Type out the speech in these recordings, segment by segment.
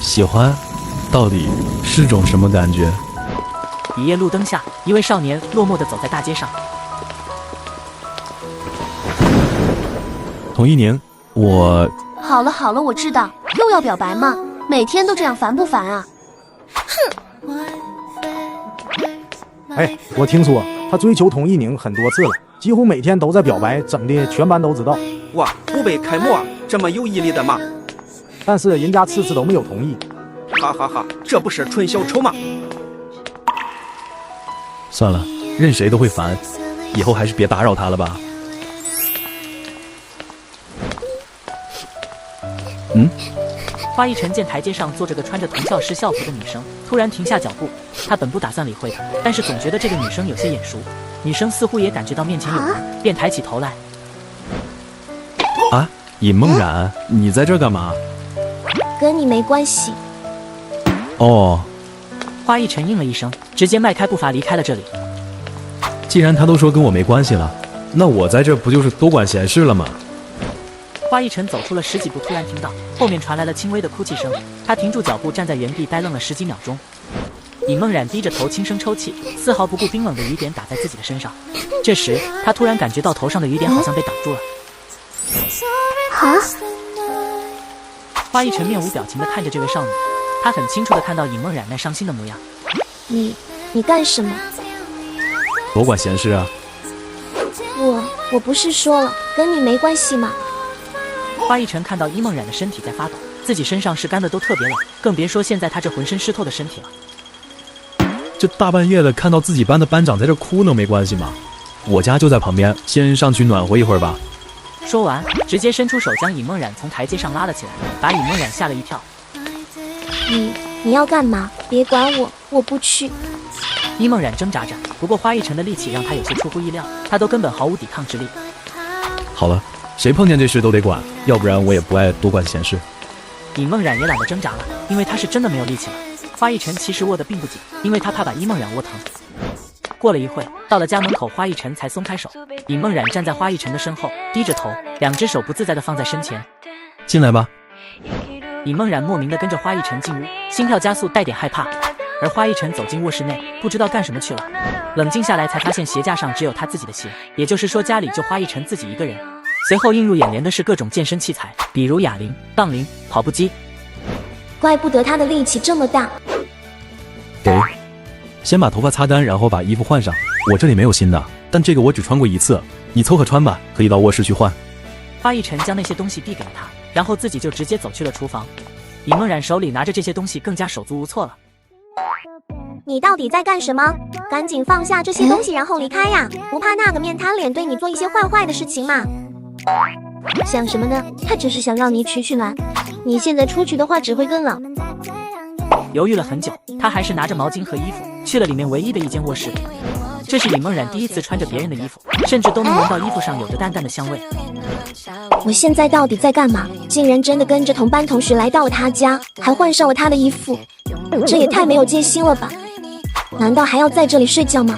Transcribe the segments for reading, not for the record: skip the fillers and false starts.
喜欢，到底是种什么感觉？一夜路灯下，一位少年落寞地走在大街上。童一宁，我……好了好了，我知道，又要表白吗？每天都这样，烦不烦啊？哼！哎，我听说他追求童一宁很多次了，几乎每天都在表白，整的全班都知道。哇，不被开模，这么有毅力的吗？但是人家次次都没有同意。哈哈哈，这不是纯小丑吗？算了，任谁都会烦，以后还是别打扰他了吧。花一晨见台阶上坐着个穿着同教师校服的女生，突然停下脚步。他本不打算理会她，但是总觉得这个女生有些眼熟。女生似乎也感觉到面前有人，便抬起头来。啊，尹梦然，你在这儿干嘛？跟你没关系。哦。花一晨应了一声，直接迈开步伐离开了这里。既然他都说跟我没关系了，那我在这不就是多管闲事了吗？花一晨走出了10几步，突然听到后面传来了轻微的哭泣声，他停住脚步，站在原地呆愣了10几秒钟。尹梦然低着头轻声抽泣，丝毫不顾冰冷的雨点打在自己的身上。这时他突然感觉到头上的雨点好像被挡住了。花一晨面无表情地看着这位少女，他很清楚地看到尹梦然那伤心的模样。你干什么？多管闲事啊。我不是说了跟你没关系吗？花一晨看到尹梦然的身体在发抖，自己身上是干的都特别冷，更别说现在他这浑身湿透的身体了。这大半夜的看到自己班的班长在这哭能没关系吗？我家就在旁边，先上去暖和一会儿吧。说完直接伸出手将尹梦然从台阶上拉了起来，把尹梦然吓了一跳。你要干嘛？别管我，我不去。尹梦然挣扎着，不过花一晨的力气让他有些出乎意料，他都根本毫无抵抗之力。好了，谁碰见这事都得管，要不然我也不爱多管闲事。尹梦然也懒得挣扎了，因为他是真的没有力气了。花一晨其实握得并不紧，因为他怕把尹梦然握疼。过了一会，到了家门口，花一晨才松开手。尹梦然站在花一晨的身后，低着头，2只手不自在地放在身前。进来吧。尹梦然莫名地跟着花一晨进屋，心跳加速，带点害怕。而花一晨走进卧室内，不知道干什么去了。冷静下来才发现鞋架上只有他自己的鞋，也就是说家里就花一晨自己一个人。随后映入眼帘的是各种健身器材，比如哑铃、杠铃、跑步机。怪不得他的力气这么大。给，先把头发擦干，然后把衣服换上。我这里没有新的，但这个我只穿过一次，你凑合穿吧，可以到卧室去换。花一晨将那些东西递给了他，然后自己就直接走去了厨房。尹梦然手里拿着这些东西，更加手足无措了。你到底在干什么？赶紧放下这些东西，然后离开呀！不怕那个面瘫脸对你做一些坏的事情吗？想什么呢？他只是想让你取暖。你现在出去的话，只会更冷。犹豫了很久，他还是拿着毛巾和衣服去了里面唯一的一间卧室。这是尹梦然第一次穿着别人的衣服，甚至都能闻到衣服上有着淡淡的香味。我现在到底在干嘛？竟然真的跟着同班同学来到了他家，还换上了他的衣服，这也太没有戒心了吧！难道还要在这里睡觉吗？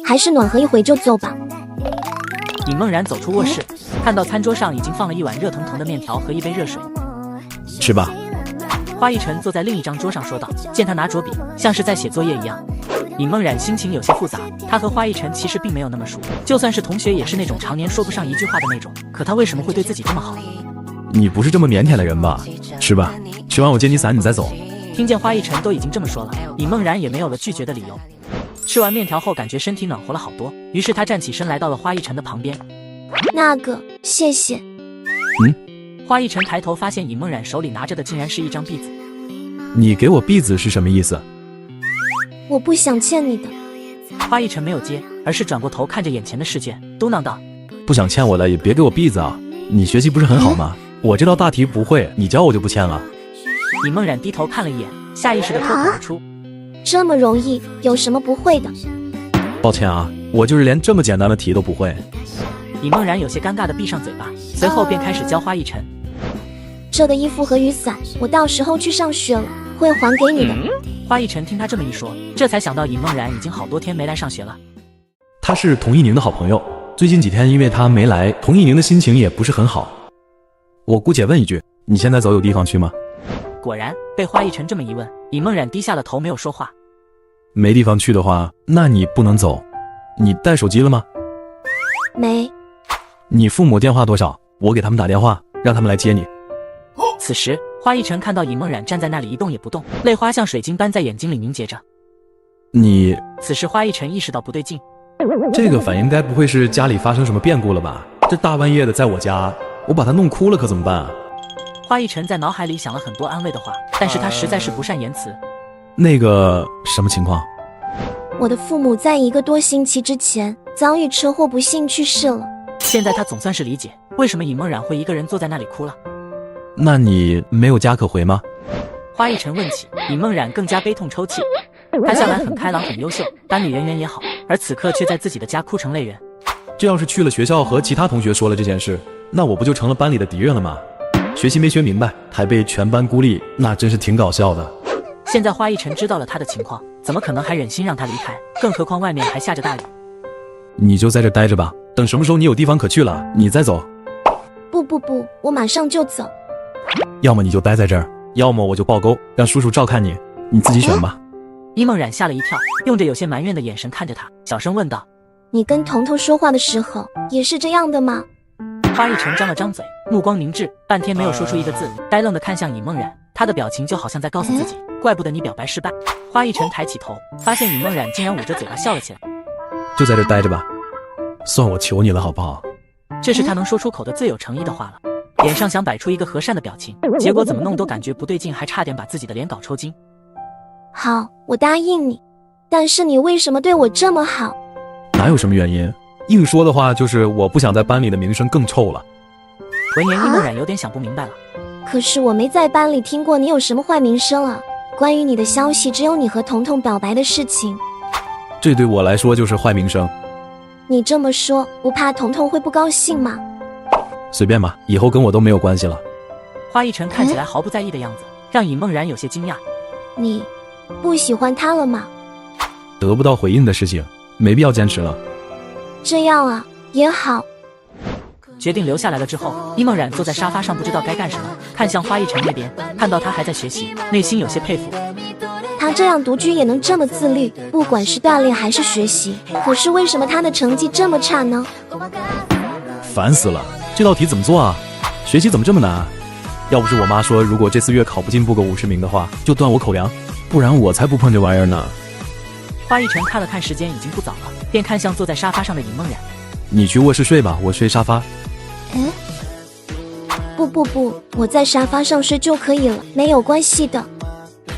还是暖和一会就走吧。尹梦然走出卧室，看到餐桌上已经放了一碗热腾腾的面条和一杯热水。吃吧。花一晨坐在另一张桌上说道，见他拿着笔，像是在写作业一样。尹梦然心情有些复杂，他和花一晨其实并没有那么熟，就算是同学也是那种常年说不上一句话的那种，可他为什么会对自己这么好？你不是这么腼腆的人吧？吃吧，吃完我借你伞，你再走。听见花一晨都已经这么说了，尹梦然也没有了拒绝的理由。吃完面条后感觉身体暖和了好多，于是他站起身来到了花一晨的旁边。那个，谢谢。花一晨抬头发现尹梦然手里拿着的竟然是一张币子。你给我币子是什么意思？我不想欠你的。花一晨没有接，而是转过头看着眼前的试卷，嘟囔道：不想欠我的也别给我币子啊！你学习不是很好吗？我这道大题不会，你教我就不欠了。尹梦然低头看了一眼，下意识地脱口而出：这么容易，有什么不会的？抱歉啊，我就是连这么简单的题都不会。尹梦然有些尴尬地闭上嘴巴，随后便开始教花一晨。这个衣服和雨伞，我到时候去上学了会还给你的。花一晨听他这么一说，这才想到尹梦然已经好多天没来上学了。他是童一宁的好朋友，最近几天因为他没来，童一宁的心情也不是很好。我姑且问一句，你现在走有地方去吗？果然被花一晨这么一问，尹梦然低下了头，没有说话。没地方去的话，那你不能走。你带手机了吗？没。你父母电话多少？我给他们打电话，让他们来接你。此时花一晨看到尹梦然站在那里一动也不动，泪花像水晶般在眼睛里凝结着。你……此时花一晨意识到不对劲，这个反应该不会是家里发生什么变故了吧？这大半夜的在我家，我把他弄哭了可怎么办啊？花一晨在脑海里想了很多安慰的话，但是他实在是不善言辞。那个什么情况？我的父母在1个多星期之前遭遇车祸不幸去世了。现在他总算是理解为什么尹梦然会一个人坐在那里哭了。那你没有家可回吗？花一晨问起，尹梦然更加悲痛抽泣。他向来很开朗很优秀，班里人缘也好，而此刻却在自己的家哭成泪人。这要是去了学校和其他同学说了这件事，那我不就成了班里的敌人了吗？学习没学明白，还被全班孤立，那真是挺搞笑的。现在花一晨知道了他的情况，怎么可能还忍心让他离开？更何况外面还下着大雨。你就在这待着吧，等什么时候你有地方可去了，你再走。不，我马上就走。要么你就待在这儿，要么我就报沟，让叔叔照看你，你自己选吧。尹梦然吓了一跳，用着有些埋怨的眼神看着他，小声问道：你跟彤彤说话的时候也是这样的吗？花一晨张了张嘴，目光凝滞，半天没有说出一个字，呆愣地看向尹梦然，他的表情就好像在告诉自己，怪不得你表白失败。花一晨抬起头，发现尹梦然竟然捂着嘴巴笑了起来。就在这待着吧，算我求你了好不好？这是他能说出口的最有诚意的话了，脸上想摆出一个和善的表情，结果怎么弄都感觉不对劲，还差点把自己的脸搞抽筋。好，我答应你，但是你为什么对我这么好？哪有什么原因？硬说的话就是我不想在班里的名声更臭了。闻言，尹梦然有点想不明白了。可是我没在班里听过你有什么坏名声啊，关于你的消息只有你和彤彤表白的事情。这对我来说就是坏名声。你这么说，不怕彤彤会不高兴吗？随便吧，以后跟我都没有关系了。花一晨看起来毫不在意的样子，让尹梦然有些惊讶。你不喜欢他了吗？得不到回应的事情，没必要坚持了。这样啊，也好。决定留下来了之后，尹梦然坐在沙发上，不知道该干什么，看向花一晨那边，看到他还在学习，内心有些佩服。他这样独居也能这么自律，不管是锻炼还是学习，可是为什么他的成绩这么差呢？烦死了，这道题怎么做啊？学习怎么这么难？要不是我妈说如果这次月考不进步个50名的话，就断我口粮，不然我才不碰这玩意儿呢。花一晨看了看时间，已经不早了，便看向坐在沙发上的尹梦然。你去卧室睡吧，我睡沙发。不，我在沙发上睡就可以了，没有关系的。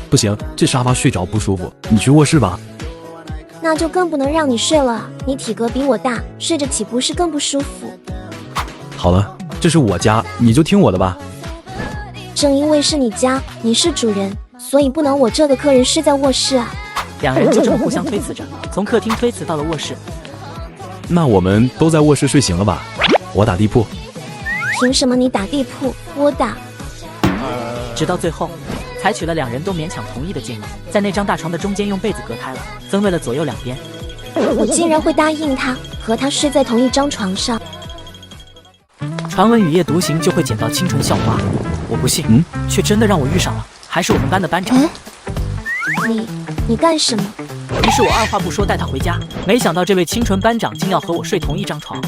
不行，这沙发睡着不舒服，你去卧室吧。那就更不能让你睡了啊，你体格比我大，睡着岂不是更不舒服？好了，这是我家，你就听我的吧。正因为是你家，你是主人，所以不能我这个客人睡在卧室啊。两人就这么互相推辞着，从客厅推辞到了卧室。那我们都在卧室睡行了吧？我打地铺。凭什么你打地铺，我打？直到最后，采取了两人都勉强同意的建议，在那张大床的中间用被子隔开了，分为了左右两边。我竟然会答应他，和他睡在同一张床上。传闻雨夜独行就会捡到清纯校花，我不信，却真的让我遇上了，还是我们班的班长。你干什么？于是我二话不说带他回家，没想到这位清纯班长竟要和我睡同一张床。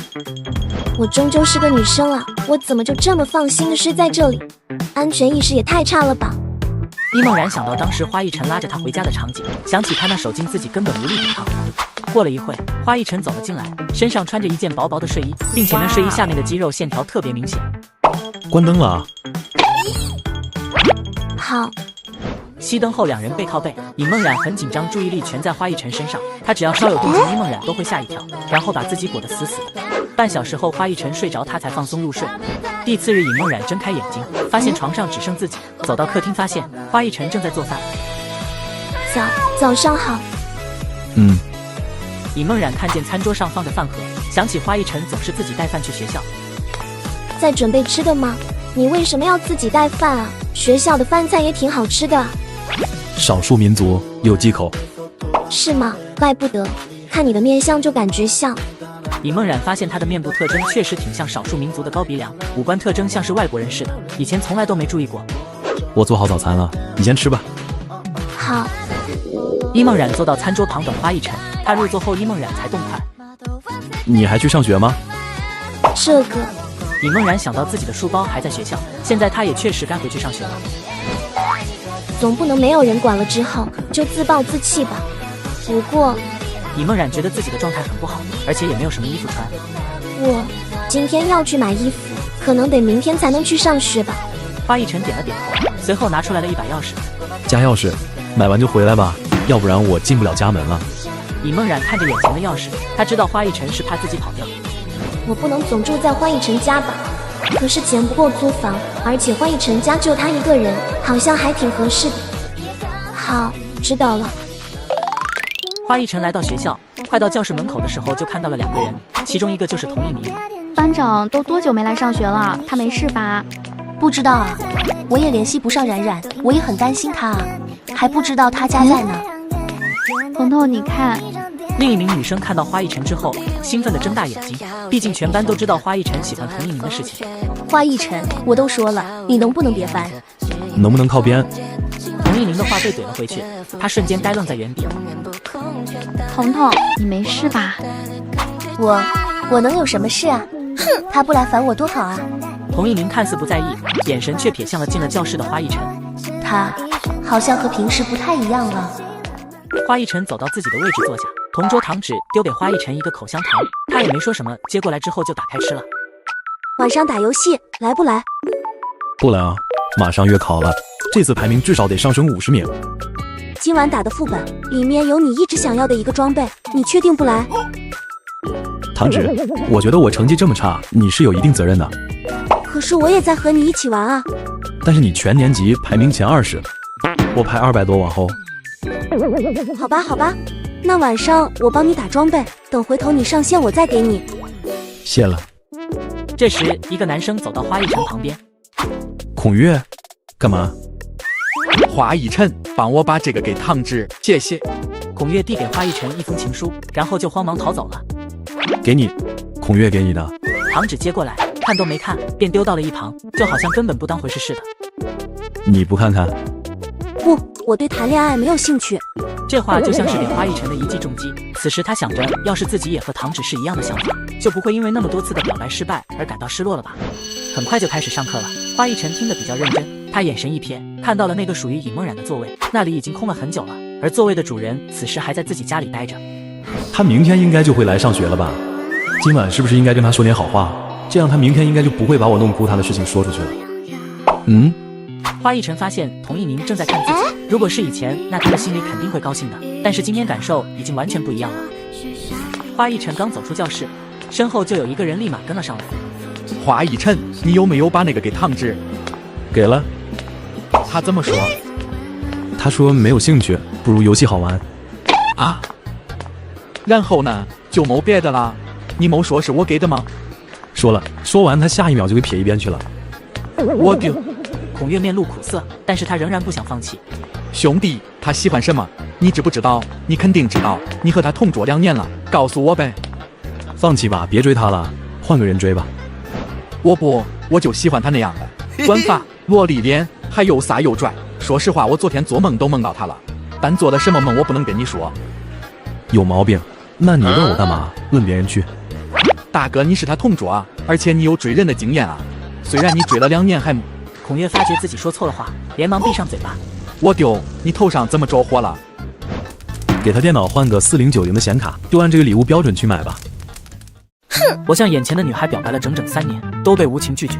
我终究是个女生啊，我怎么就这么放心的睡在这里？安全意识也太差了吧！李猛然想到当时花一晨拉着他回家的场景，想起他那手劲，自己根本无力抵抗。过了一会，花一晨走了进来，身上穿着一件薄薄的睡衣，并且那睡衣下面的肌肉线条特别明显。关灯了啊！好。熄灯后，两人背靠背，尹梦冉很紧张，注意力全在花一晨身上。他只要稍有动静，尹梦冉都会吓一跳，然后把自己裹得死死的。半小时后，花一晨睡着，他才放松入睡。第四日，尹梦冉睁开眼睛，发现床上只剩自己，走到客厅，发现花一晨正在做饭。早上好。尹梦冉看见餐桌上放着饭盒，想起花一晨总是自己带饭去学校。在准备吃的吗？你为什么要自己带饭啊？学校的饭菜也挺好吃的啊。少数民族有忌口。是吗？怪不得，看你的面相就感觉像。尹梦冉发现他的面部特征确实挺像少数民族的高鼻梁，五官特征像是外国人似的，以前从来都没注意过。我做好早餐了，你先吃吧。好。尹梦冉坐到餐桌旁等花一晨，他入座后，尹梦冉才动筷。你还去上学吗？这个。尹梦冉想到自己的书包还在学校，现在他也确实该回去上学了。总不能没有人管了之后就自暴自弃吧？不过，尹梦冉觉得自己的状态很不好，而且也没有什么衣服穿。我今天要去买衣服，可能得明天才能去上学吧。花一晨点了点头，随后拿出来了一把钥匙。家钥匙，买完就回来吧，要不然我进不了家门了。尹梦冉看着眼前的钥匙，他知道花一晨是怕自己跑掉。我不能总住在花一晨家吧？可是钱不够租房，而且花一晨家就他一个人，好像还挺合适的。好，知道了。花一晨来到学校，快到教室门口的时候，就看到了2个人，其中一个就是童一鸣。班长都多久没来上学了？他没事吧？不知道啊，我也联系不上冉冉，我也很担心他啊，还不知道他家在哪。彤彤，你看。另一名女生看到花一晨之后，兴奋地睁大眼睛，毕竟全班都知道花一晨喜欢童一鸣的事情。花一晨，我都说了，你能不能别烦？能不能靠边？童一鸣的话被怼了回去，他瞬间呆愣在原地。彤彤，你没事吧？我能有什么事啊？哼，他不来烦我多好啊！童一鸣看似不在意，眼神却瞥向了进了教室的花一晨。他好像和平时不太一样了。花一晨走到自己的位置坐下，同桌糖纸丢给花一晨一个口香糖，他也没说什么，接过来之后就打开吃了。晚上打游戏来不来？不来啊，马上月考了，这次排名至少得上升50名。今晚打的副本里面有你一直想要的一个装备，你确定不来？糖纸，我觉得我成绩这么差，你是有一定责任的。可是我也在和你一起玩啊。但是你全年级排名前20，我排200多往后。好吧，那晚上我帮你打装备，等回头你上线我再给你。谢了。这时，一个男生走到花一晨旁边。孔月，干嘛？花一晨，帮我把这个给糖纸，谢谢。孔月递给花一晨一封情书，然后就慌忙逃走了。给你，孔月给你的。糖纸接过来，看都没看，便丢到了一旁，就好像根本不当回事似的。你不看看？不，我对谈恋爱没有兴趣。这话就像是给花一晨的一记重击。此时他想着，要是自己也和糖纸是一样的想法，就不会因为那么多次的表白失败而感到失落了吧。很快就开始上课了，花一晨听得比较认真，他眼神一瞥，看到了那个属于尹梦冉的座位，那里已经空了很久了，而座位的主人此时还在自己家里待着。他明天应该就会来上学了吧？今晚是不是应该跟他说点好话？这样他明天应该就不会把我弄哭他的事情说出去了。花一晨发现童一鸣正在看自己，如果是以前，那他的心里肯定会高兴的，但是今天感受已经完全不一样了。花一晨刚走出教室，身后就有一个人立马跟了上来。花一晨，你有没有把那个给糖纸？给了。他怎么说？他说没有兴趣，不如游戏好玩。啊？然后呢？就没别的啦？你没说是我给的吗？说了，说完他下一秒就给撇一边去了。我丢！孔月面露苦涩，但是他仍然不想放弃。兄弟，他喜欢什么？你知不知道？你肯定知道，你和他同桌2年了，告诉我呗。放弃吧，别追他了，换个人追吧。我就喜欢他那样的，短发、萝莉脸，还又飒又拽。说实话，我昨天做梦都梦到他了，但做的什么梦我不能跟你说。有毛病？那你问我干嘛？问别人去。大哥，你是他同桌啊，而且你有追人的经验啊。虽然你追了2年还……孔月发觉自己说错了话，连忙闭上嘴巴。我丢，你头上怎么着火了？给他电脑换个4090的显卡，就按这个礼物标准去买吧。哼！我向眼前的女孩表白了整整3年，都被无情拒绝。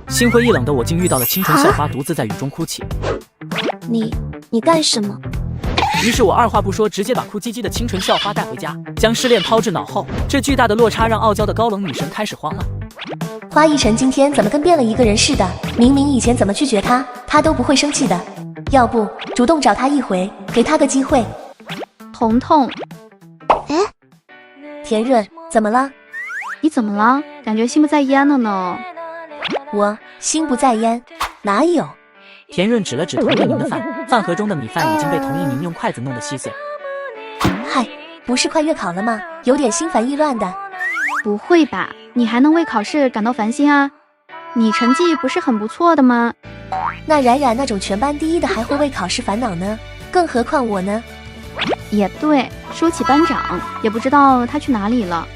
心灰意冷的我竟遇到了清纯校花，独自在雨中哭泣。你干什么？于是我二话不说，直接把哭唧唧的清纯校花带回家，将失恋抛至脑后。这巨大的落差让傲娇的高冷女神开始慌了。花一晨今天怎么跟变了一个人似的？明明以前怎么拒绝他，他都不会生气的。要不主动找他一回，给他个机会。彤彤，田润，怎么了？你怎么了？感觉心不在焉了呢。我心不在焉，哪有？田润指了指童一鸣的饭，饭盒中的米饭已经被童一鸣用筷子弄得稀碎。嗨，不是快月考了吗？有点心烦意乱的。不会吧？你还能为考试感到烦心啊？你成绩不是很不错的吗？那冉冉那种全班第一的还会为考试烦恼呢，更何况我呢？也对，说起班长，也不知道他去哪里了。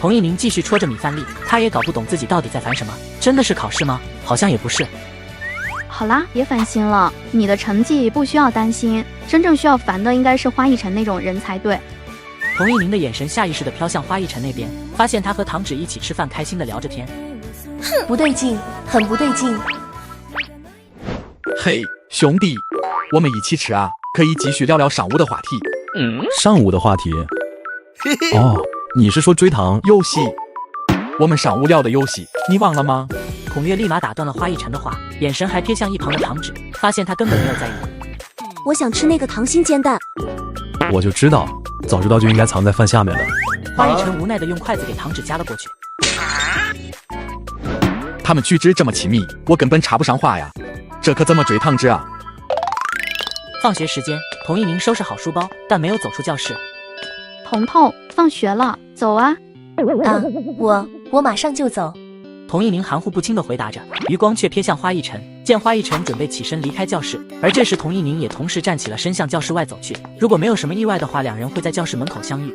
童一宁继续戳着米饭粒，他也搞不懂自己到底在烦什么。真的是考试吗？好像也不是。好啦，别烦心了，你的成绩不需要担心，真正需要烦的应该是花一晨那种人才对。童一宁的眼神下意识地飘向花一晨那边，发现他和堂芷一起吃饭，开心地聊着天。不对劲，很不对劲。嘿，兄弟，我们一起吃啊，可以继续聊聊上午的话题。上午的话题。哦，你是说追糖游戏，我们上午聊的游戏，你忘了吗？孔月立马打断了花一晨的话，眼神还瞥向一旁的堂芷，发现他根本没有在意。我想吃那个溏心煎蛋。我就知道，早知道就应该藏在饭下面了。花一晨无奈地用筷子给堂芷夹了过去。他们举止这么亲密，我根本插不上话呀，这可怎么追堂芷啊？放学时间，童一宁收拾好书包，但没有走出教室。彤彤，放学了，走啊！啊，我马上就走。童一宁含糊不清地回答着，余光却瞥向花一晨，见花一晨准备起身离开教室，而这时童一宁也同时站起了身向教室外走去。如果没有什么意外的话，两人会在教室门口相遇。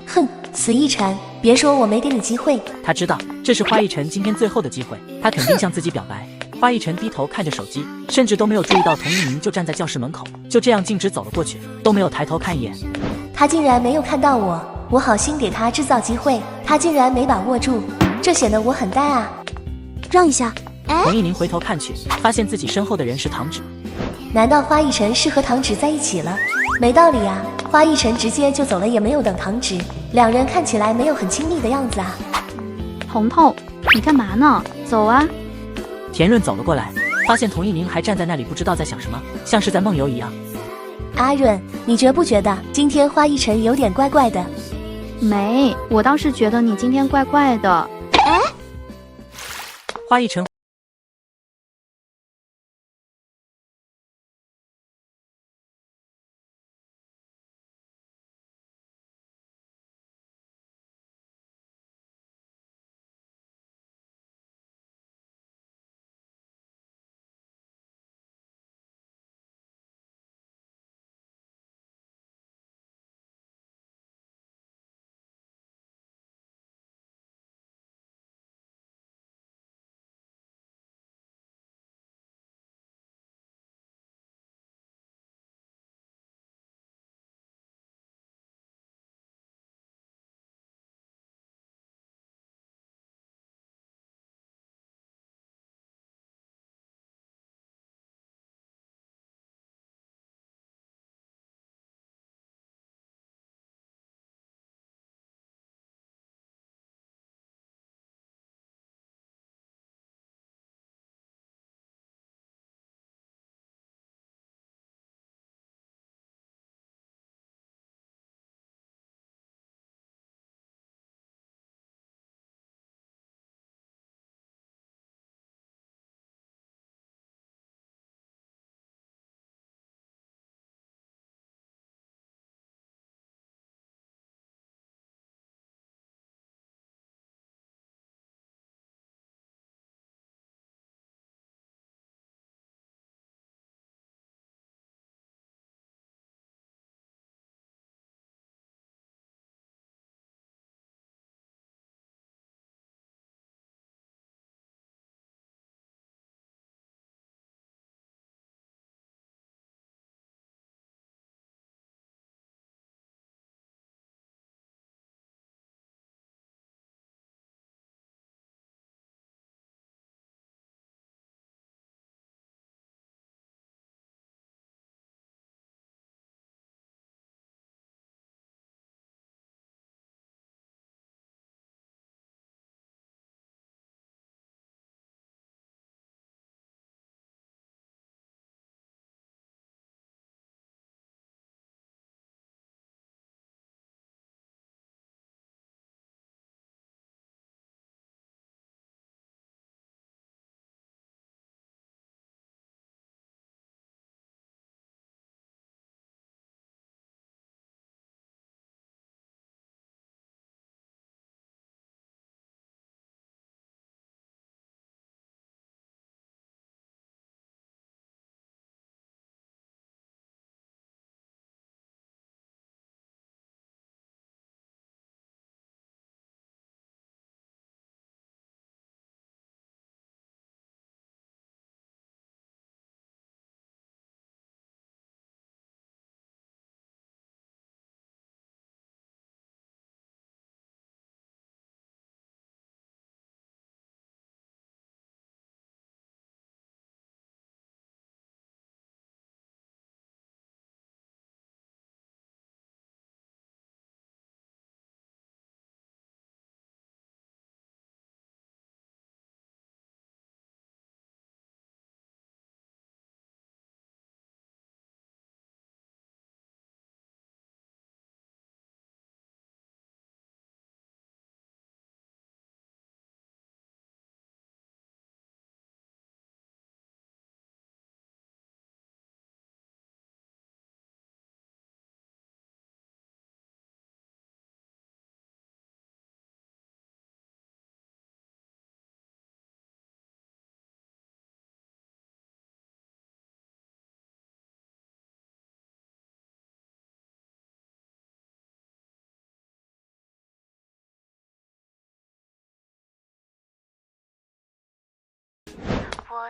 哼，死一晨，别说我没给你机会。他知道这是花一晨今天最后的机会，他肯定向自己表白。花一晨低头看着手机，甚至都没有注意到童一宁就站在教室门口，就这样径直走了过去，都没有抬头看一眼。他竟然没有看到我，我好心给他制造机会，他竟然没把握住，这显得我很呆啊！让一下。童一宁回头看去，发现自己身后的人是堂芷。难道花一晨是和堂芷在一起了？没道理啊！花一晨直接就走了，也没有等堂芷，两人看起来没有很亲密的样子啊。彤彤，你干嘛呢？走啊！田润走了过来，发现童一宁还站在那里，不知道在想什么，像是在梦游一样。阿润，你觉不觉得今天花一晨有点怪怪的？没，我倒是觉得你今天怪怪的。花一晨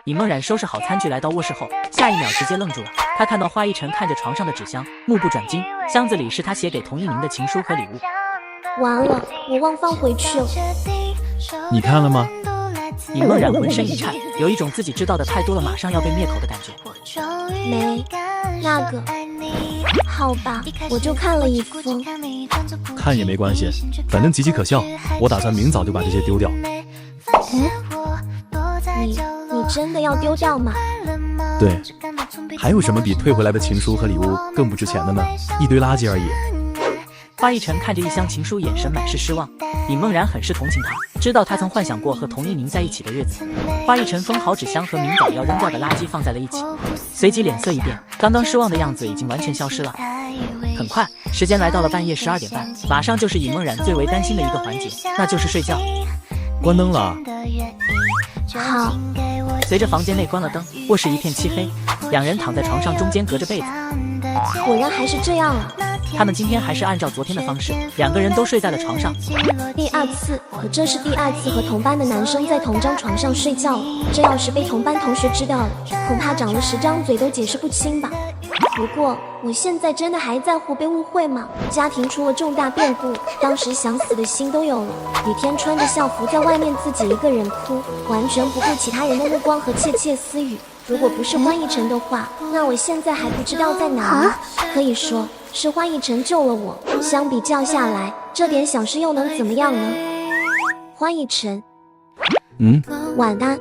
尹梦然收拾好餐具来到卧室后，下一秒直接愣住了。他看到花一晨看着床上的纸箱，目不转睛，箱子里是他写给童一鸣的情书和礼物。完了，我忘放回去了。你看了吗？尹梦然浑身一颤，有一种自己知道的太多了，马上要被灭口的感觉。没，那个，好吧，我就看了一封。看也没关系，反正极其可笑。我打算明早就把这些丢掉。你真的要丢掉吗？对，还有什么比退回来的情书和礼物更不值钱的呢？一堆垃圾而已。花一晨看着一箱情书，眼神满是失望。尹梦然很是同情他，知道他曾幻想过和童一鸣在一起的日子。花一晨封好纸箱和明早要扔掉的垃圾放在了一起，随即脸色一变，刚刚失望的样子已经完全消失了。很快，时间来到了半夜12点半，马上就是尹梦然最为担心的一个环节，那就是睡觉。关灯了。好。随着房间内关了灯，卧室一片漆黑，两人躺在床上，中间隔着被子。果然还是这样啊。他们今天还是按照昨天的方式，两个人都睡在了床上。第二次，我这是第二次和同班的男生在同张床上睡觉了。这要是被同班同学知道了，恐怕长了10张嘴都解释不清吧。不过我现在真的还在乎被误会吗？家庭出了重大变故，当时想死的心都有了。雨天穿着校服在外面自己一个人哭，完全不顾其他人的目光和窃窃私语。如果不是花一晨的话，那我现在还不知道在哪里。可以说是花一晨救了我。相比较下来，这点小事又能怎么样呢？花一晨，晚安。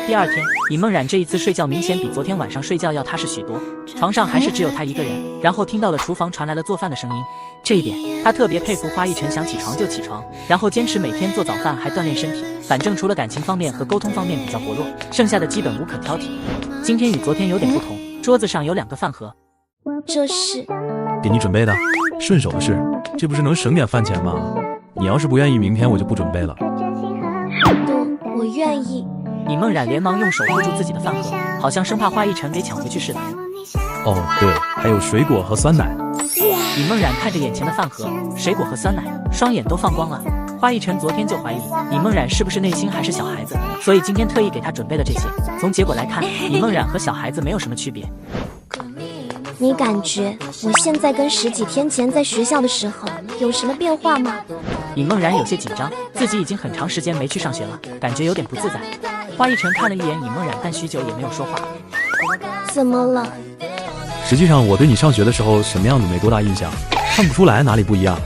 第二天，尹梦然这一次睡觉明显比昨天晚上睡觉要踏实许多，床上还是只有他一个人。然后听到了厨房传来了做饭的声音，这一点他特别佩服花一晨，想起床就起床，然后坚持每天做早饭还锻炼身体。反正除了感情方面和沟通方面比较活络，剩下的基本无可挑剔。今天与昨天有点不同，桌子上有2个饭盒，这是给你准备的，顺手的事，这不是能省点饭钱吗？你要是不愿意，明天我就不准备了。我愿意。尹梦然连忙用手护住自己的饭盒，好像生怕花一晨给抢回去似的。哦，对，还有水果和酸奶。尹梦然看着眼前的饭盒、水果和酸奶，双眼都放光了。花一晨昨天就怀疑尹梦然是不是内心还是小孩子，所以今天特意给他准备了这些。从结果来看，尹梦然和小孩子没有什么区别。你感觉我现在跟10几天前在学校的时候有什么变化吗？尹梦然有些紧张，自己已经很长时间没去上学了，感觉有点不自在。花一晨看了一眼尹梦然，但许久也没有说话。怎么了？实际上我对你上学的时候什么样子没多大印象，看不出来哪里不一样。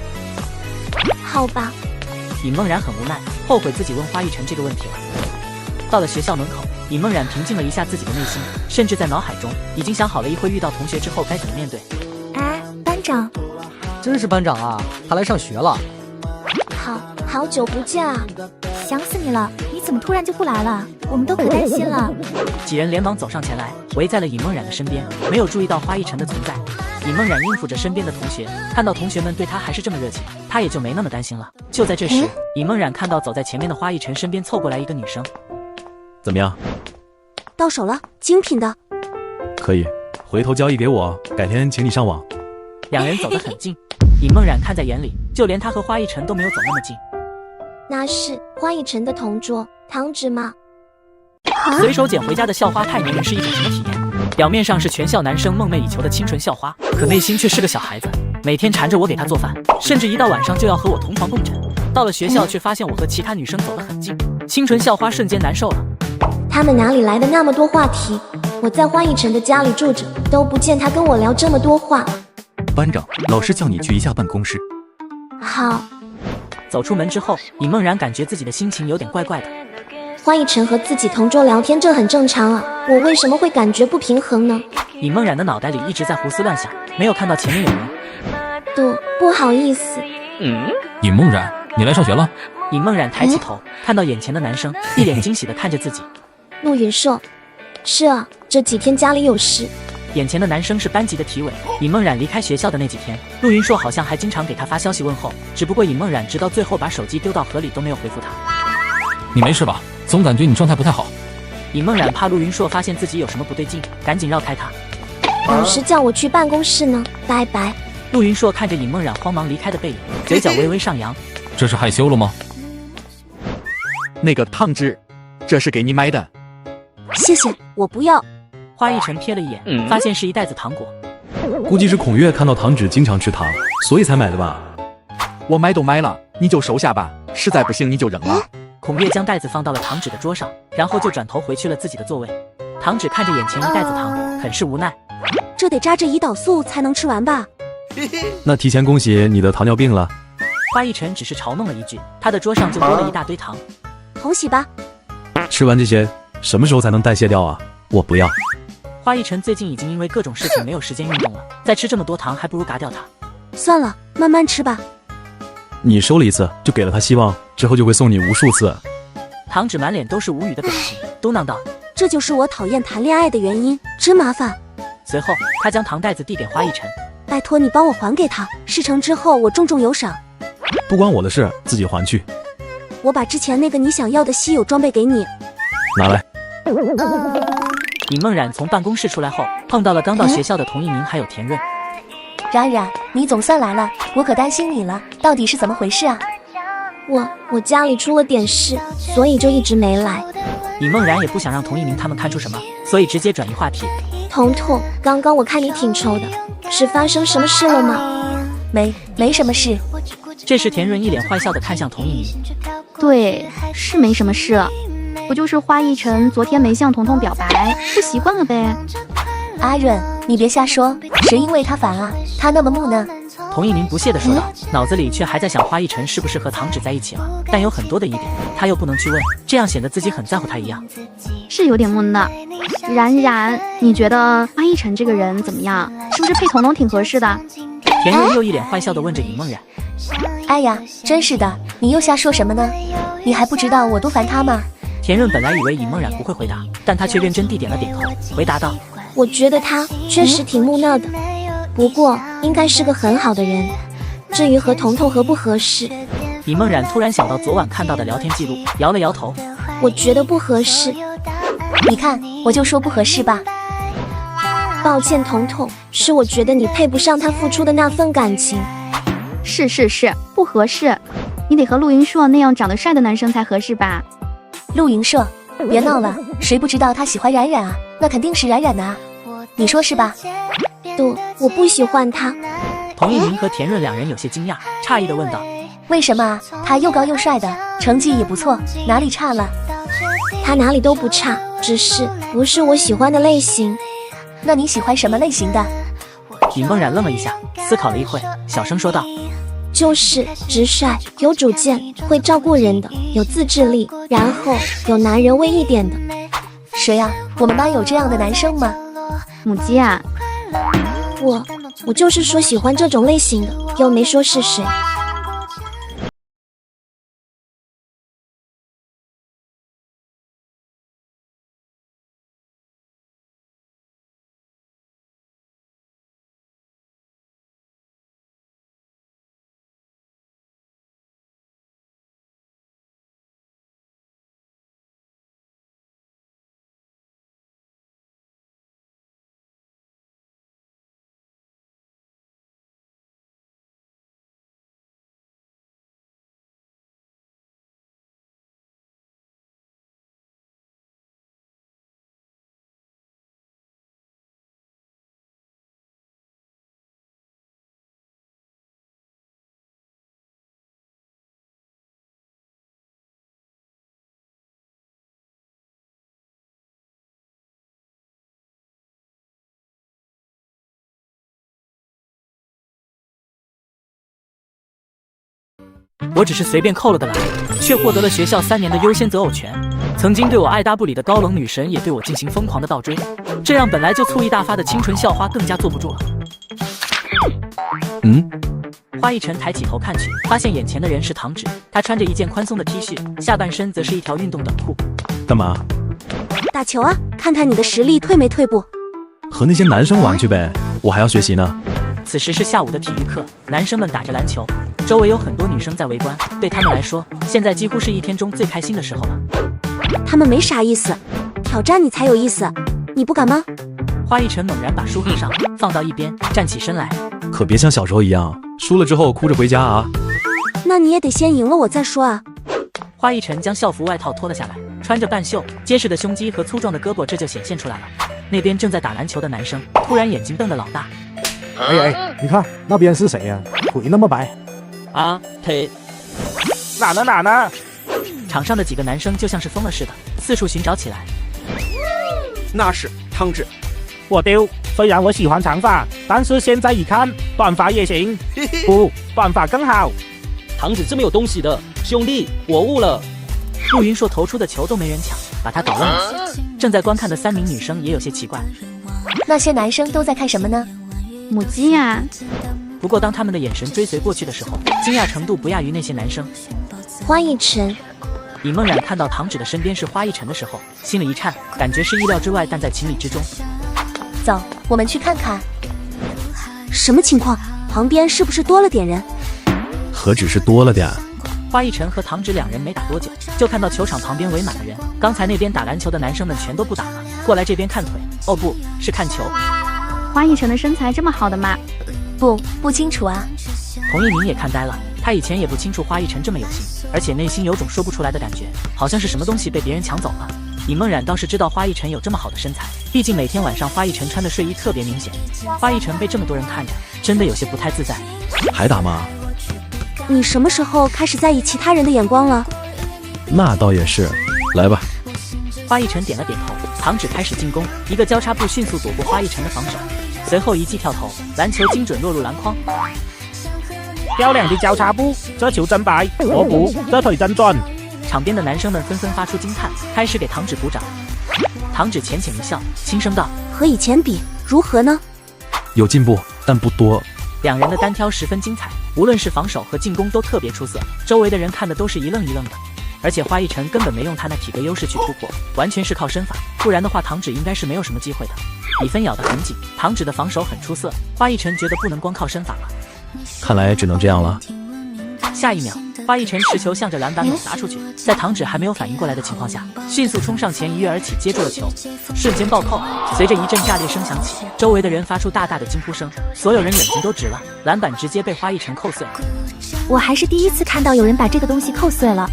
好吧。尹梦然很无奈，后悔自己问花一晨这个问题了。到了学校门口，尹梦然平静了一下自己的内心，甚至在脑海中已经想好了一会遇到同学之后该怎么面对。哎，班长。真是班长啊，他来上学了。好久不见啊，想死你了！你怎么突然就不来了？我们都可担心了。几人连忙走上前来，围在了尹梦然的身边，没有注意到花一晨的存在。尹梦然应付着身边的同学，看到同学们对他还是这么热情，他也就没那么担心了。就在这时，尹梦然看到走在前面的花一晨身边凑过来一个女生。怎么样？到手了，精品的。可以，回头交易给我，改天请你上网。两人走得很近，尹梦然看在眼里，就连他和花一晨都没有走那么近。那是花一晨的同桌糖纸吗？随手捡回家的校花太粘人是一种什么体验？表面上是全校男生梦寐以求的清纯校花，可内心却是个小孩子，每天缠着我给她做饭，甚至一到晚上就要和我同床共枕。到了学校却发现我和其他女生走得很近，清纯校花瞬间难受了。他们哪里来的那么多话题？我在花一晨的家里住着，都不见他跟我聊这么多话。班长，老师叫你去一下办公室。好。走出门之后，尹梦然感觉自己的心情有点怪怪的。花一晨和自己同桌聊天，这很正常啊，我为什么会感觉不平衡呢？尹梦然的脑袋里一直在胡思乱想，没有看到前面有人。不好意思。尹梦然，你来上学了？尹梦然抬起头，看到眼前的男生，一脸惊喜地看着自己。陆云硕。是啊，这几天家里有事。眼前的男生是班级的体委。尹梦然离开学校的那几天，陆云硕好像还经常给他发消息问候，只不过尹梦然直到最后把手机丢到河里都没有回复他。你没事吧？总感觉你状态不太好。尹梦然怕陆云硕发现自己有什么不对劲，赶紧绕开他。老师叫我去办公室呢，拜拜。陆云硕看着尹梦然慌忙离开的背影，嘴角微微上扬。这是害羞了吗？那个汤汁，这是给你买的。谢谢，我不要。花一晨瞥了一眼，发现是一袋子糖果。估计是孔月看到糖纸经常吃糖，所以才买的吧。我买都买了，你就收下吧，实在不行你就扔了。孔月将袋子放到了糖纸的桌上，然后就转头回去了自己的座位。糖纸看着眼前一袋子糖，很是无奈。这得扎着胰岛素才能吃完吧？那提前恭喜你的糖尿病了。花一晨只是嘲弄了一句，他的桌上就多了一大堆糖。恭喜吧。吃完这些，什么时候才能代谢掉啊？我不要。花一晨最近已经因为各种事情没有时间运动了，再吃这么多糖，还不如嘎掉它。算了，慢慢吃吧。你收了一次，就给了他希望，之后就会送你无数次。糖纸满脸都是无语的表情，嘟囔道：“这就是我讨厌谈恋爱的原因，真麻烦。”随后，他将糖袋子递给花一晨：“拜托你帮我还给他，事成之后我重重有赏。”不关我的事，自己还去。我把之前那个你想要的稀有装备给你。拿来。尹梦冉从办公室出来后，碰到了刚到学校的童一鸣还有田润。冉冉，你总算来了，我可担心你了，到底是怎么回事啊？我家里出了点事，所以就一直没来。尹梦冉也不想让童一鸣他们看出什么，所以直接转移话题。彤彤，刚刚我看你挺愁的，是发生什么事了吗？没什么事。这时田润一脸坏笑地看向童一鸣。对，是没什么事，不就是花一晨昨天没向彤彤表白，不习惯了呗。阿润，你别瞎说，谁因为他烦啊？他那么木讷。童一鸣不屑地说道，脑子里却还在想花一晨是不是和糖纸在一起了，但有很多的疑点，他又不能去问，这样显得自己很在乎他一样。是有点木讷。冉冉，你觉得花一晨这个人怎么样？是不是配彤彤挺合适的？田润又一脸坏笑地问着尹梦冉。哎呀，真是的，你又瞎说什么呢？你还不知道我多烦他吗？田润本来以为尹梦冉不会回答，但他却认真地点了点头，回答道：“我觉得他确实挺木讷的，不过应该是个很好的人。至于和彤彤合不合适，尹梦冉突然想到昨晚看到的聊天记录，摇了摇头。我觉得不合适。你看，我就说不合适吧。抱歉，彤彤，是我觉得你配不上他付出的那份感情。是，不合适。你得和陆云硕那样长得帅的男生才合适吧？陆云硕，别闹了，谁不知道他喜欢冉冉啊？那肯定是冉冉啊，你说是吧？对，我不喜欢他。童一鸣和田润两人有些惊讶，诧异地问道：“为什么啊？他又高又帅的，成绩也不错，哪里差了？”他哪里都不差，只是不是我喜欢的类型。那你喜欢什么类型的？尹梦冉愣了一下，思考了一会，小声说道：“就是直率、有主见、会照顾人的，有自制力，然后有男人味一点的。”谁啊？我们班有这样的男生吗？母鸡啊！我就是说喜欢这种类型的，又没说是谁。我只是随便扣了个篮，却获得了学校3年的优先择偶权。曾经对我爱答不理的高冷女神也对我进行疯狂的倒追，这让本来就醋意大发的清纯校花更加坐不住了。花一晨抬起头看去，发现眼前的人是糖纸。他穿着一件宽松的 T 恤，下半身则是一条运动短裤。干嘛？打球啊，看看你的实力退没退步。和那些男生玩去呗，我还要学习呢。此时是下午的体育课，男生们打着篮球，周围有很多女生在围观。对他们来说，现在几乎是一天中最开心的时候了。他们没啥意思，挑战你才有意思，你不敢吗？花一晨猛然把书合上，放到一边，站起身来。可别像小时候一样，输了之后哭着回家啊。那你也得先赢了我再说啊。花一晨将校服外套脱了下来，穿着半袖，结实的胸肌和粗壮的胳膊这就显现出来了。那边正在打篮球的男生突然眼睛瞪得老大。哎，你看那边是谁呀？腿那么白啊，腿哪呢？场上的几个男生就像是疯了似的，四处寻找起来。那是汤治。我丢，虽然我喜欢长发，但是现在一看，短发也行。不，短发更好。汤治这么有东西的，兄弟，我悟了。陆云硕投出的球都没人抢，把他搞愣了。正在观看的3名女生也有些奇怪，那些男生都在看什么呢？母鸡呀！不过当他们的眼神追随过去的时候，惊讶程度不亚于那些男生。花一晨，尹梦冉看到唐芷的身边是花一晨的时候，心里一颤，感觉是意料之外，但在情理之中。走，我们去看看。什么情况？旁边是不是多了点人？何止是多了点？花一晨和唐芷2人没打多久，就看到球场旁边围满了人。刚才那边打篮球的男生们全都不打了，过来这边看腿。哦，不是看球。花一晨的身材这么好的吗？不清楚啊。童一鸣也看呆了，他以前也不清楚花一晨这么有型，而且内心有种说不出来的感觉，好像是什么东西被别人抢走了。尹梦冉倒是知道花一晨有这么好的身材，毕竟每天晚上花一晨穿的睡衣特别明显。花一晨被这么多人看着，真的有些不太自在。还打吗？你什么时候开始在意其他人的眼光了？那倒也是，来吧。花一晨点了点头，唐芷开始进攻，一个交叉步迅速躲过花一晨的防守，随后一记跳投，篮球精准落入篮筐。漂亮的交叉步，这球真白，我补，这腿真准。场边的男生们纷纷发出惊叹，开始给唐芷鼓掌。唐芷浅浅一笑，轻声道：“和以前比，如何呢？”有进步，但不多。2人的单挑十分精彩，无论是防守和进攻都特别出色，周围的人看的都是一愣一愣的。而且花一晨根本没用他那体格优势去突破，完全是靠身法，不然的话唐芷应该是没有什么机会的。比分咬得很紧，唐芷的防守很出色，花一晨觉得不能光靠身法了，看来只能这样了。下一秒，花一晨持球向着篮板猛砸出去，在唐芷还没有反应过来的情况下，迅速冲上前一跃而起接住了球，瞬间暴扣。随着一阵炸裂声响起，周围的人发出大大的惊呼声，所有人眼睛都直了，篮板直接被花一晨扣碎。我还是第一次看到有人把这个东西扣碎了。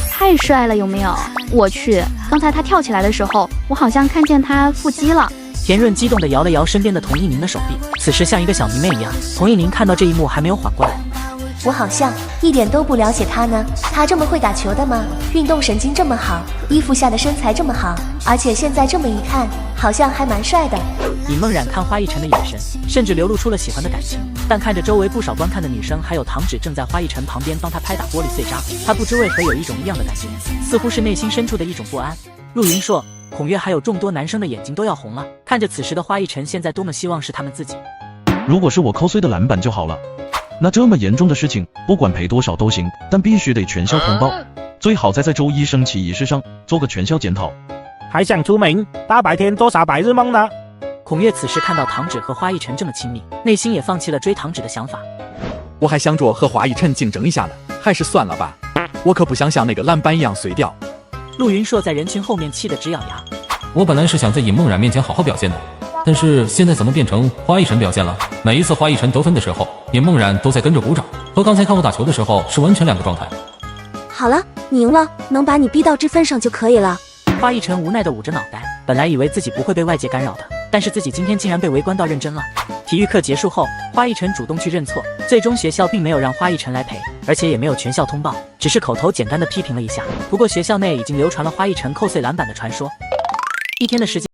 太帅了，有没有？我去，刚才他跳起来的时候，我好像看见他腹肌了。田润激动地摇了摇身边的童一鸣的手臂，此时像一个小迷妹一样。童一鸣看到这一幕还没有缓过来，我好像一点都不了解他呢。他这么会打球的吗？运动神经这么好，衣服下的身材这么好，而且现在这么一看，好像还蛮帅的。尹梦冉看花一晨的眼神，甚至流露出了喜欢的感情。但看着周围不少观看的女生，还有唐芷正在花一晨旁边帮她拍打玻璃碎渣，她不知为何有一种异样的感觉，似乎是内心深处的一种不安。陆云硕、孔岳还有众多男生的眼睛都要红了，看着此时的花一晨，现在多么希望是他们自己。如果是我扣碎的篮板就好了。那这么严重的事情，不管赔多少都行，但必须得全校通报，最好在周一升旗仪式上做个全校检讨。还想出名，大白天做啥白日梦呢？孔岳此时看到唐芷和花一晨这么亲密，内心也放弃了追唐芷的想法。我还想着和花一晨竞争一下呢，还是算了吧，我可不想像那个篮板一样碎掉。陆云硕在人群后面气得直咬牙。我本来是想在尹梦冉面前好好表现的，但是现在怎么变成花一晨表现了？每一次花一晨得分的时候，尹梦冉都在跟着鼓掌，和刚才看我打球的时候是完全2个状态。好了，你赢了，能把你逼到这份上就可以了。花一晨无奈地捂着脑袋，本来以为自己不会被外界干扰的，但是自己今天竟然被围观到认真了。体育课结束后，花一晨主动去认错，最终学校并没有让花一晨来陪，而且也没有全校通报，只是口头简单的批评了一下。不过学校内已经流传了花一晨扣碎篮板的传说。一天的时间。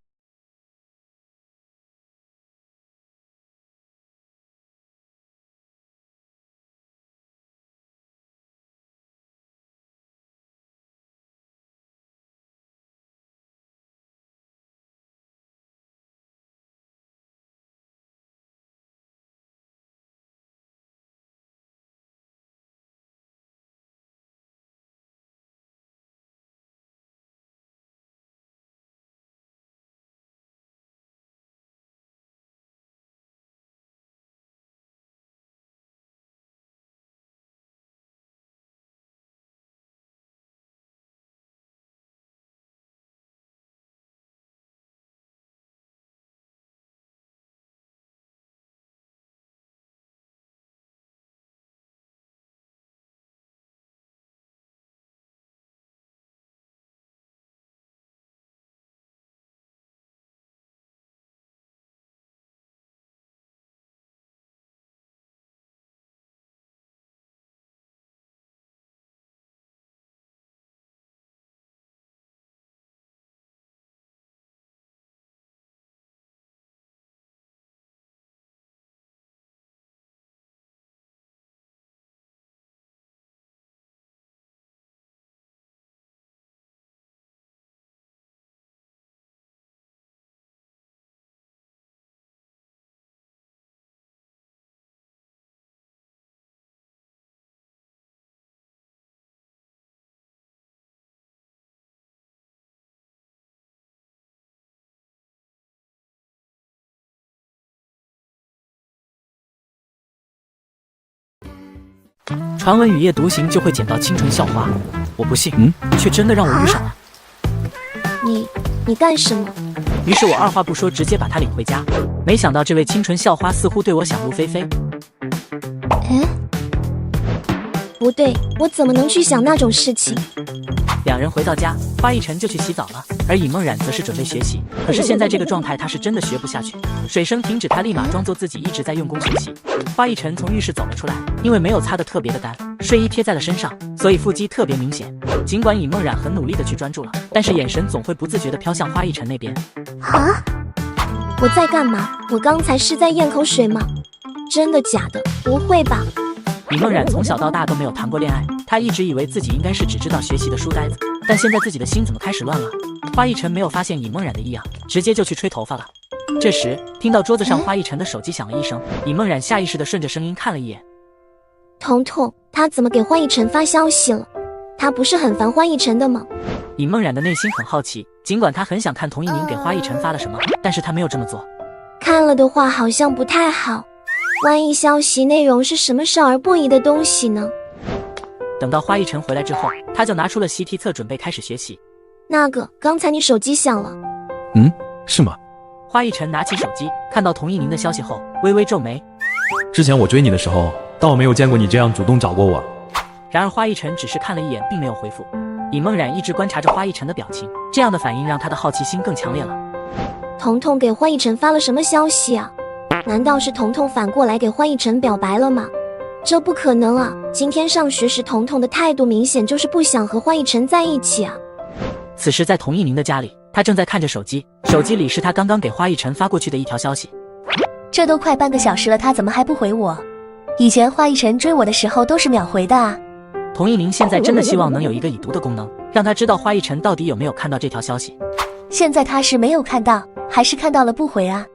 传闻雨夜独行就会捡到清纯校花，我不信，却真的让我遇上了。你干什么？于是我二话不说，直接把她领回家。没想到这位清纯校花似乎对我想入非非。不对，我怎么能去想那种事情？两人回到家，花一晨就去洗澡了，而尹梦冉则是准备学习。可是现在这个状态，她是真的学不下去。水声停止，她立马装作自己一直在用功学习。花一晨从浴室走了出来，因为没有擦得特别的干，睡衣贴在了身上，所以腹肌特别明显。尽管尹梦冉很努力的去专注了，但是眼神总会不自觉地飘向花一晨那边。啊！我在干嘛？我刚才是在咽口水吗？真的假的？不会吧？尹梦冉从小到大都没有谈过恋爱，她一直以为自己应该是只知道学习的书呆子，但现在自己的心怎么开始乱了？花一晨没有发现尹梦冉的异样，直接就去吹头发了。这时听到桌子上花一晨的手机响了一声，尹梦冉下意识地顺着声音看了一眼。彤彤，他怎么给花一晨发消息了？他不是很烦花一晨的吗？尹梦冉的内心很好奇，尽管她很想看童一宁给花一晨发了什么，但是她没有这么做。看了的话好像不太好，万一消息内容是什么少儿不宜的东西呢？等到花一晨回来之后，他就拿出了习题册准备开始学习。那个，刚才你手机响了。是吗？花一晨拿起手机，看到童一宁的消息后，微微皱眉。之前我追你的时候，倒没有见过你这样主动找过我。然而花一晨只是看了一眼，并没有回复。尹梦冉一直观察着花一晨的表情，这样的反应让她的好奇心更强烈了。彤彤给花一晨发了什么消息啊？难道是彤彤反过来给花一晨表白了吗？这不可能啊！今天上学时，彤彤的态度明显就是不想和花一晨在一起啊。此时在童一宁的家里，他正在看着手机，手机里是他刚刚给花一晨发过去的一条消息。这都快半个小时了，他怎么还不回我？以前花一晨追我的时候都是秒回的啊。童一宁现在真的希望能有一个已读的功能，让他知道花一晨到底有没有看到这条消息。现在他是没有看到，还是看到了不回啊？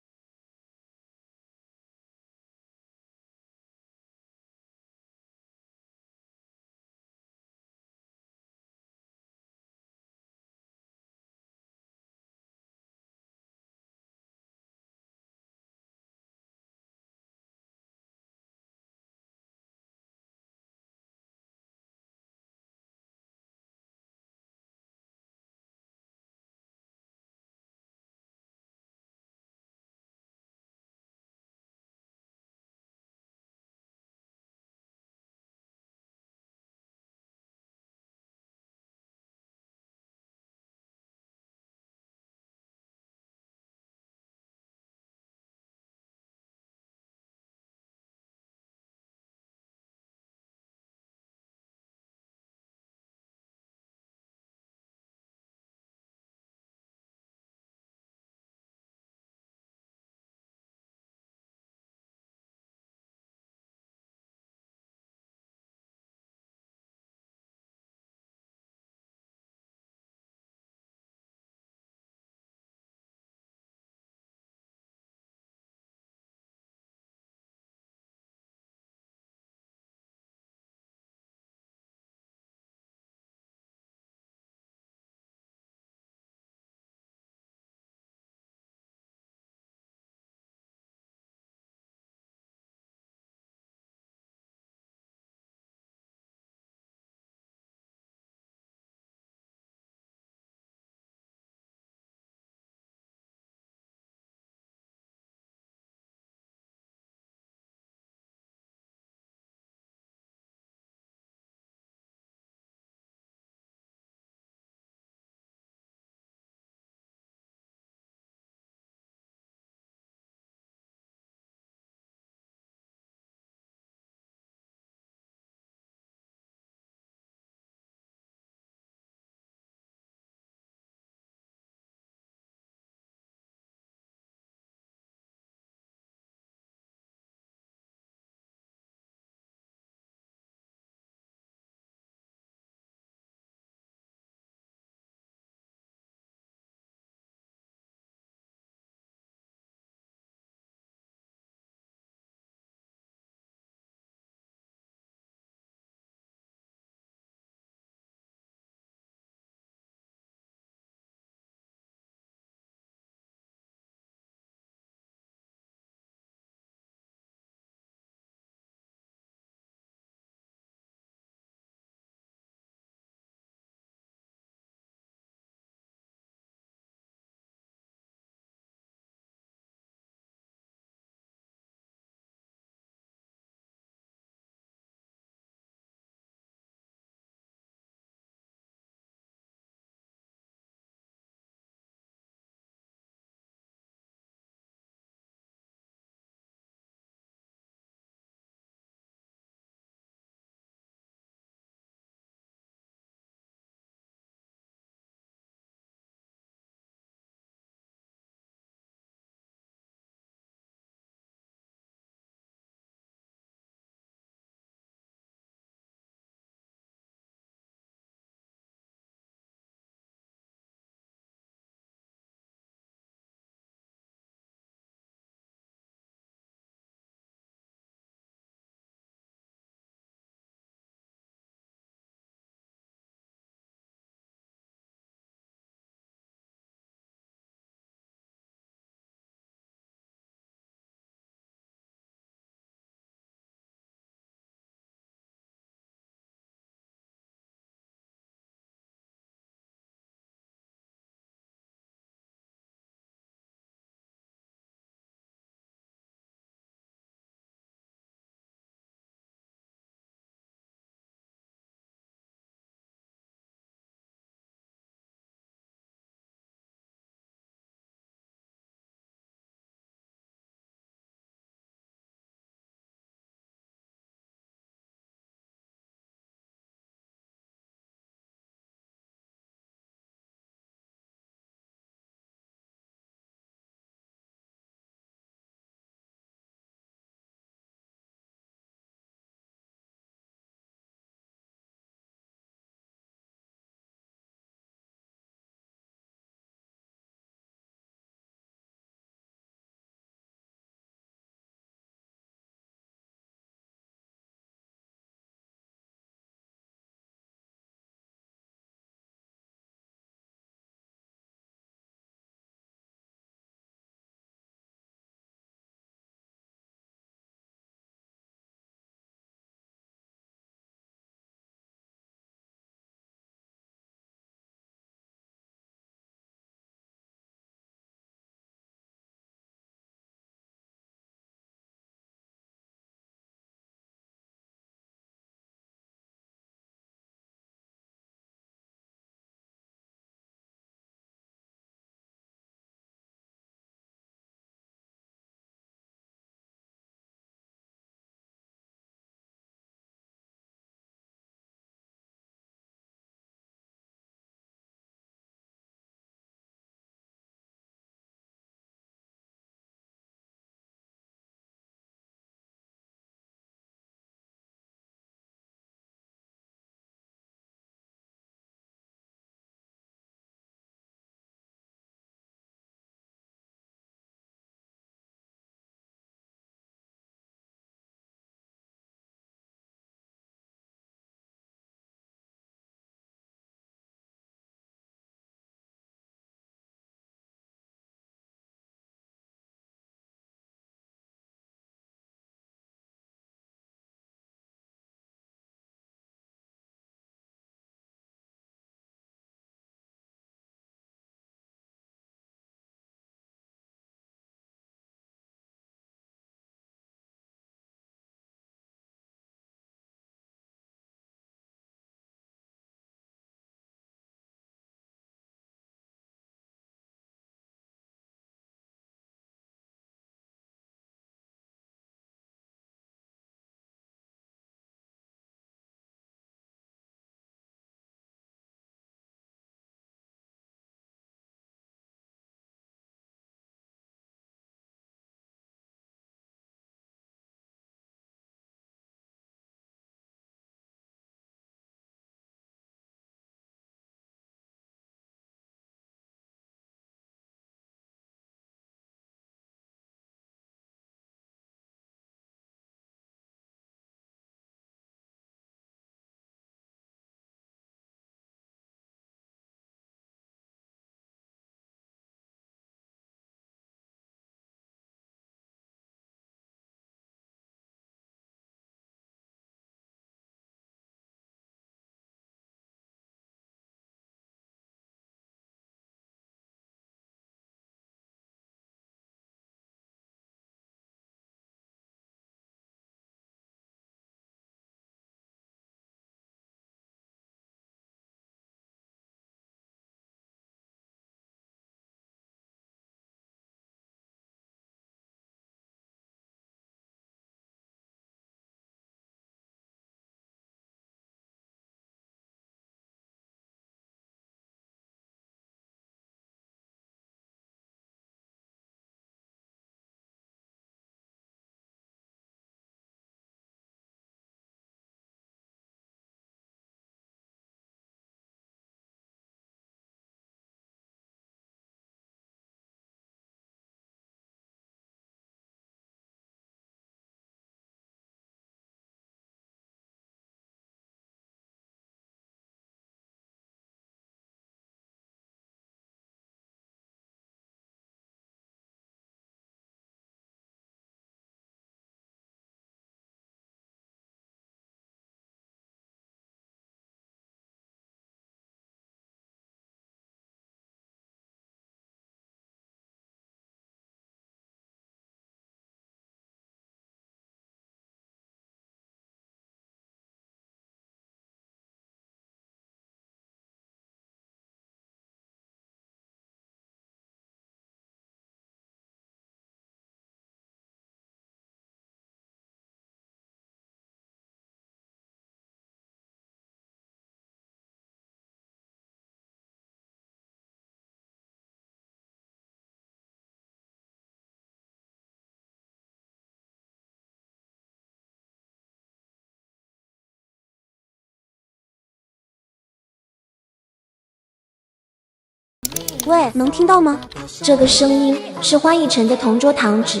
喂，能听到吗？这个声音是花一晨的同桌糖纸。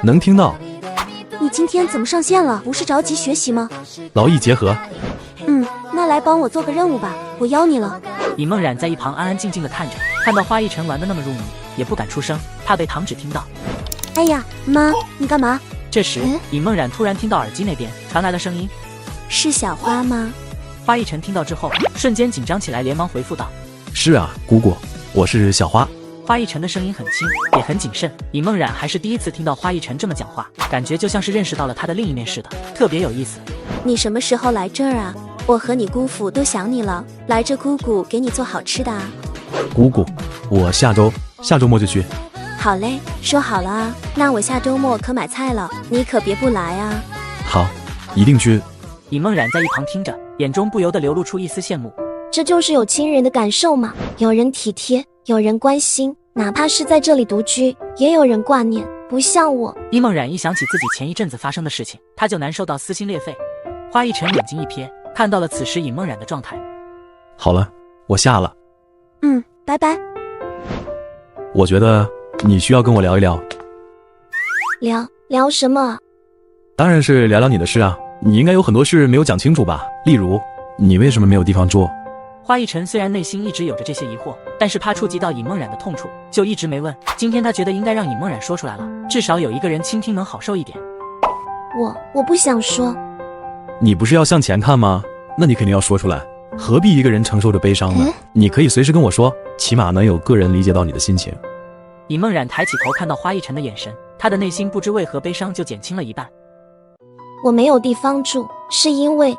能听到。你今天怎么上线了？不是着急学习吗？劳逸结合。那来帮我做个任务吧，我邀你了。尹梦冉在一旁安安静静的看着，看到花一晨玩得那么入迷，也不敢出声，怕被糖纸听到。哎呀，妈，你干嘛？这时，尹梦冉突然听到耳机那边传来了声音，是小花吗？花一晨听到之后，瞬间紧张起来，连忙回复道：是啊，姑姑，我是小花。花一晨的声音很轻，也很谨慎。尹梦冉还是第一次听到花一晨这么讲话，感觉就像是认识到了他的另一面似的，特别有意思。你什么时候来这儿啊？我和你姑父都想你了，来这姑姑给你做好吃的啊。姑姑，我下周末就去。好嘞，说好了啊。那我下周末可买菜了，你可别不来啊。好，一定去。尹梦冉在一旁听着，眼中不由得流露出一丝羡慕。这就是有亲人的感受嘛，有人体贴，有人关心，哪怕是在这里独居，也有人挂念，不像我。尹梦冉一想起自己前一阵子发生的事情，她就难受到撕心裂肺。花一晨眼睛一瞥，看到了此时尹梦冉的状态。好了，我下了。拜拜。我觉得你需要跟我聊一聊。聊什么？当然是聊聊你的事啊，你应该有很多事没有讲清楚吧？例如，你为什么没有地方住？花一晨虽然内心一直有着这些疑惑，但是怕触及到尹梦冉的痛处，就一直没问。今天他觉得应该让尹梦冉说出来了，至少有一个人倾听能好受一点。我不想说。你不是要向前看吗？那你肯定要说出来，何必一个人承受着悲伤呢？你可以随时跟我说，起码能有个人理解到你的心情。尹梦冉抬起头看到花一晨的眼神，她的内心不知为何悲伤就减轻了一半。我没有地方住，是因为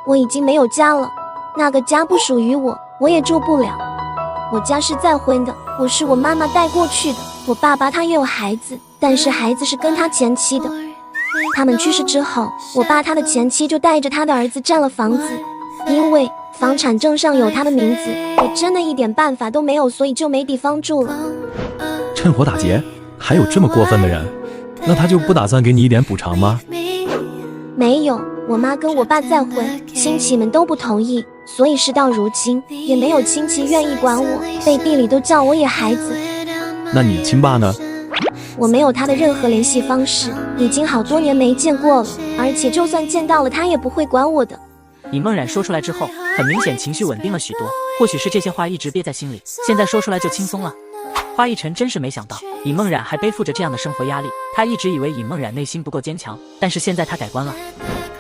我已经没有家了，那个家不属于我，我也住不了。我家是再婚的，我是我妈妈带过去的。我爸爸他也有孩子，但是孩子是跟他前妻的。他们去世之后，我爸他的前妻就带着他的儿子占了房子，因为房产证上有他的名字，我真的一点办法都没有，所以就没地方住了。趁火打劫，还有这么过分的人？那他就不打算给你一点补偿吗？没有，我妈跟我爸再婚，亲戚们都不同意，所以事到如今也没有亲戚愿意管我，背地里都叫我野孩子。那你亲爸呢？我没有他的任何联系方式，已经好多年没见过了，而且就算见到了，他也不会管我的。尹梦冉说出来之后，很明显情绪稳定了许多，或许是这些话一直憋在心里，现在说出来就轻松了。花一晨真是没想到，尹梦冉还背负着这样的生活压力，他一直以为尹梦冉内心不够坚强，但是现在他改观了。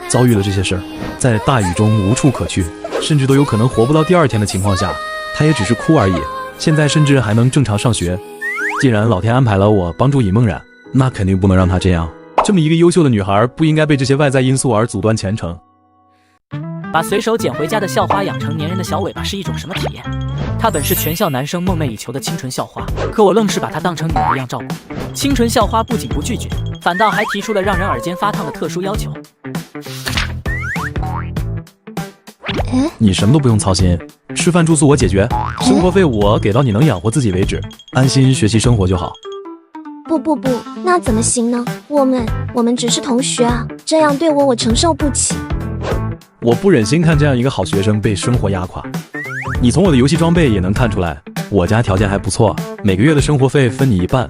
遭遇了这些事儿，在大雨中无处可去，甚至都有可能活不到第二天的情况下，他也只是哭而已，现在甚至还能正常上学。既然老天安排了我帮助尹梦冉，那肯定不能让她这样。这么一个优秀的女孩，不应该被这些外在因素而阻断前程。把随手捡回家的校花养成粘人的小尾巴是一种什么体验？她本是全校男生梦寐以求的清纯校花，可我愣是把她当成女儿一样照顾。清纯校花不仅不拒绝，反倒还提出了让人耳尖发烫的特殊要求。你什么都不用操心，吃饭住宿我解决，生活费我给到你能养活自己为止，安心学习生活就好。不，那怎么行呢？我们只是同学啊，这样对我承受不起。我不忍心看这样一个好学生被生活压垮。你从我的游戏装备也能看出来，我家条件还不错，每个月的生活费分你一半。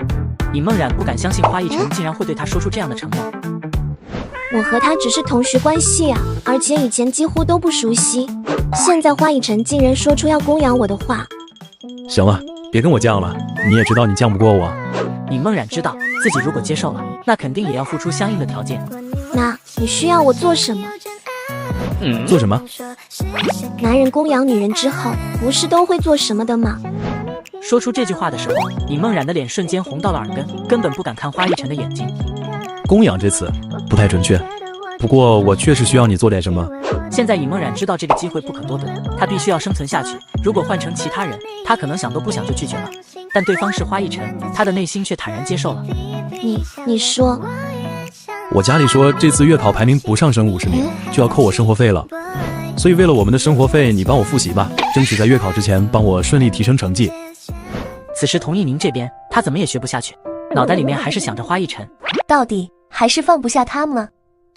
尹梦冉不敢相信花一晨竟然会对他说出这样的承诺。我和他只是同学关系啊，而且以前几乎都不熟悉，现在花一晨竟然说出要供养我的话。行了，别跟我犟了，你也知道你犟不过我。尹梦冉知道自己如果接受了，那肯定也要付出相应的条件。那你需要我做什么？做什么？男人供养女人之后，不是都会做什么的吗？说出这句话的时候，尹梦冉的脸瞬间红到了耳根，根本不敢看花一晨的眼睛。供养这词不太准确，不过我确实需要你做点什么。现在尹梦冉知道这个机会不可多得，她必须要生存下去。如果换成其他人，她可能想都不想就拒绝了，但对方是花一晨，她的内心却坦然接受了。你说，我家里说这次月考排名不上升50名就要扣我生活费了，所以为了我们的生活费，你帮我复习吧，争取在月考之前帮我顺利提升成绩。此时童一宁这边，他怎么也学不下去，脑袋里面还是想着花一晨，到底还是放不下他吗？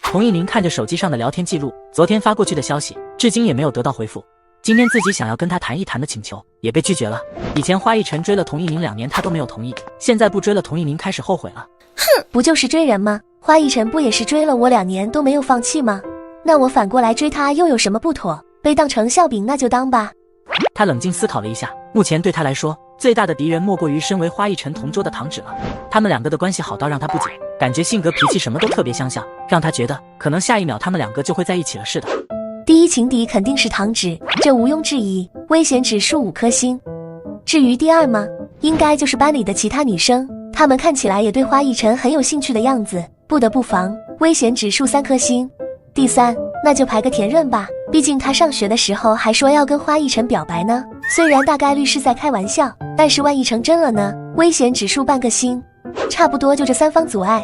童一宁看着手机上的聊天记录，昨天发过去的消息，至今也没有得到回复。今天自己想要跟他谈一谈的请求也被拒绝了。以前花一晨追了童一鸣2年，他都没有同意，现在不追了，童一鸣开始后悔了。哼，不就是追人吗？花一晨不也是追了我2年都没有放弃吗？那我反过来追他又有什么不妥？被当成笑柄那就当吧。他冷静思考了一下，目前对他来说最大的敌人莫过于身为花一晨同桌的唐芷了。他们2个的关系好到让他不解，感觉性格脾气什么都特别相像，让他觉得可能下一秒他们2个就会在一起了似的。第一情敌肯定是唐芷，这毋庸置疑，危险指数5颗星。至于第二吗？应该就是班里的其他女生，她们看起来也对花一晨很有兴趣的样子，不得不防，危险指数3颗星。第三，那就排个田润吧，毕竟他上学的时候还说要跟花一晨表白呢。虽然大概率是在开玩笑，但是万一成真了呢？危险指数半个星，差不多就这3方阻碍。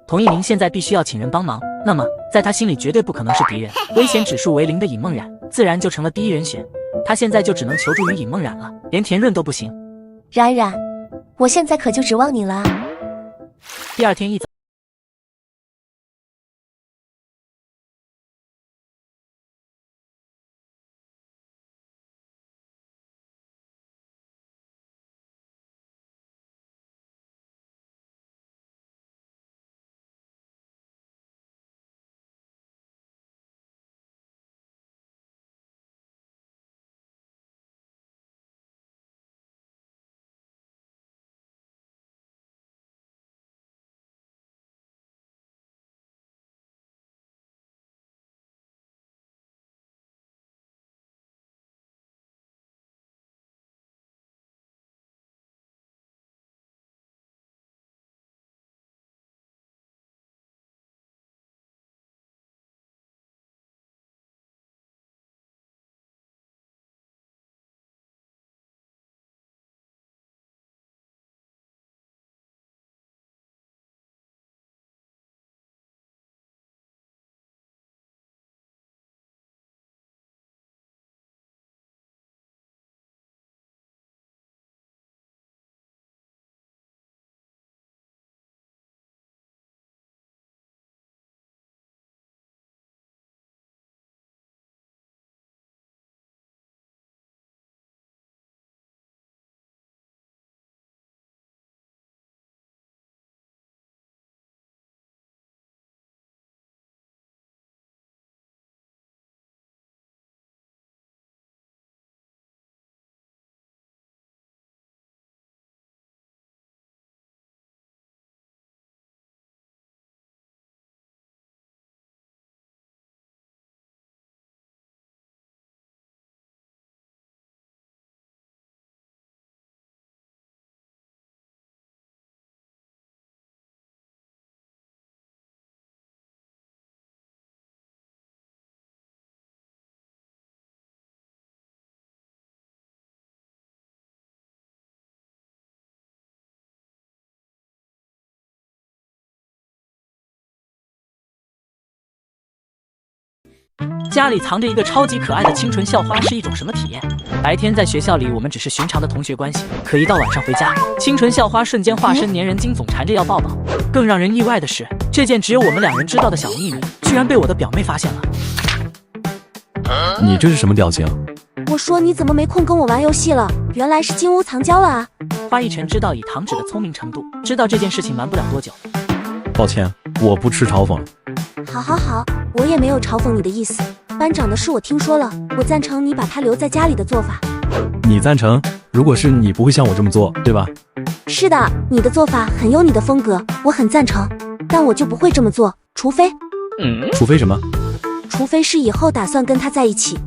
童一鸣现在必须要请人帮忙，那么在他心里绝对不可能是敌人。危险指数为0的尹梦冉自然就成了第一人选，他现在就只能求助于尹梦冉了，连田润都不行。冉冉，我现在可就指望你了啊。第二天一早，家里藏着一个超级可爱的清纯校花是一种什么体验？白天在学校里我们只是寻常的同学关系，可一到晚上回家，清纯校花瞬间化身粘人精，总缠着要抱抱。更让人意外的是，这件只有我们2人知道的小秘密，居然被我的表妹发现了。你这是什么表情？我说你怎么没空跟我玩游戏了？原来是金屋藏娇了啊！花一晨知道以唐芷的聪明程度，知道这件事情瞒不了多久。抱歉，我不吃嘲讽。好好好，我也没有嘲讽你的意思。班长的事我听说了，我赞成你把他留在家里的做法。你赞成？如果是你，不会像我这么做，对吧？是的，你的做法很有你的风格，我很赞成。但我就不会这么做，除非什么？除非是以后打算跟他在一起。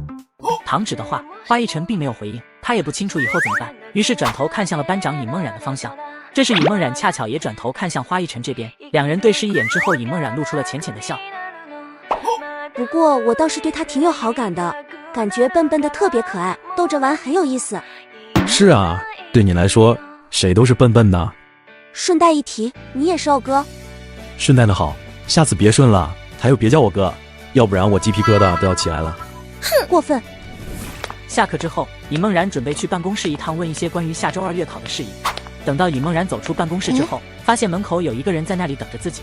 唐芷的话，花一晨并没有回应，他也不清楚以后怎么办，于是转头看向了班长尹梦冉的方向。这时尹梦冉恰巧也转头看向花一晨这边，2人对视一眼之后，尹梦冉露出了浅浅的笑。不过我倒是对他挺有好感的，感觉笨笨的特别可爱，逗着玩很有意思。是啊，对你来说，谁都是笨笨的。顺带一提，你也是哦哥。顺带的好，下次别顺了，还有别叫我哥，要不然我鸡皮疙瘩都要起来了。哼，过分。下课之后，尹梦冉准备去办公室一趟，问一些关于下周2月考的事宜。等到尹梦冉走出办公室之后，发现门口有一个人在那里等着自己。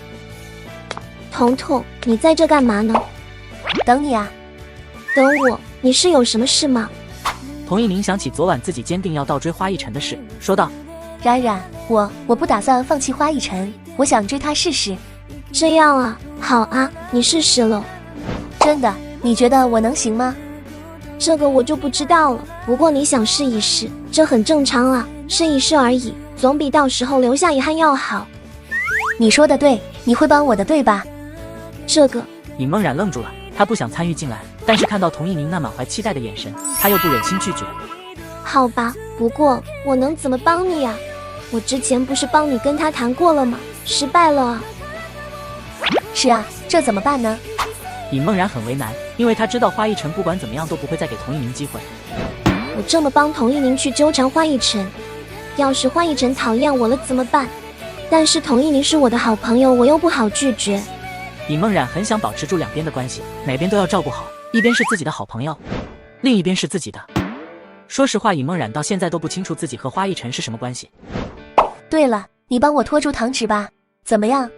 彤彤，你在这干嘛呢？等你啊。等我？你是有什么事吗？童一宁想起昨晚自己坚定要倒追花一晨的事，说道：冉冉，我不打算放弃花一晨，我想追他试试。这样啊，好啊，你试试了。真的，你觉得我能行吗？这个我就不知道了，不过你想试一试，这很正常啊，试一试而已，总比到时候留下遗憾要好。你说的对，你会帮我的，对吧？这个，尹梦冉愣住了，他不想参与进来，但是看到童一宁那满怀期待的眼神，他又不忍心拒绝。好吧，不过我能怎么帮你啊？我之前不是帮你跟他谈过了吗？失败了啊。是啊，这怎么办呢？尹梦然很为难，因为他知道花一晨不管怎么样都不会再给童一宁机会。我这么帮童一宁去纠缠花一晨，要是花一晨讨厌我了怎么办？但是童一宁是我的好朋友，我又不好拒绝。尹梦冉很想保持住两边的关系，哪边都要照顾好，一边是自己的好朋友，另一边是自己的。说实话，尹梦冉到现在都不清楚自己和花一晨是什么关系。对了，你帮我拖住糖纸吧，怎么样？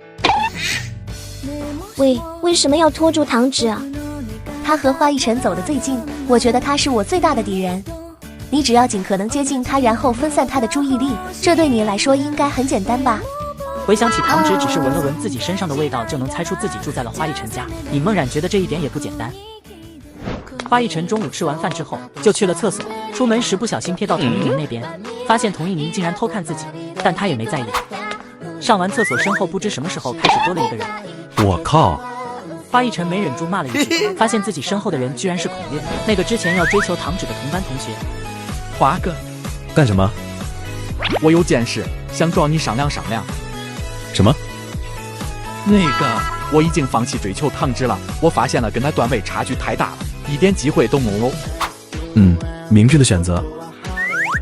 为什么要拖住糖纸啊？他和花一晨走得最近，我觉得他是我最大的敌人。你只要尽可能接近他，然后分散他的注意力，这对你来说应该很简单吧？回想起糖纸只是闻了闻自己身上的味道就能猜出自己住在了花一晨家，尹梦冉觉得这一点也不简单。花一晨中午吃完饭之后就去了厕所，出门时不小心瞥到童一宁那边，发现童一宁竟然偷看自己，但他也没在意。上完厕所，身后不知什么时候开始多了一个人。我靠！花一晨没忍住骂了一句，发现自己身后的人居然是孔月，那个之前要追求糖纸的同班同学。华哥，干什么？我有件事想找你商量商量。什么？那个，我已经放弃追求糖纸了，我发现了跟他段位差距太大了，一点机会都没有。明智的选择。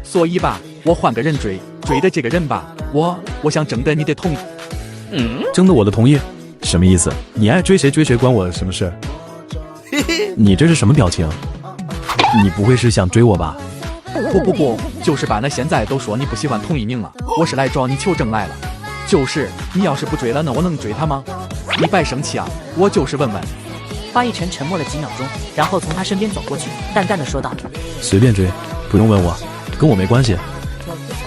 所以吧，我换个人追的这个人吧，我想征得你的同意。征得我的同意？什么意思？你爱追谁追谁，关我什么事？你这是什么表情？你不会是想追我吧？不，就是吧，那现在都说你不喜欢童一宁了，我是来找你求证来了。就是你要是不追了，那我能追他吗？你别生气啊，我就是问问。花一晨沉默了几秒钟，然后从他身边走过去，淡淡的说道：随便追，不用问我，跟我没关系。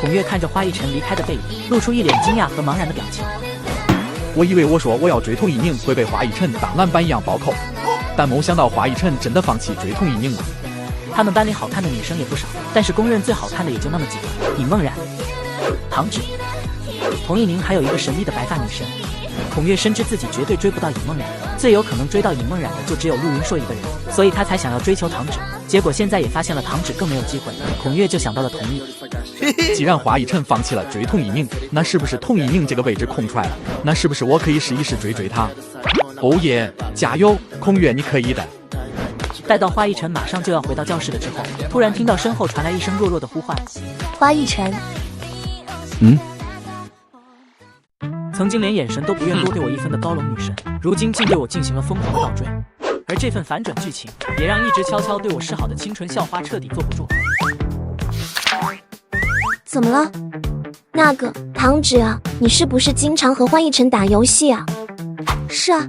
孔月看着花一晨离开的背影，露出一脸惊讶和茫然的表情。我以为我说我要追童一宁会被花一晨当篮板一样暴扣，但没想到花一晨真的放弃追童一宁了。他们班里好看的女生也不少，但是公认最好看的也就那么几个：尹梦然、唐芷、童一宁，还有一个神秘的白发女神。孔月深知自己绝对追不到尹梦然，最有可能追到尹梦然的就只有陆云硕一个人，所以他才想要追求唐芷。结果现在也发现了唐芷更没有机会，孔月就想到了同意。既然花一晨放弃了追童一宁，那是不是童一宁这个位置空出来了？那是不是我可以试一试追他？哦耶，加油，孔月，你可以的！待到花一晨马上就要回到教室的时候，突然听到身后传来一声弱弱的呼唤：花一晨。曾经连眼神都不愿多给我一分的高冷女神，如今竟对我进行了疯狂的倒追，而这份反转剧情也让一直悄悄对我示好的清纯校花彻底坐不住。怎么了？那个唐芷啊，你是不是经常和花一晨打游戏啊？是啊，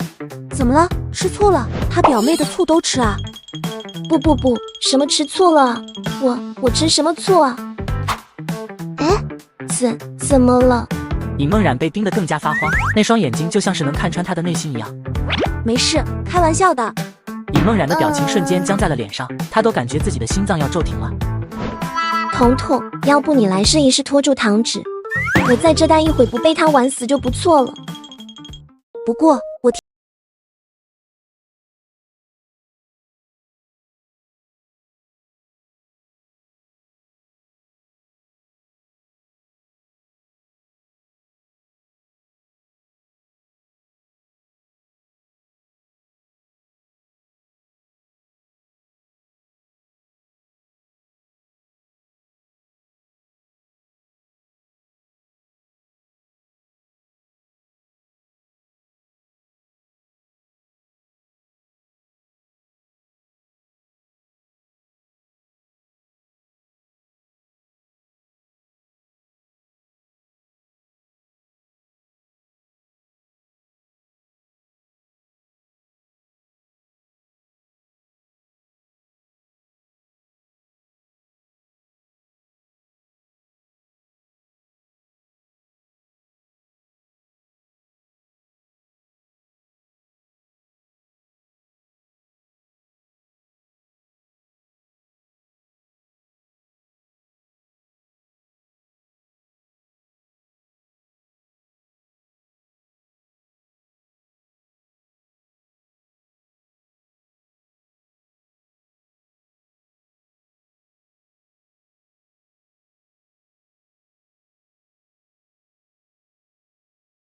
怎么了？吃醋了？他表妹的醋都吃啊？不，什么吃醋了啊？我吃什么醋啊？哎，怎么了？尹梦冉被盯得更加发慌，那双眼睛就像是能看穿他的内心一样。没事，开玩笑的。尹梦冉的表情瞬间僵在了脸上，她都感觉自己的心脏要骤停了。彤彤，要不你来试一试拖住糖纸，我在这待一会不被他玩死就不错了。不过我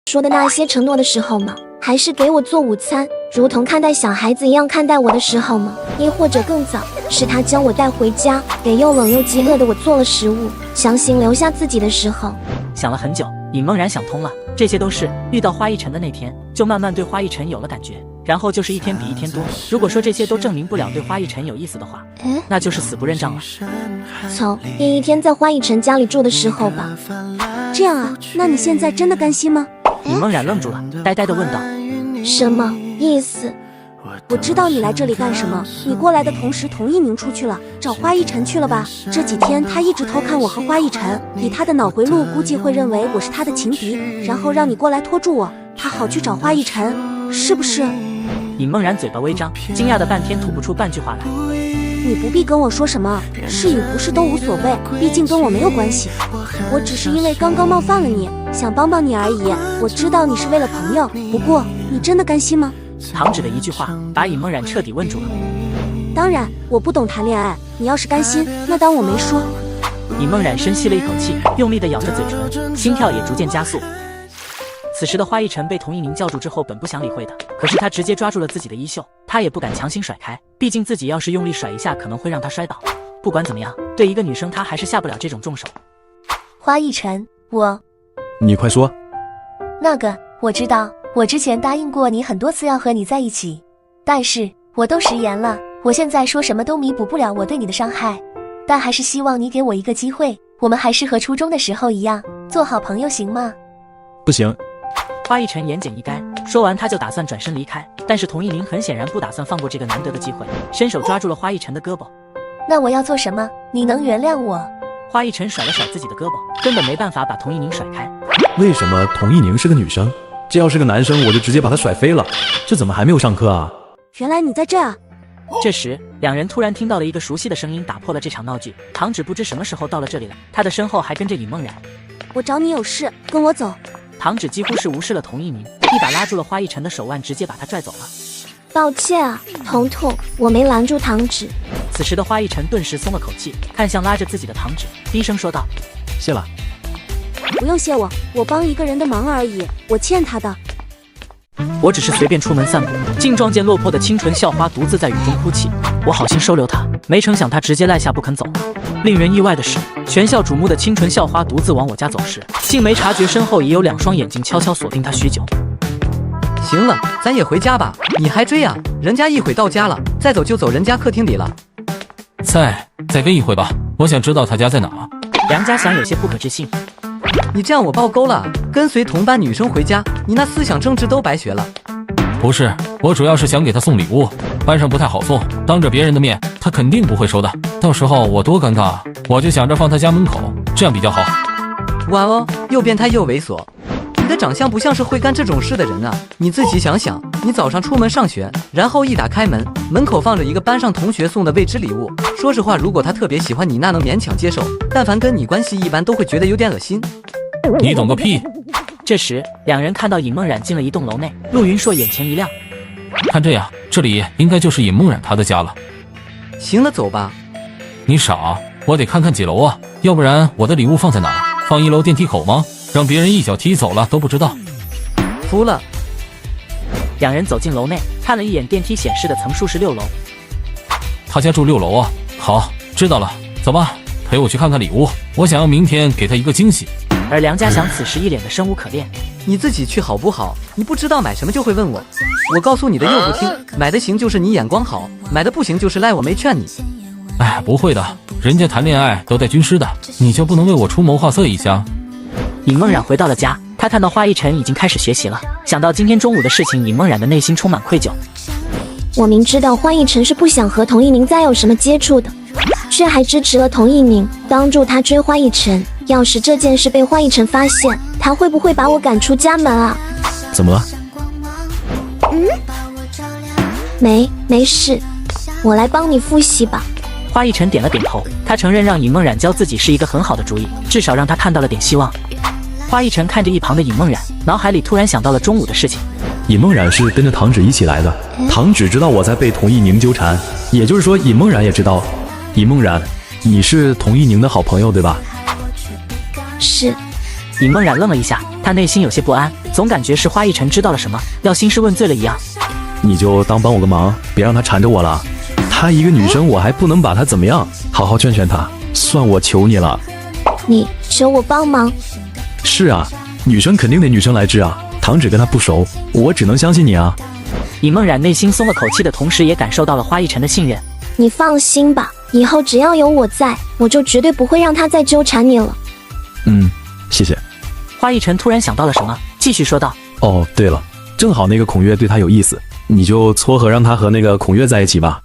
说的那些承诺的时候吗？还是给我做午餐，如同看待小孩子一样看待我的时候吗？亦或者更早，是他将我带回家，给又冷又饥饿的我做了食物，强行留下自己的时候。想了很久，尹梦然想通了，这些都是遇到花一晨的那天，就慢慢对花一晨有了感觉，然后就是一天比一天多。如果说这些都证明不了对花一晨有意思的话，那就是死不认账了。从第一天在花一晨家里住的时候吧。这样啊，那你现在真的甘心吗？尹梦然愣住了，呆呆地问道：什么意思？我知道你来这里干什么。你过来的同时，童一鸣出去了，找花一晨去了吧？这几天他一直偷看我和花一晨，以他的脑回路，估计会认为我是他的情敌，然后让你过来拖住我，他好去找花一晨，是不是？尹梦然嘴巴微张，惊讶的半天吐不出半句话来。你不必跟我说什么，是与不是都无所谓，毕竟跟我没有关系。我只是因为刚刚冒犯了你，想帮帮你而已。我知道你是为了朋友，不过你真的甘心吗？唐芷的一句话把尹梦然彻底问住了。当然，我不懂谈恋爱，你要是甘心，那当我没说。尹梦然深吸了一口气，用力地咬着嘴唇，心跳也逐渐加速。此时的花一晨被童一鸣叫住之后，本不想理会的，可是他直接抓住了自己的衣袖，他也不敢强行甩开，毕竟自己要是用力甩一下，可能会让他摔倒。不管怎么样，对一个女生他还是下不了这种重手。花一晨，你快说。那个，我知道，我之前答应过你很多次要和你在一起，但是我都食言了。我现在说什么都弥补不了我对你的伤害，但还是希望你给我一个机会，我们还是和初中的时候一样，做好朋友行吗？不行。花一晨言简意赅，说完他就打算转身离开，但是童一鸣很显然不打算放过这个难得的机会，伸手抓住了花一晨的胳膊。那我要做什么？你能原谅我？花一晨甩了甩自己的胳膊，根本没办法把童一鸣甩开。为什么童一宁是个女生？这要是个男生，我就直接把他甩飞了。这怎么还没有上课啊？原来你在这啊！这时，两人突然听到了一个熟悉的声音，打破了这场闹剧。唐芷不知什么时候到了这里了，她的身后还跟着尹梦然。我找你有事，跟我走。唐芷几乎是无视了童一鸣，一把拉住了花一晨的手腕，直接把他拽走了。抱歉啊，彤彤，我没拦住唐芷。此时的花一晨顿时松了口气，看向拉着自己的唐芷，低声说道：谢了。不用谢我，我帮一个人的忙而已，我欠他的。我只是随便出门散步，竟撞见落魄的清纯校花独自在雨中哭泣。我好心收留她，没成想她直接赖下不肯走。令人意外的是，全校瞩目的清纯校花独自往我家走时，竟没察觉身后已有两双眼睛悄悄锁定她许久。行了，咱也回家吧。你还追啊？人家一会到家了，再走就走人家客厅里了。再跟一回吧，我想知道他家在哪。梁家祥有些不可置信。你这样我爆沟了，跟随同班女生回家，你那思想政治都白学了。不是，我主要是想给他送礼物，班上不太好送，当着别人的面，他肯定不会收的，到时候我多尴尬，我就想着放他家门口，这样比较好。哇哦，又变态又猥琐，你的长相不像是会干这种事的人啊！你自己想想，你早上出门上学，然后一打开门，门口放着一个班上同学送的未知礼物。说实话，如果他特别喜欢你，那能勉强接受，但凡跟你关系一般，都会觉得有点恶心。你懂个屁！这时，两人看到尹梦然进了一栋楼内，陆云硕眼前一亮。看这样，这里应该就是尹梦然他的家了。行了，走吧。你傻，我得看看几楼啊，要不然我的礼物放在哪？放1楼电梯口吗？让别人一脚踢走了都不知道。服了。两人走进楼内，看了一眼电梯显示的层数是6楼。他家住6楼啊。好，知道了，走吧，陪我去看看礼物，我想要明天给他一个惊喜。而梁家祥此时一脸的生无可恋。你自己去好不好？你不知道买什么就会问我，我告诉你的又不听，买的行就是你眼光好，买的不行就是赖我没劝你。哎，不会的，人家谈恋爱都带军师的，你就不能为我出谋划策一下？尹梦然回到了家，他看到花一晨已经开始学习了，想到今天中午的事情，尹梦然的内心充满愧疚。我明知道花一晨是不想和童一鸣再有什么接触的，却还支持了童一鸣，帮助他追花一晨。要是这件事被花一晨发现，他会不会把我赶出家门啊？怎么了？没事，我来帮你复习吧。花一晨点了点头，他承认让尹梦然教自己是一个很好的主意，至少让他看到了点希望。花一晨看着一旁的尹梦然，脑海里突然想到了中午的事情。尹梦然是跟着唐芷一起来的，唐芷知道我在被童一宁纠缠，也就是说尹梦然也知道。尹梦然，你是童一宁的好朋友对吧？是。尹梦然愣了一下，他他内心有些不安，总感觉是花一晨知道了什么，要兴师问罪了一样。你就当帮我个忙，别让她缠着我了。她一个女生，我还不能把她怎么样，好好劝劝她，算我求你了。你求我帮忙？是啊，女生肯定得女生来治啊。堂主跟她不熟，我只能相信你啊。尹梦然内心松了口气的同时，也感受到了花一晨的信任。你放心吧，以后只要有我在，我就绝对不会让他再纠缠你了。谢谢。花一晨突然想到了什么，继续说道：哦，对了，正好那个孔月对他有意思，你就撮合让他和那个孔月在一起吧。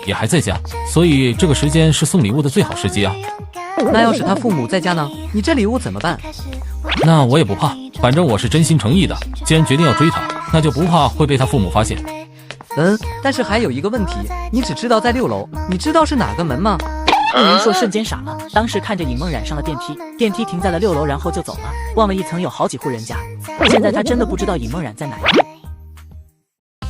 也还在家，所以这个时间是送礼物的最好时机啊。那要是他父母在家呢？你这礼物怎么办？那我也不怕，反正我是真心诚意的。既然决定要追他，那就不怕会被他父母发现。但是还有一个问题，你只知道在6楼，你知道是哪个门吗？陆云硕瞬间傻了，当时看着尹梦冉上了电梯，电梯停在了6楼，然后就走了，忘了一层有好几户人家。现在他真的不知道尹梦冉在哪一户。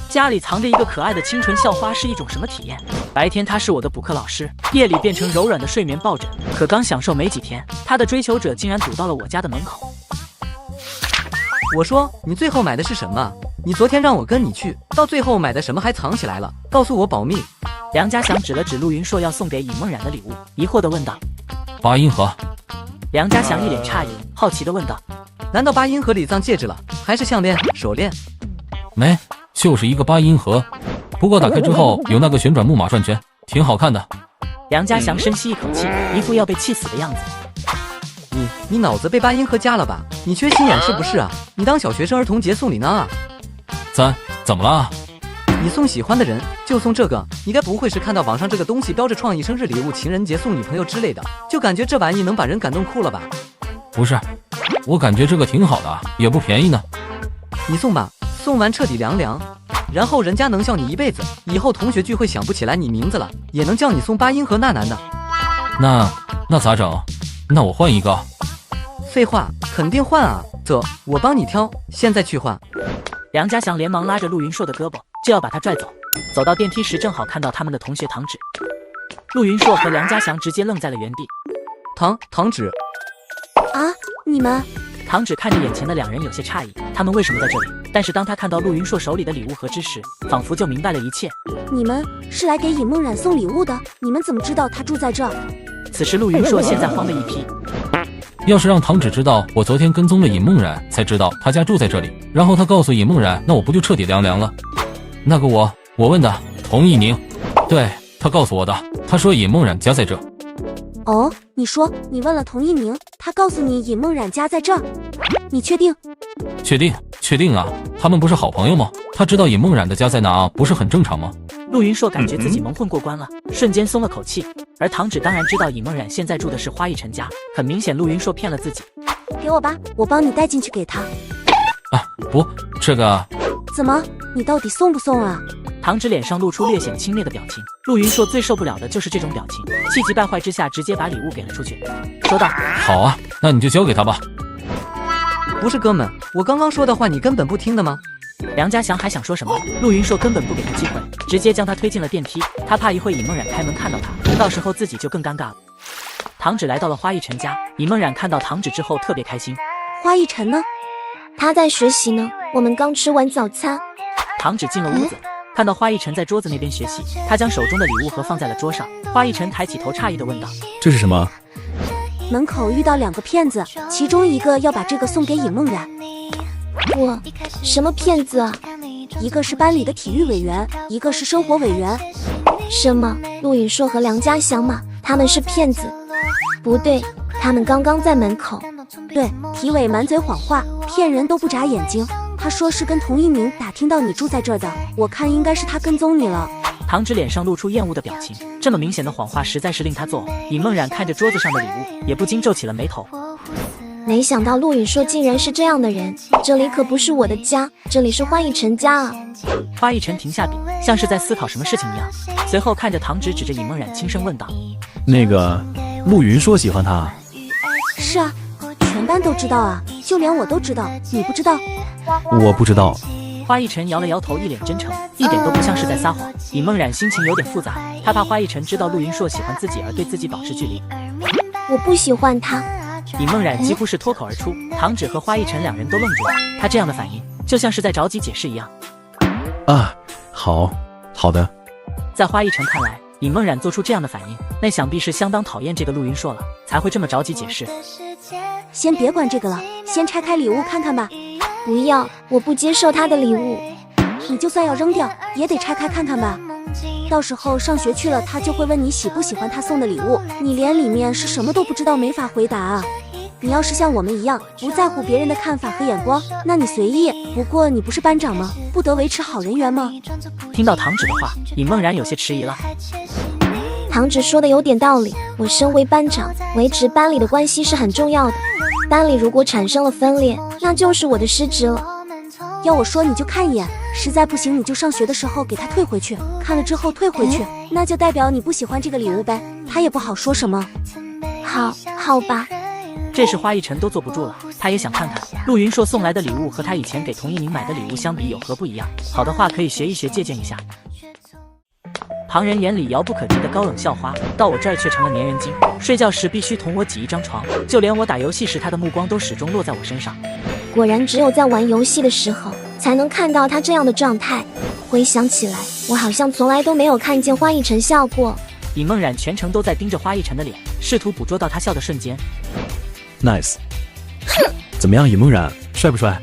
家里藏着一个可爱的清纯校花是一种什么体验？白天他是我的补课老师，夜里变成柔软的睡眠抱枕。可刚享受没几天，他的追求者竟然堵到了我家的门口。我说你最后买的是什么？你昨天让我跟你去，到最后买的什么还藏起来了？告诉我保密。梁家祥指了指陆云硕要送给尹梦冉的礼物，疑惑地问道8音盒。梁家祥一脸诧异，好奇地问道：难道8音盒里藏戒指了，还是项链、手链？没，就是一个8音盒，不过打开之后有那个旋转木马转圈，挺好看的。梁家祥深吸一口气，一副要被气死的样子。你脑子被8音盒夹了吧？你缺心眼是不是啊？你当小学生儿童节送礼呢啊？怎么了？你送喜欢的人就送这个，你该不会是看到网上这个东西标着创意生日礼物、情人节送女朋友之类的，就感觉这玩意能把人感动哭了吧？不是，我感觉这个挺好的，也不便宜呢。你送吧，送完彻底凉凉，然后人家能笑你一辈子，以后同学聚会想不起来你名字了，也能叫你送8音盒那男的。那咋整？那我换一个。废话，肯定换啊！走，我帮你挑，现在去换。梁家祥连忙拉着陆云硕的胳膊，就要把他拽走。走到电梯时，正好看到他们的同学唐芷。陆云硕和梁家祥直接愣在了原地。唐芷啊，你们？唐芷看着眼前的两人有些诧异，他们为什么在这里？但是当他看到陆云硕手里的礼物盒之时，仿佛就明白了一切。你们是来给尹梦冉送礼物的？你们怎么知道他住在这儿？此时陆云硕现在慌了一批。要是让唐芷知道我昨天跟踪了尹梦冉，才知道他家住在这里，然后他告诉尹梦冉，那我不就彻底凉凉了？那个我问的童一宁，对，他告诉我的，他说尹梦冉家在这。哦，你说你问了童一宁，他告诉你尹梦冉家在这儿，你确定？确定啊，他们不是好朋友吗？他知道尹梦冉的家在哪，不是很正常吗？陆云硕感觉自己蒙混过关了，瞬间松了口气。而唐芷当然知道尹梦冉现在住的是花一晨家，很明显陆云硕骗了自己。给我吧，我帮你带进去给他。啊，不，这个怎么？你到底送不送啊？唐芷脸上露出略显轻蔑的表情。陆云硕最受不了的就是这种表情，气急败坏之下直接把礼物给了出去，说道：好啊，那你就交给他吧。不是哥们，我刚刚说的话你根本不听的吗？梁家祥还想说什么，陆云硕根本不给他机会，直接将他推进了电梯。他怕一会尹梦冉开门看到他，到时候自己就更尴尬了。唐芷来到了花一晨家，尹梦冉看到唐芷之后特别开心。花一晨呢？他在学习呢，我们刚吃完早餐。唐芷进了屋子，看到花一晨在桌子那边学习，他将手中的礼物盒放在了桌上。花一晨抬起头诧异地问道：这是什么？门口遇到2个骗子，其中一个要把这个送给尹梦冉。我什么骗子啊？一个是班里的体育委员，一个是生活委员。什么？陆允硕和梁家祥吗？他们是骗子？不对，他们刚刚在门口。对，体委满嘴谎话，骗人都不眨眼睛。他说是跟童一鸣打听到你住在这儿的，我看应该是他跟踪你了。唐芷脸上露出厌恶的表情，这么明显的谎话实在是令他作呕。尹梦冉看着桌子上的礼物，也不禁皱起了眉头。没想到陆允硕竟然是这样的人，这里可不是我的家，这里是花一晨家啊！花一晨停下笔，像是在思考什么事情一样，随后看着唐芷，指着尹梦冉轻声问道：那个陆云硕喜欢他？是啊，全班都知道啊，就连我都知道，你不知道？我不知道。花一晨摇了摇头，一脸真诚，一点都不像是在撒谎。尹梦冉心情有点复杂，她怕花一晨知道陆云硕喜欢自己而对自己保持距离。我不喜欢他。尹梦冉几乎是脱口而出，唐芷和花一晨两人都愣住了，她这样的反应就像是在着急解释一样。啊，好的。在花一晨看来，尹梦冉做出这样的反应，那想必是相当讨厌这个陆云硕了，才会这么着急解释。先别管这个了，先拆开礼物看看吧。不要，我不接受他的礼物。你就算要扔掉，也得拆开看看吧。到时候上学去了，他就会问你喜不喜欢他送的礼物，你连里面是什么都不知道，没法回答啊。你要是像我们一样不在乎别人的看法和眼光，那你随意。不过你不是班长吗？不得维持好人缘吗？听到堂旨的话，尹梦然有些迟疑了。堂旨说的有点道理，我身为班长，维持班里的关系是很重要的。班里如果产生了分裂，那就是我的失职了。要我说你就看一眼，实在不行你就上学的时候给他退回去，看了之后退回去，那就代表你不喜欢这个礼物呗，他也不好说什么。好吧。这时花一晨都坐不住了，他也想看看陆云硕送来的礼物和他以前给童一鸣买的礼物相比有何不一样，好的话可以学一学借鉴一下。旁人眼里遥不可及的高冷校花，到我这儿却成了粘人精。睡觉时必须同我挤一张床，就连我打游戏时，他的目光都始终落在我身上。果然只有在玩游戏的时候，才能看到他这样的状态。回想起来，我好像从来都没有看见花一晨笑过。尹梦冉全程都在盯着花一晨的脸，试图捕捉到他笑的瞬间。Nice。怎么样，尹梦冉，帅不帅？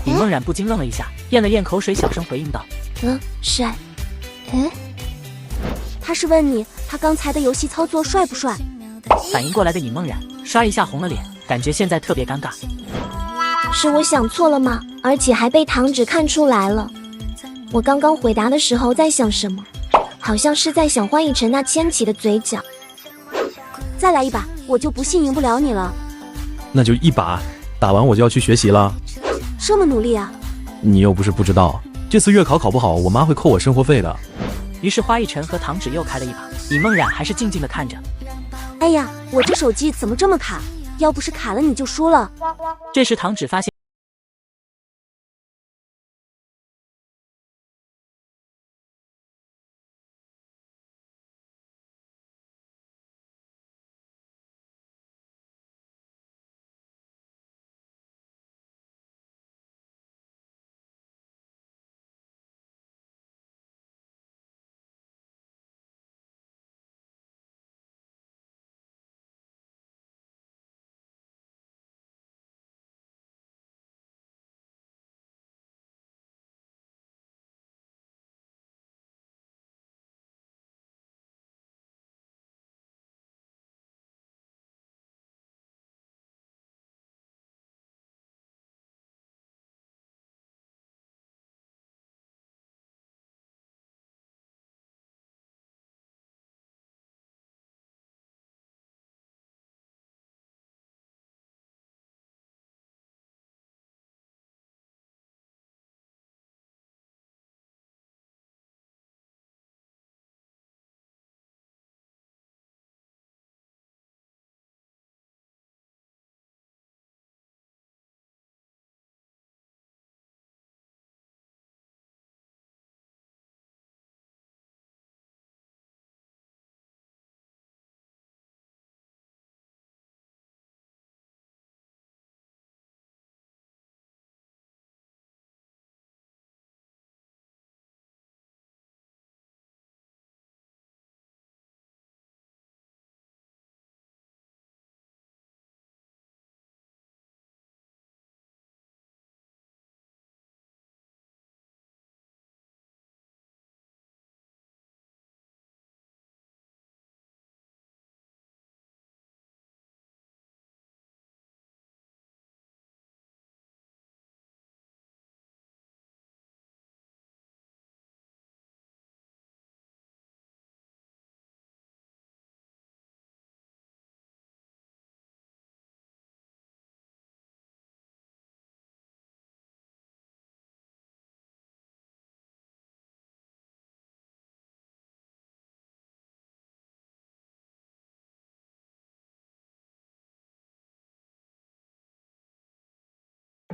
尹梦冉不禁愣了一下，咽了咽口水，小声回应道：“帅。”他是问你，他刚才的游戏操作帅不帅？反应过来的尹梦冉刷一下红了脸，感觉现在特别尴尬。是我想错了吗？而且还被堂旨看出来了。我刚刚回答的时候在想什么？好像是在想花一晨那牵起的嘴角。再来一把，我就不信赢不了你了。那就一把，打完我就要去学习了。这么努力啊？你又不是不知道，这次月考考不好，我妈会扣我生活费的。于是花一晨和堂旨又开了一把，尹梦冉还是静静的看着。哎呀，我这手机怎么这么卡？要不是卡了你就输了。这时堂旨发现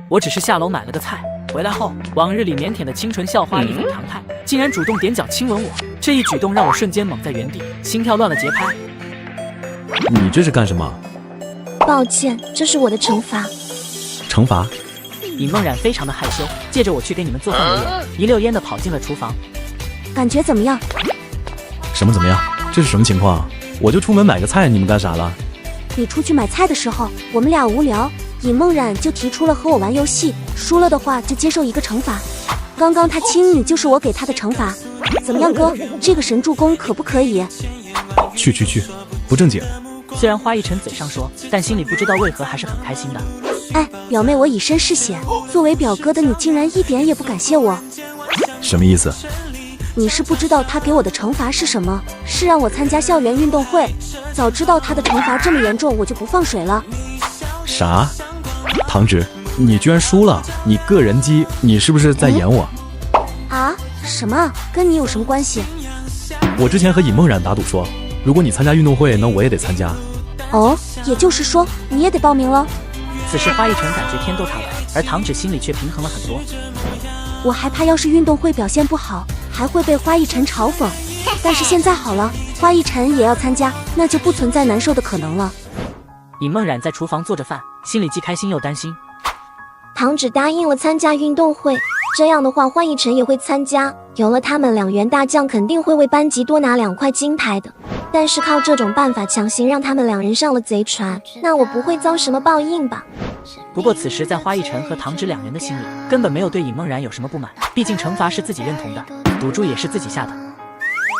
我只是下楼买了个菜，回来后，往日里腼腆的清纯校花一反常态，竟然主动踮脚亲吻我。这一举动让我瞬间懵在原地，心跳乱了节拍。你这是干什么？抱歉，这是我的惩罚。惩罚？尹梦冉非常的害羞，借着我去给你们做饭的脸，一溜烟的跑进了厨房。感觉怎么样？什么怎么样？这是什么情况？我就出门买个菜，你们干啥了？你出去买菜的时候，我们俩无聊。尹梦冉就提出了和我玩游戏，输了的话就接受一个惩罚。刚刚他亲你就是我给他的惩罚，怎么样哥？这个神助攻可不可以？去，不正经。虽然花一晨嘴上说，但心里不知道为何还是很开心的。哎，表妹，我以身试险，作为表哥的你竟然一点也不感谢我，什么意思？你是不知道他给我的惩罚是什么？是让我参加校园运动会。早知道他的惩罚这么严重，我就不放水了。啥？唐芷，你居然输了！你个人机，你是不是在演我？啊？什么？跟你有什么关系？我之前和尹梦冉打赌说，如果你参加运动会，那我也得参加。哦，也就是说你也得报名了。此时花一晨感觉天都塌了，而唐芷心里却平衡了很多。我还怕要是运动会表现不好，还会被花一晨嘲讽。但是现在好了，花一晨也要参加，那就不存在难受的可能了。尹梦冉在厨房做着饭，心里既开心又担心。唐芷答应了参加运动会，这样的话花一晨也会参加，有了他们2员大将肯定会为班级多拿2块金牌的。但是靠这种办法强行让他们2人上了贼船，那我不会遭什么报应吧？不过此时在花一晨和唐芷2人的心里根本没有对尹梦冉有什么不满，毕竟惩罚是自己认同的，赌注也是自己下的。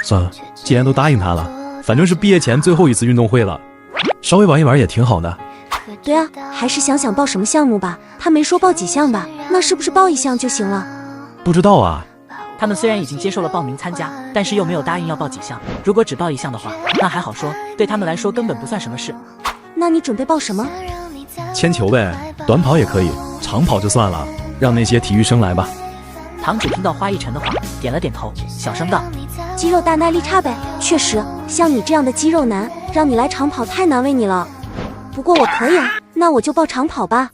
算了，既然都答应他了，反正是毕业前最后一次运动会了，稍微玩一玩也挺好的。对啊，还是想想报什么项目吧。他没说报几项吧？那是不是报1项就行了？不知道啊。他们虽然已经接受了报名参加，但是又没有答应要报几项。如果只报1项的话，那还好说，对他们来说根本不算什么事。那你准备报什么？铅球呗，短跑也可以，长跑就算了，让那些体育生来吧。唐芷听到花一晨的话，点了点头，小声道：“肌肉大耐力差呗。确实，像你这样的肌肉男，让你来长跑太难为你了。不过我可以啊，那我就报长跑吧。”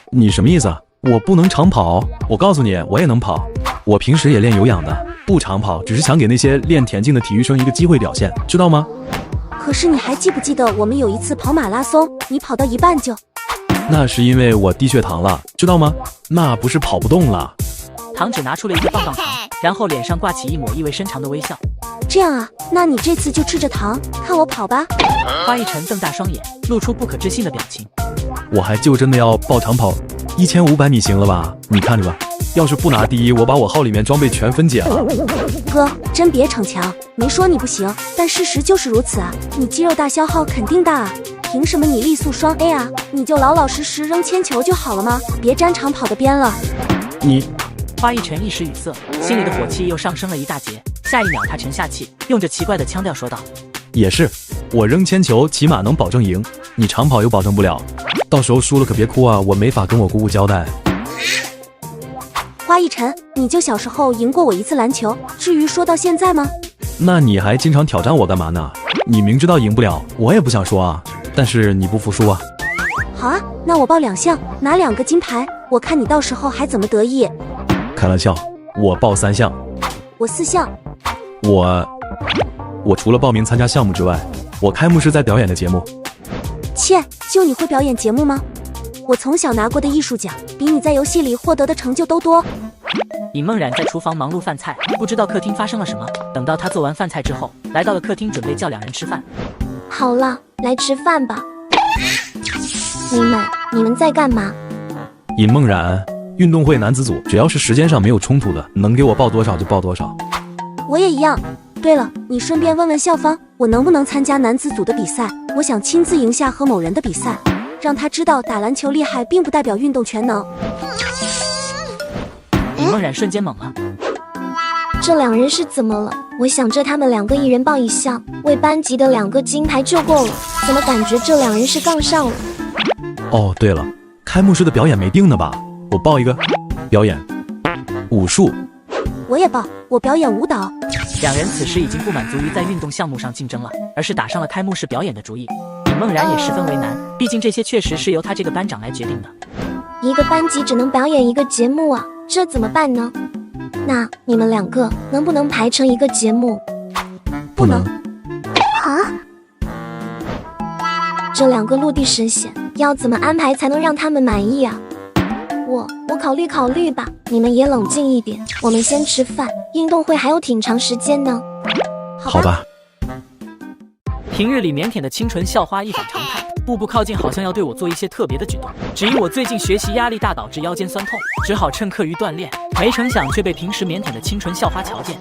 你什么意思？我不能长跑？我告诉你，我也能跑。我平时也练有氧的，不长跑只是想给那些练田径的体育生一个机会表现，知道吗？可是你还记不记得我们有一次跑马拉松，你跑到一半就……那是因为我低血糖了，知道吗？那不是跑不动了。唐芷拿出了一个棒棒糖，然后脸上挂起一抹意味深长的微笑。这样啊，那你这次就吃着糖，看我跑吧。花一晨瞪大双眼，露出不可置信的表情。我还就真的要报长跑，1500米行了吧？你看着吧，要是不拿第一，我把我号里面装备全分解了。哥，真别逞强，没说你不行，但事实就是如此啊！你肌肉大消耗肯定大啊，凭什么你力速双 A 啊？你就老老实实扔铅球就好了吗？别沾长跑的边了。你……花一晨一时语塞，心里的火气又上升了一大截。下一秒他沉下气，用着奇怪的腔调说道：“也是，我扔铅球起码能保证赢，你长跑又保证不了，到时候输了可别哭啊，我没法跟我姑姑交代。”花一晨，你就小时候赢过我1次篮球，至于说到现在吗？那你还经常挑战我干嘛呢？你明知道赢不了，我也不想说啊，但是你不服输啊。好啊，那我报2项，拿2个金牌，我看你到时候还怎么得意。开玩笑，我报3项。我4项。我除了报名参加项目之外，我开幕式在表演的节目。切，就你会表演节目吗？我从小拿过的艺术奖，比你在游戏里获得的成就都多。尹梦冉在厨房忙碌饭菜，不知道客厅发生了什么。等到她做完饭菜之后，来到了客厅，准备叫2人吃饭。好了，来吃饭吧。你们在干嘛？尹梦冉，运动会男子组，只要是时间上没有冲突的，能给我报多少就报多少。我也一样。对了，你顺便问问校方，我能不能参加男子组的比赛？我想亲自赢下和某人的比赛，让他知道打篮球厉害并不代表运动全能。尹梦冉瞬间懵了，这2人是怎么了？我想着他们2个一人报1项，为班级的2个金牌就够了，怎么感觉这2人是杠上了？哦，对了，开幕式的表演没定呢吧？我报一个，表演武术。我也报，我表演舞蹈。 2人此时已经不满足于在运动项目上竞争了，而是打上了开幕式表演的主意。尹梦冉也十分为难，毕竟这些确实是由他这个班长来决定的。一个班级只能表演1个节目啊，这怎么办呢？那你们2个能不能排成1个节目？不能。啊？这2个陆地神仙要怎么安排才能让他们满意啊？我考虑考虑吧，你们也冷静一点，我们先吃饭，运动会还有挺长时间呢。好吧。平日里腼腆的清纯校花一反常态，步步靠近，好像要对我做一些特别的举动。只因我最近学习压力大，导致腰间酸痛，只好趁课余锻炼。没成想却被平时腼腆的清纯校花瞧见。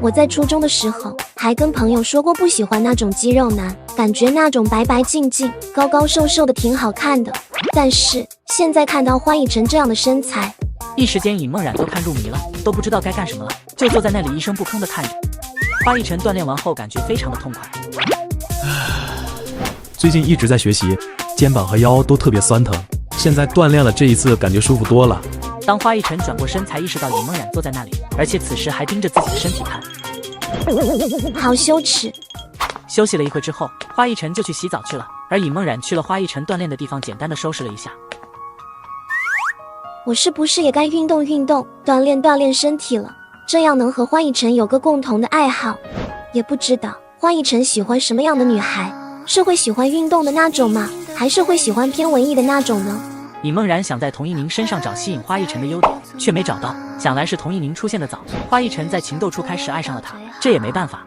我在初中的时候还跟朋友说过不喜欢那种肌肉男，感觉那种白白净净、高高瘦瘦的挺好看的。但是现在看到花一晨这样的身材，一时间尹梦然都看入迷了，都不知道该干什么了，就坐在那里一声不吭地看着。花一晨锻炼完后感觉非常的痛快。最近一直在学习，肩膀和腰都特别酸疼，现在锻炼了这一次感觉舒服多了。当花一晨转过身才意识到尹梦然坐在那里，而且此时还盯着自己的身体看，好羞耻。休息了一会之后，花一晨就去洗澡去了，而尹梦然去了花一晨锻炼的地方，简单的收拾了一下。我是不是也该运动运动，锻炼锻炼身体了？这样能和花一晨有个共同的爱好。也不知道花一晨喜欢什么样的女孩，是会喜欢运动的那种吗？还是会喜欢偏文艺的那种呢？尹梦然想在童一宁身上找吸引花一晨的优点，却没找到，想来是童一宁出现的早，花一晨在情窦初开时爱上了他，这也没办法。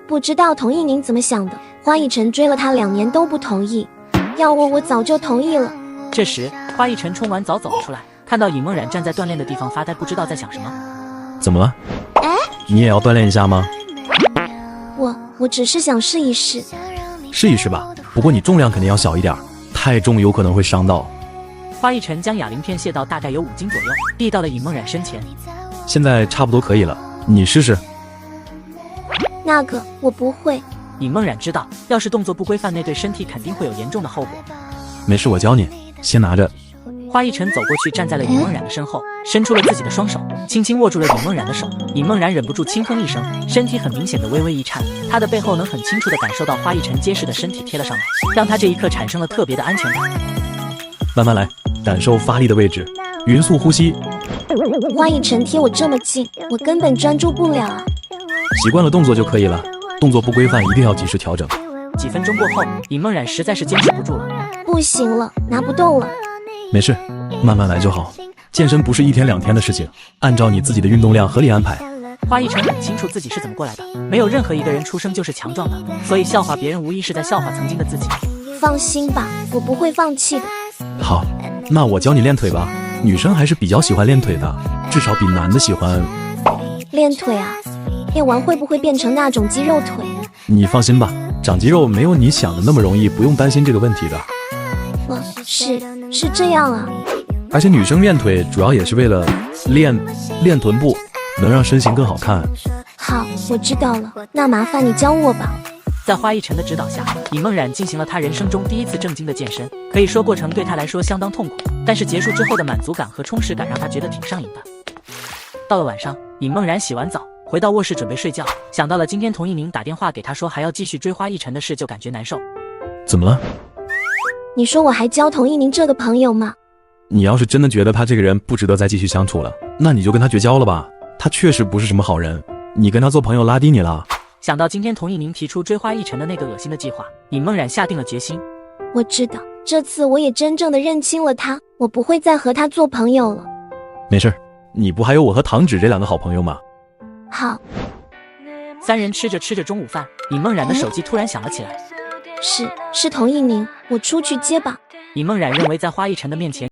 不知道童一宁怎么想的，花一晨追了他2年都不同意，要我早就同意了。这时花一晨冲完澡走了出来，看到尹梦然站在锻炼的地方发呆，不知道在想什么。怎么了？你也要锻炼一下吗？我只是想试一试。试一试吧，不过你重量肯定要小一点，太重有可能会伤到。花一晨将哑铃片卸到大概有5斤左右，递到了尹梦然身前。现在差不多可以了，你试试。那个我不会。尹梦然知道，要是动作不规范，那对身体肯定会有严重的后果。没事，我教你，先拿着。花一晨走过去，站在了尹梦然的身后，伸出了自己的双手，轻轻握住了尹梦然的手。尹梦然忍不住轻哼一声，身体很明显的微微一颤。他的背后能很清楚的感受到花一晨结实的身体贴了上来，让他这一刻产生了特别的安全感。慢慢来，感受发力的位置，匀速呼吸。花一晨贴我这么近，我根本专注不了啊。习惯了动作就可以了，动作不规范一定要及时调整。几分钟过后，尹梦然实在是坚持不住了，不行了，拿不动了。没事，慢慢来就好。健身不是1天2天的事情，按照你自己的运动量合理安排。花一晨很清楚自己是怎么过来的，没有任何一个人出生就是强壮的，所以笑话别人无疑是在笑话曾经的自己。放心吧，我不会放弃的。好，那我教你练腿吧。女生还是比较喜欢练腿的，至少比男的喜欢。练腿啊？练完会不会变成那种肌肉腿？你放心吧，长肌肉没有你想的那么容易，不用担心这个问题的。是这样啊。而且女生练腿主要也是为了练臀部，能让身形更好看。好，我知道了，那麻烦你教我吧。在花一晨的指导下，尹梦然进行了他人生中第一次正经的健身，可以说过程对他来说相当痛苦，但是结束之后的满足感和充实感让他觉得挺上瘾的。到了晚上，尹梦然洗完澡回到卧室准备睡觉，想到了今天童一宁打电话给他说还要继续追花一晨的事，就感觉难受。怎么了？你说我还交童一宁这个朋友吗？你要是真的觉得他这个人不值得再继续相处了，那你就跟他绝交了吧。他确实不是什么好人，你跟他做朋友拉低你了。想到今天童一宁提出追花一晨的那个恶心的计划，尹梦然下定了决心。我知道，这次我也真正的认清了他，我不会再和他做朋友了。没事，你不还有我和唐芷这2个好朋友吗？好。3人吃着中午饭，尹梦然的手机突然响了起来。是童一宁，我出去接吧。尹梦然认为在花一晨的面前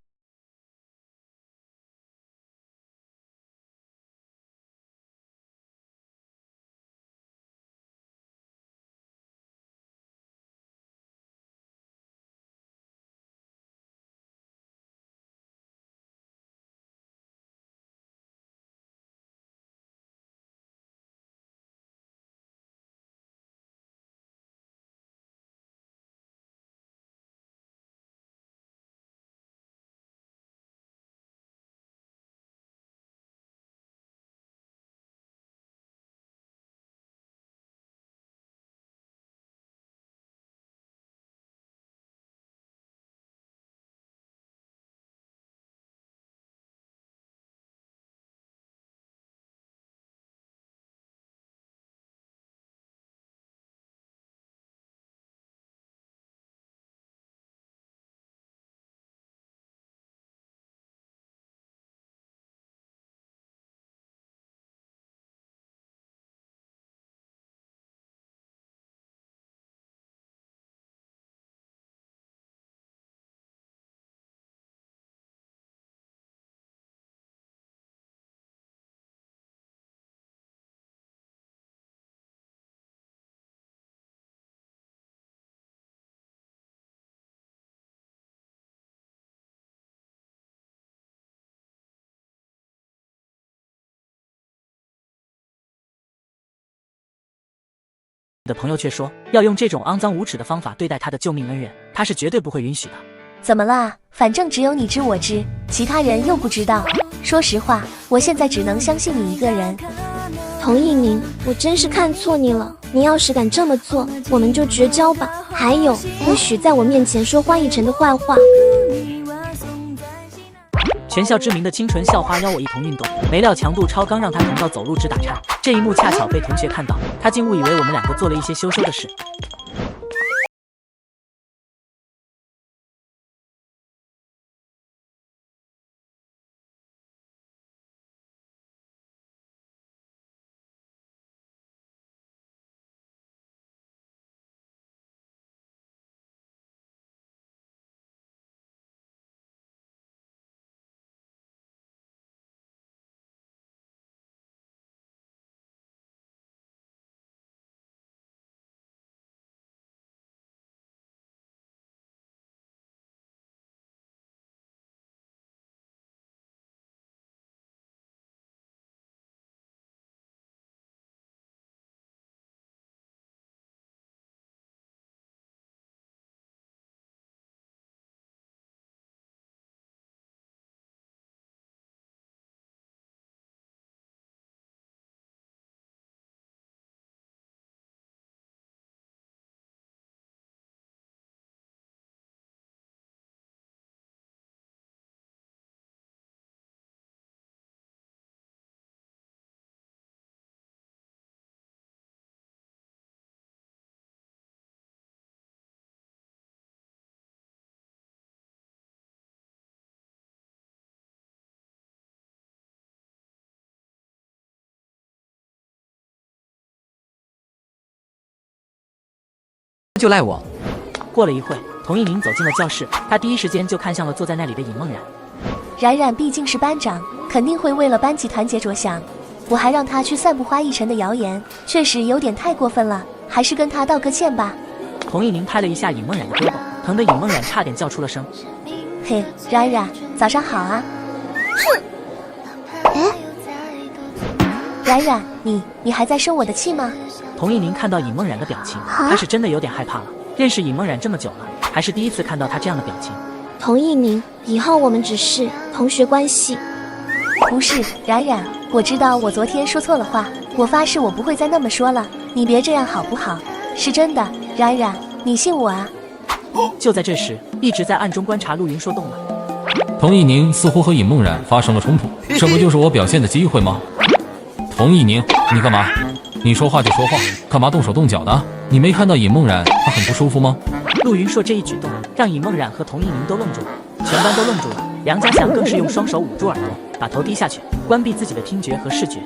的朋友却说要用这种肮脏无耻的方法对待他的救命恩人，他是绝对不会允许的。怎么啦？反正只有你知我知，其他人又不知道。说实话，我现在只能相信你一个人。童一鸣，我真是看错你了。你要是敢这么做，我们就绝交吧。还有，不许在我面前说花一晨的坏话。全校知名的清纯校花邀我一同运动，没料强度超纲让她疼到走路直打颤。这一幕恰巧被同学看到，他竟误以为我们两个做了一些羞羞的事。就赖我。过了一会，童一鸣走进了教室，他第一时间就看向了坐在那里的尹梦然。冉冉毕竟是班长，肯定会为了班级团结着想。我还让他去散布花一晨的谣言，确实有点太过分了，还是跟他道个歉吧。童一鸣拍了一下尹梦然的胳膊，疼得尹梦然差点叫出了声。嘿，冉冉，早上好啊。哼。哎，冉冉，你还在生我的气吗？童一鸣看到尹梦然的表情，他是真的有点害怕了。认识尹梦然这么久了，还是第一次看到他这样的表情。童一鸣，以后我们只是同学关系。不是，冉冉，我知道我昨天说错了话，我发誓我不会再那么说了，你别这样好不好？是真的，冉冉，你信我啊。就在这时，一直在暗中观察陆云说动了。童一宁似乎和尹梦然发生了冲突，这不就是我表现的机会吗？童一宁，你干嘛？你说话就说话，干嘛动手动脚的？你没看到尹梦然她很不舒服吗？陆云硕这一举动让尹梦然和童一鸣都愣住了，全班都愣住了。梁家祥更是用双手捂住耳朵，把头低下去，关闭自己的听觉和视觉。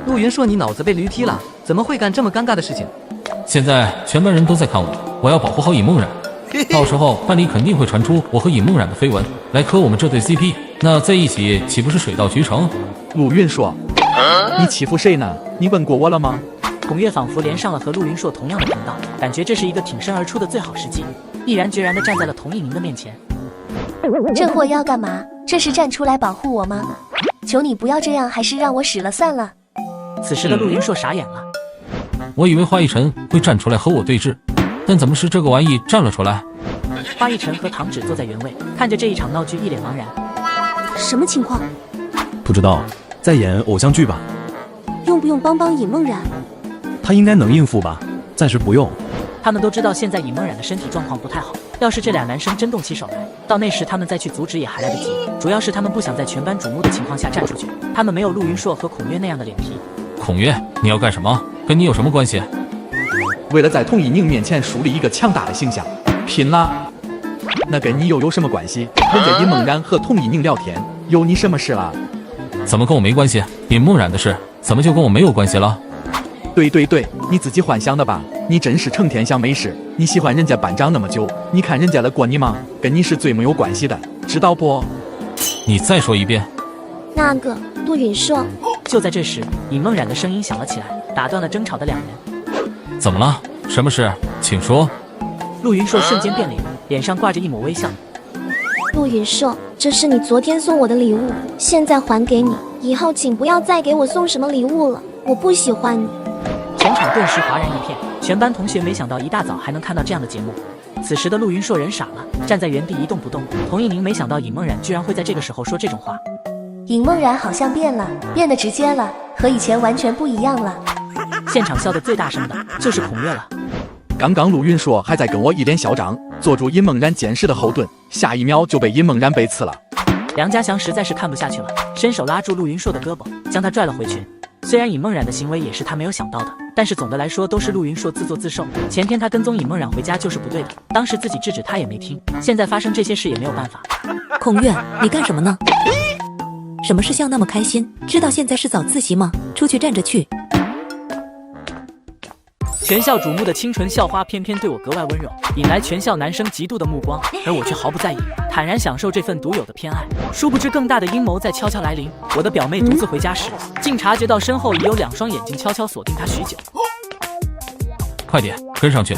陆云硕，你脑子被驴踢了？怎么会干这么尴尬的事情？现在全班人都在看我，我要保护好尹梦然。到时候班里肯定会传出我和尹梦然的绯闻，来磕我们这对 CP， 那在一起岂不是水到渠成？陆云硕，你欺负谁呢？你问过我了吗？孔月仿佛连上了和陆云硕同样的频道，感觉这是一个挺身而出的最好时机，毅然决然地站在了童一鸣的面前。这货要干嘛？这是站出来保护我吗？求你不要这样，还是让我使了算了。此时的陆云硕傻眼了，我以为花一晨会站出来和我对峙，但怎么是这个玩意站了出来？花一晨和唐芷坐在原位，看着这一场闹剧，一脸茫然。什么情况？不知道，在演偶像剧吧？用不用帮帮尹梦然？他应该能应付吧，暂时不用。他们都知道现在尹梦然的身体状况不太好，要是这俩男生真动起手来，到那时他们再去阻止也还来得及。主要是他们不想在全班瞩目的情况下站出去，他们没有陆云硕和孔月那样的脸皮。孔月，你要干什么？跟你有什么关系？为了在童一宁面前树立一个强大的形象，拼啦！那跟你又有什么关系？人家尹梦然和童一宁聊天，有你什么事了？怎么跟我没关系？尹梦然的事怎么就跟我没有关系了？对，你自己幻想的吧？你真是成天想没事。你喜欢人家班长那么久，你看人家了过你吗？跟你是最没有关系的，知道不？你再说一遍。那个陆允硕。就在这时，尹梦然的声音响了起来，打断了争吵的两人。怎么了？什么事？请说。陆云硕瞬间变脸，脸上挂着一抹微笑。陆允硕，这是你昨天送我的礼物，现在还给你，以后请不要再给我送什么礼物了，我不喜欢你。全场顿时哗然一片，全班同学没想到一大早还能看到这样的节目。此时的陆云硕人傻了，站在原地一动不动。童一宁没想到尹梦然居然会在这个时候说这种话。尹梦然好像变了，变得直接了，和以前完全不一样了。现场笑得最大声的就是孔月了。刚刚陆云硕还在跟我一脸嚣张，做出尹梦然监视的后盾，下一秒就被尹梦然背刺了。梁家祥实在是看不下去了，伸手拉住陆云硕的胳膊，将他拽了回去。虽然尹梦然的行为也是他没有想到的，但是总的来说都是陆云硕自作自受。前天他跟踪尹梦然回家就是不对的，当时自己制止他也没听，现在发生这些事也没有办法。孔月，你干什么呢？什么事笑那么开心？知道现在是早自习吗？出去站着去。全校瞩目的清纯校花偏偏对我格外温柔，引来全校男生嫉妒的目光，而我却毫不在意，坦然享受这份独有的偏爱。殊不知更大的阴谋在悄悄来临。我的表妹独自回家时，竟察觉到身后已有2双眼睛悄悄锁定她许久。快点跟上去！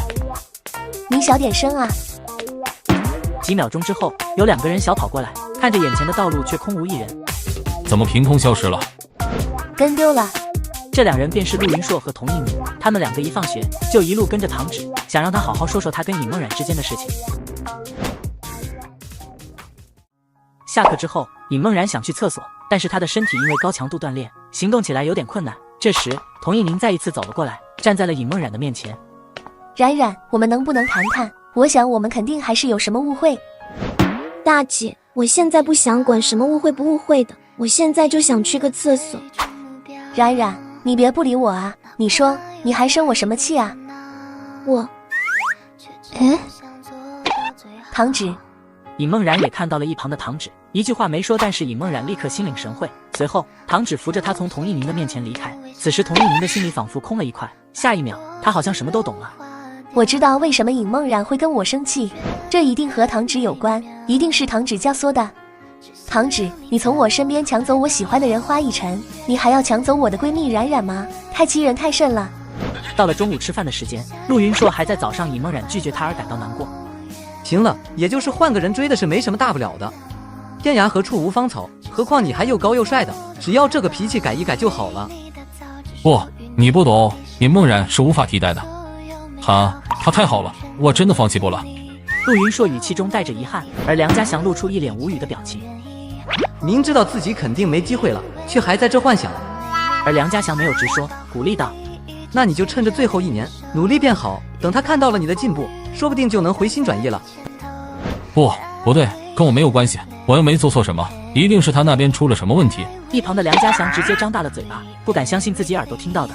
你小点声啊！几秒钟之后，有2个人小跑过来，看着眼前的道路却空无一人。怎么凭空消失了？跟丢了。这2人便是陆云硕和童一鸣，他们2个一放学就一路跟着唐芷，想让他好好说说他跟尹梦然之间的事情。下课之后，尹梦然想去厕所，但是他的身体因为高强度锻炼，行动起来有点困难。这时，童一鸣再一次走了过来，站在了尹梦然的面前。冉冉，我们能不能谈谈？我想我们肯定还是有什么误会。大姐，我现在不想管什么误会不误会的，我现在就想去个厕所。冉冉，你别不理我啊！你说，你还生我什么气啊？唐芷。尹梦然也看到了一旁的唐芷，一句话没说，但是尹梦然立刻心领神会。随后，唐芷扶着他从童一鸣的面前离开。此时，童一鸣的心里仿佛空了一块，下一秒，他好像什么都懂了。我知道为什么尹梦然会跟我生气，这一定和唐芷有关，一定是唐芷教唆的。唐芷，你从我身边抢走我喜欢的人花一晨，你还要抢走我的闺蜜冉冉吗？太欺人太甚了。到了中午吃饭的时间，陆云硕还在早上尹梦然拒绝他而感到难过。行了，也就是换个人追的是没什么大不了的。天涯何处无芳草，何况你还又高又帅的，只要这个脾气改一改就好了。不，你不懂，尹梦然是无法替代的。他太好了，我真的放弃不了。陆云硕语气中带着遗憾，而梁家祥露出一脸无语的表情。明知道自己肯定没机会了，却还在这幻想。而梁家祥没有直说，鼓励道：那你就趁着最后1年努力变好，等他看到了你的进步，说不定就能回心转意了。不对，跟我没有关系，我又没做错什么，一定是他那边出了什么问题。一旁的梁家祥直接张大了嘴巴，不敢相信自己耳朵听到的。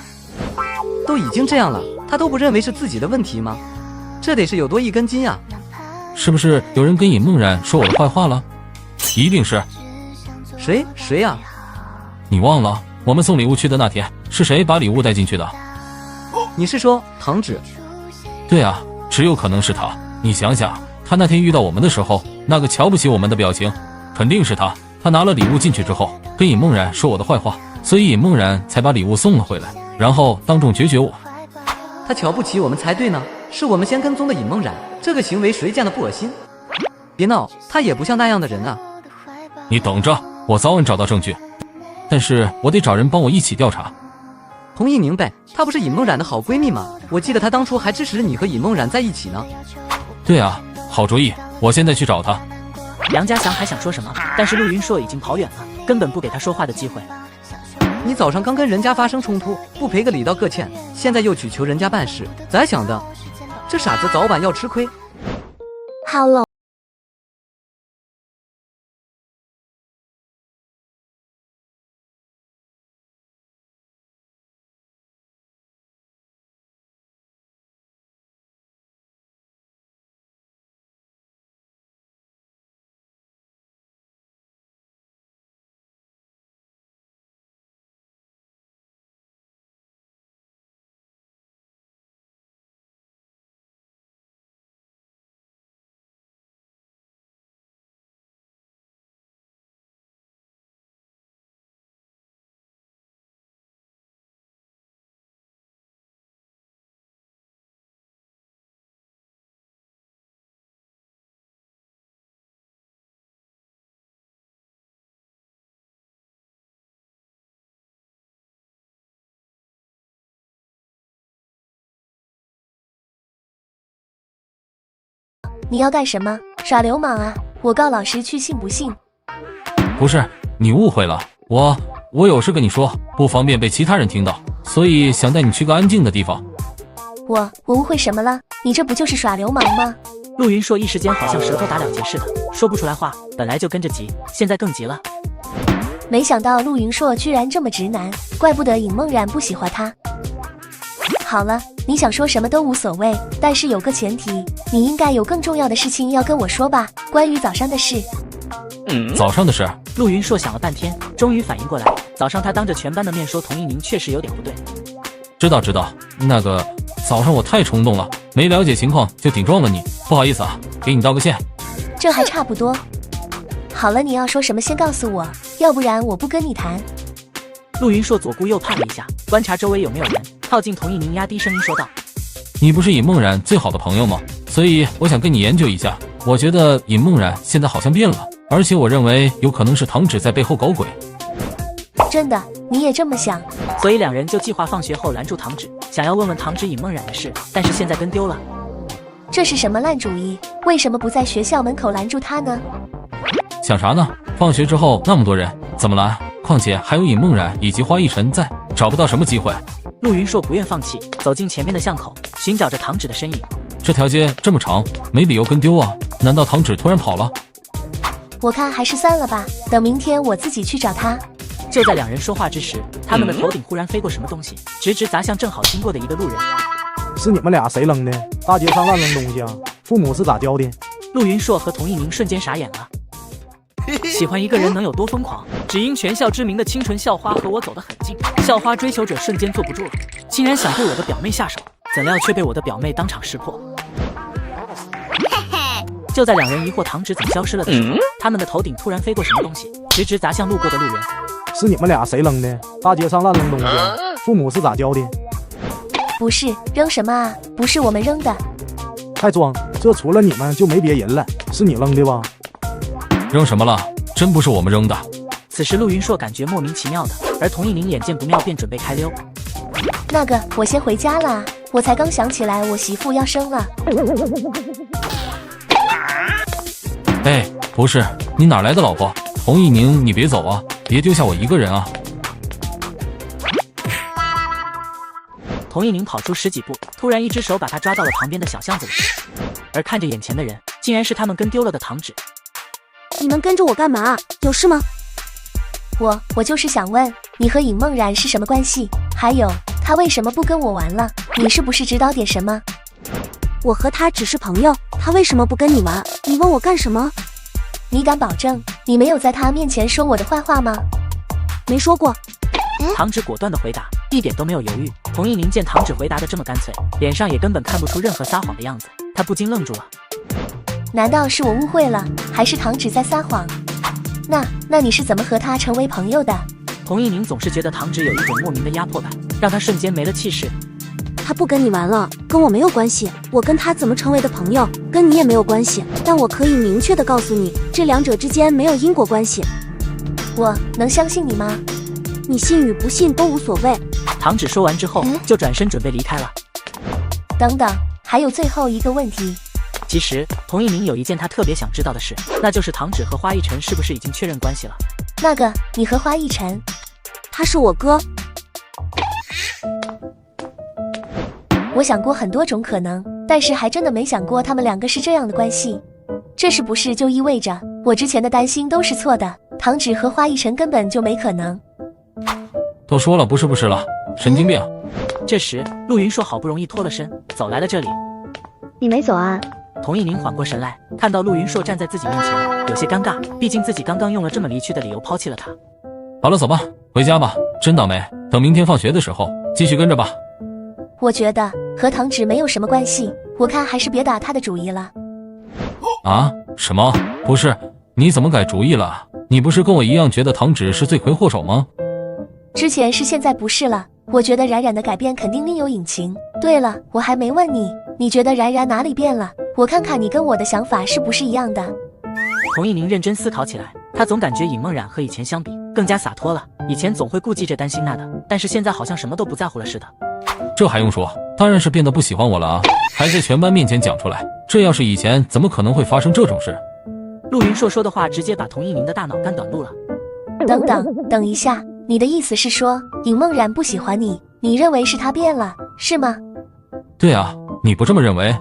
都已经这样了，他都不认为是自己的问题吗？这得是有多一根筋啊！是不是有人跟尹梦然说我的坏话了？一定是。谁呀？你忘了我们送礼物去的那天，是谁把礼物带进去的？你是说唐芷？对啊，只有可能是他。你想想，他那天遇到我们的时候，那个瞧不起我们的表情，肯定是他。他拿了礼物进去之后，跟尹梦然说我的坏话，所以尹梦然才把礼物送了回来，然后当众决绝我。他瞧不起我们才对呢，是我们先跟踪的尹梦然，这个行为谁见了不恶心？别闹，他也不像那样的人啊。你等着，我早晚找到证据，但是我得找人帮我一起调查。童一明白，她不是尹梦然的好闺蜜吗？我记得她当初还支持你和尹梦然在一起呢。对啊，好主意，我现在去找她。梁家祥还想说什么，但是陆云硕已经跑远了，根本不给他说话的机会。你早上刚跟人家发生冲突，不赔个礼道个歉，现在又去求人家办事，咋想的？这傻子早晚要吃亏。好了。你要干什么？耍流氓啊！我告老师去，信不信？不是，你误会了，我有事跟你说，不方便被其他人听到，所以想带你去个安静的地方。我误会什么了？你这不就是耍流氓吗？陆云硕一时间好像舌头打了结似的，说不出来话，本来就跟着急，现在更急了。没想到陆云硕居然这么直男，怪不得尹梦然不喜欢他。好了，你想说什么都无所谓，但是有个前提，你应该有更重要的事情要跟我说吧？关于早上的事。早上的事？陆云硕想了半天，终于反应过来，早上他当着全班的面说童一宁确实有点不对。知道，那个早上我太冲动了，没了解情况就顶撞了你，不好意思啊，给你道个歉。这还差不多。好了，你要说什么先告诉我，要不然我不跟你谈。陆云硕左顾右盼了一下，观察周围有没有人，靠近童一宁，压低声音说道：你不是尹梦然最好的朋友吗？所以我想跟你研究一下，我觉得尹梦然现在好像变了，而且我认为有可能是唐芷在背后搞鬼。真的？你也这么想？所以两人就计划放学后拦住唐芷，想要问问唐芷尹梦然的事，但是现在跟丢了。这是什么烂主意？为什么不在学校门口拦住他呢？想啥呢？放学之后那么多人，怎么拦？况且还有尹梦然以及花一晨在，找不到什么机会。陆云硕不愿放弃，走进前面的巷口，寻找着唐芷的身影。这条街这么长，没理由跟丢啊？难道唐芷突然跑了？我看还是算了吧，等明天我自己去找他。就在两人说话之时，他们的头顶忽然飞过什么东西，直直砸向正好经过的一个路人。是你们俩谁扔的？大街上乱扔东西啊？父母是咋教的？陆云硕和童一宁瞬间傻眼了。喜欢一个人能有多疯狂？只因全校知名的清纯校花和我走得很近，校花追求者瞬间坐不住了，竟然想对我的表妹下手，怎料却被我的表妹当场识破。就在两人疑惑唐芷怎么消失了的时候，他们的头顶突然飞过什么东西，直直砸向路过的路人。是你们俩谁扔的？大街上乱扔东西啊？父母是咋教的？不是，扔什么啊？不是我们扔的。太装，这除了你们就没别人了。是你扔的吧？扔什么了？真不是我们扔的。此时陆云硕感觉莫名其妙的，而童一宁眼见不妙便准备开溜。那个，我先回家了，我才刚想起来我媳妇要生了。哎，不是，你哪来的老婆？童一宁，你别走啊，别丢下我一个人啊。童一宁跑出10几步，突然一只手把他抓到了旁边的小巷子里，而看着眼前的人，竟然是他们跟丢了的唐芷。你们跟着我干嘛？有事吗？我就是想问，你和尹梦然是什么关系？还有，他为什么不跟我玩了？你是不是知道点什么？我和他只是朋友，他为什么不跟你玩？你问我干什么？你敢保证你没有在他面前说我的坏话吗？没说过。唐芷果断的回答，一点都没有犹豫。童一宁见唐芷回答的这么干脆，脸上也根本看不出任何撒谎的样子，他不禁愣住了。难道是我误会了，还是唐芷在撒谎？那你是怎么和他成为朋友的？童一宁总是觉得唐芷有一种莫名的压迫感，让他瞬间没了气势。他不跟你玩了，跟我没有关系。我跟他怎么成为的朋友，跟你也没有关系。但我可以明确的告诉你，这两者之间没有因果关系。我能相信你吗？你信与不信都无所谓。唐芷说完之后，就转身准备离开了。等等，还有最后一个问题。其实童一宁有一件他特别想知道的事，那就是唐芷和花一晨是不是已经确认关系了。那个，你和花一晨？他是我哥。我想过很多种可能，但是还真的没想过他们两个是这样的关系。这是不是就意味着我之前的担心都是错的？唐芷和花一晨根本就没可能。都说了不是了，神经病。这时陆云硕好不容易脱了身，走来了这里。你没走啊？童一宁缓过神来，看到陆云硕站在自己面前，有些尴尬，毕竟自己刚刚用了这么离去的理由抛弃了他。好了，走吧，回家吧。真倒霉，等明天放学的时候继续跟着吧。我觉得和唐芷没有什么关系，我看还是别打他的主意了。啊？什么？不是，你怎么改主意了？你不是跟我一样觉得唐芷是罪魁祸首吗？之前是，现在不是了。我觉得冉冉的改变肯定另有隐情。对了，我还没问你，你觉得冉冉哪里变了？我看看你跟我的想法是不是一样的。童一宁认真思考起来，他总感觉尹梦冉和以前相比更加洒脱了，以前总会顾忌着担心那的，但是现在好像什么都不在乎了似的。这还用说，当然是变得不喜欢我了啊，还在全班面前讲出来，这要是以前怎么可能会发生这种事？陆云硕说的话直接把童一宁的大脑干短路了。等一下，你的意思是说尹梦然不喜欢你，你认为是他变了，是吗？对啊，你不这么认为？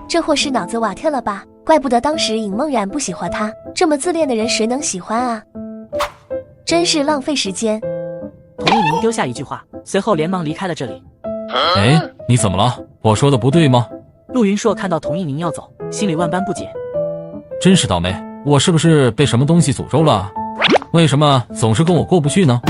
这货是脑子瓦特了吧？怪不得当时尹梦然不喜欢他，这么自恋的人谁能喜欢啊？真是浪费时间。童一宁丢下一句话，随后连忙离开了这里。哎，你怎么了？我说的不对吗？陆云硕看到童一宁要走，心里万般不解。真是倒霉，我是不是被什么东西诅咒了？为什么总是跟我过不去呢？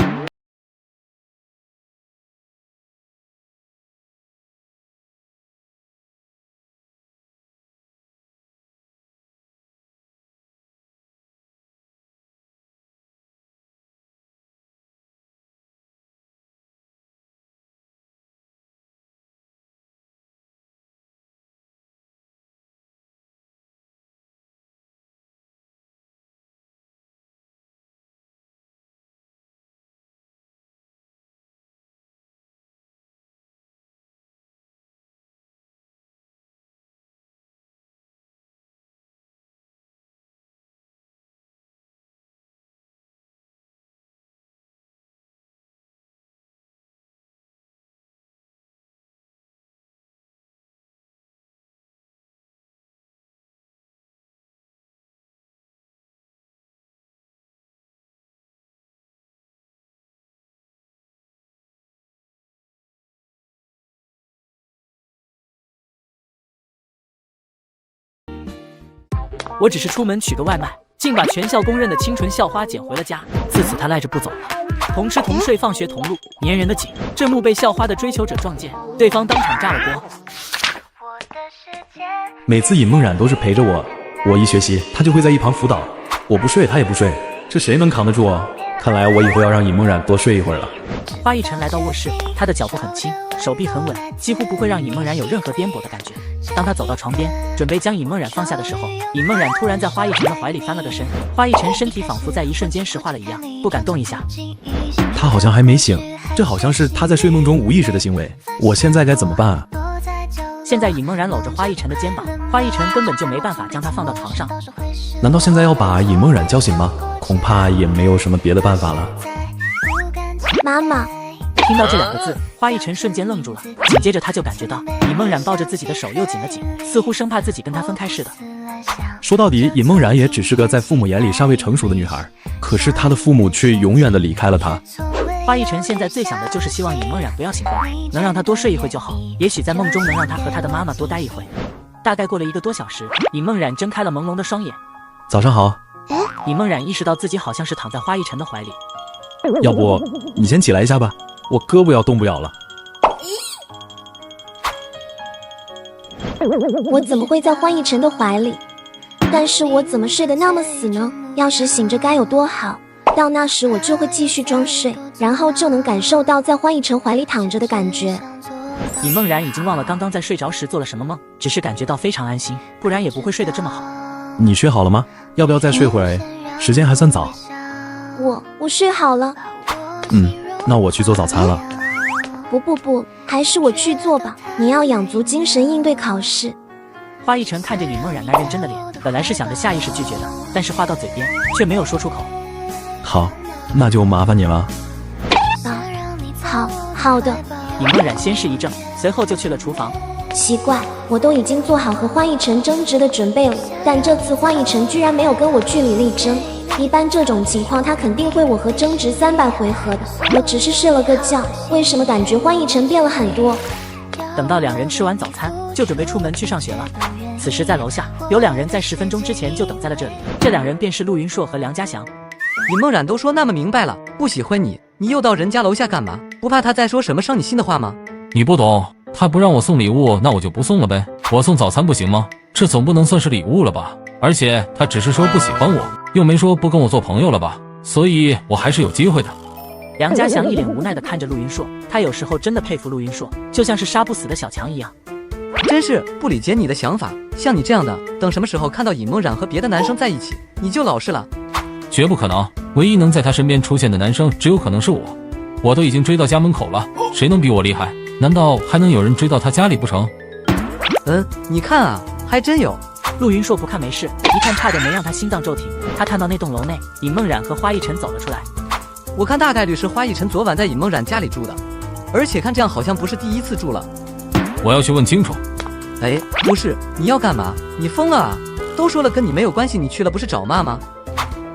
我只是出门取个外卖，竟把全校公认的清纯校花捡回了家。自此他赖着不走了。同吃同睡，放学同路，粘人的紧。这幕被校花的追求者撞见，对方当场炸了锅。每次尹梦冉都是陪着我，我一学习他就会在一旁辅导，我不睡他也不睡，这谁能扛得住啊？看来我以后要让尹梦冉多睡一会儿了。花一晨来到卧室，他的脚步很轻，手臂很稳，几乎不会让尹梦冉有任何颠簸的感觉。当他走到床边，准备将尹梦冉放下的时候，尹梦冉突然在花一晨的怀里翻了个身，花一晨身体仿佛在一瞬间石化了一样，不敢动一下。他好像还没醒，这好像是他在睡梦中无意识的行为，我现在该怎么办啊？现在尹梦冉搂着花一晨的肩膀，花一晨根本就没办法将她放到床上。难道现在要把尹梦冉叫醒吗？恐怕也没有什么别的办法了。妈妈。听到这两个字，花一晨瞬间愣住了，紧接着他就感觉到尹梦冉抱着自己的手又紧了紧，似乎生怕自己跟他分开似的。说到底，尹梦冉也只是个在父母眼里尚未成熟的女孩，可是她的父母却永远的离开了她。花一晨现在最想的就是希望尹梦冉不要醒过来，能让她多睡一会就好，也许在梦中能让她和她的妈妈多待一会。大概过了1个多小时，尹梦冉睁开了朦胧的双眼。早上好。尹梦冉意识到自己好像是躺在花一晨的怀里。要不你先起来一下吧，我胳膊要动不了了。我怎么会在花一晨的怀里？但是我怎么睡得那么死呢？要是醒着该有多好，到那时我就会继续装睡，然后就能感受到在花一晨怀里躺着的感觉。尹梦冉已经忘了刚刚在睡着时做了什么梦，只是感觉到非常安心，不然也不会睡得这么好。你睡好了吗？要不要再睡会儿？时间还算早。我睡好了。那我去做早餐了。不，还是我去做吧。你要养足精神应对考试。花一晨看着尹梦冉那认真的脸，本来是想着下意识拒绝的，但是话到嘴边却没有说出口。好，那就麻烦你了。好的。尹梦冉先是一怔，随后就去了厨房。奇怪，我都已经做好和花一晨争执的准备了，但这次花一晨居然没有跟我据理力争。一般这种情况他肯定会我和争执300回合的，我只是睡了个觉，为什么感觉花一晨变了很多？等到2人吃完早餐，就准备出门去上学了。此时在楼下有2人在10分钟之前就等在了这里，这2人便是陆云硕和梁家祥。尹梦冉都说那么明白了，不喜欢你，你又到人家楼下干嘛？不怕他再说什么伤你心的话吗？你不懂，他不让我送礼物，那我就不送了呗。我送早餐不行吗？这总不能算是礼物了吧？而且他只是说不喜欢我，又没说不跟我做朋友了吧？所以我还是有机会的。梁家祥一脸无奈地看着陆云硕，他有时候真的佩服陆云硕，就像是杀不死的小强一样。真是不理解你的想法，像你这样的，等什么时候看到尹梦冉和别的男生在一起，你就老实了。绝不可能，唯一能在他身边出现的男生只有可能是我。我都已经追到家门口了，谁能比我厉害？难道还能有人追到他家里不成？你看啊，还真有。陆云硕不看没事，一看差点没让他心脏骤停。他看到那栋楼内，尹梦冉和花一晨走了出来。我看大概率是花一晨昨晚在尹梦冉家里住的，而且看这样好像不是第一次住了。我要去问清楚。哎，不是，你要干嘛？你疯了啊！都说了跟你没有关系，你去了不是找骂吗？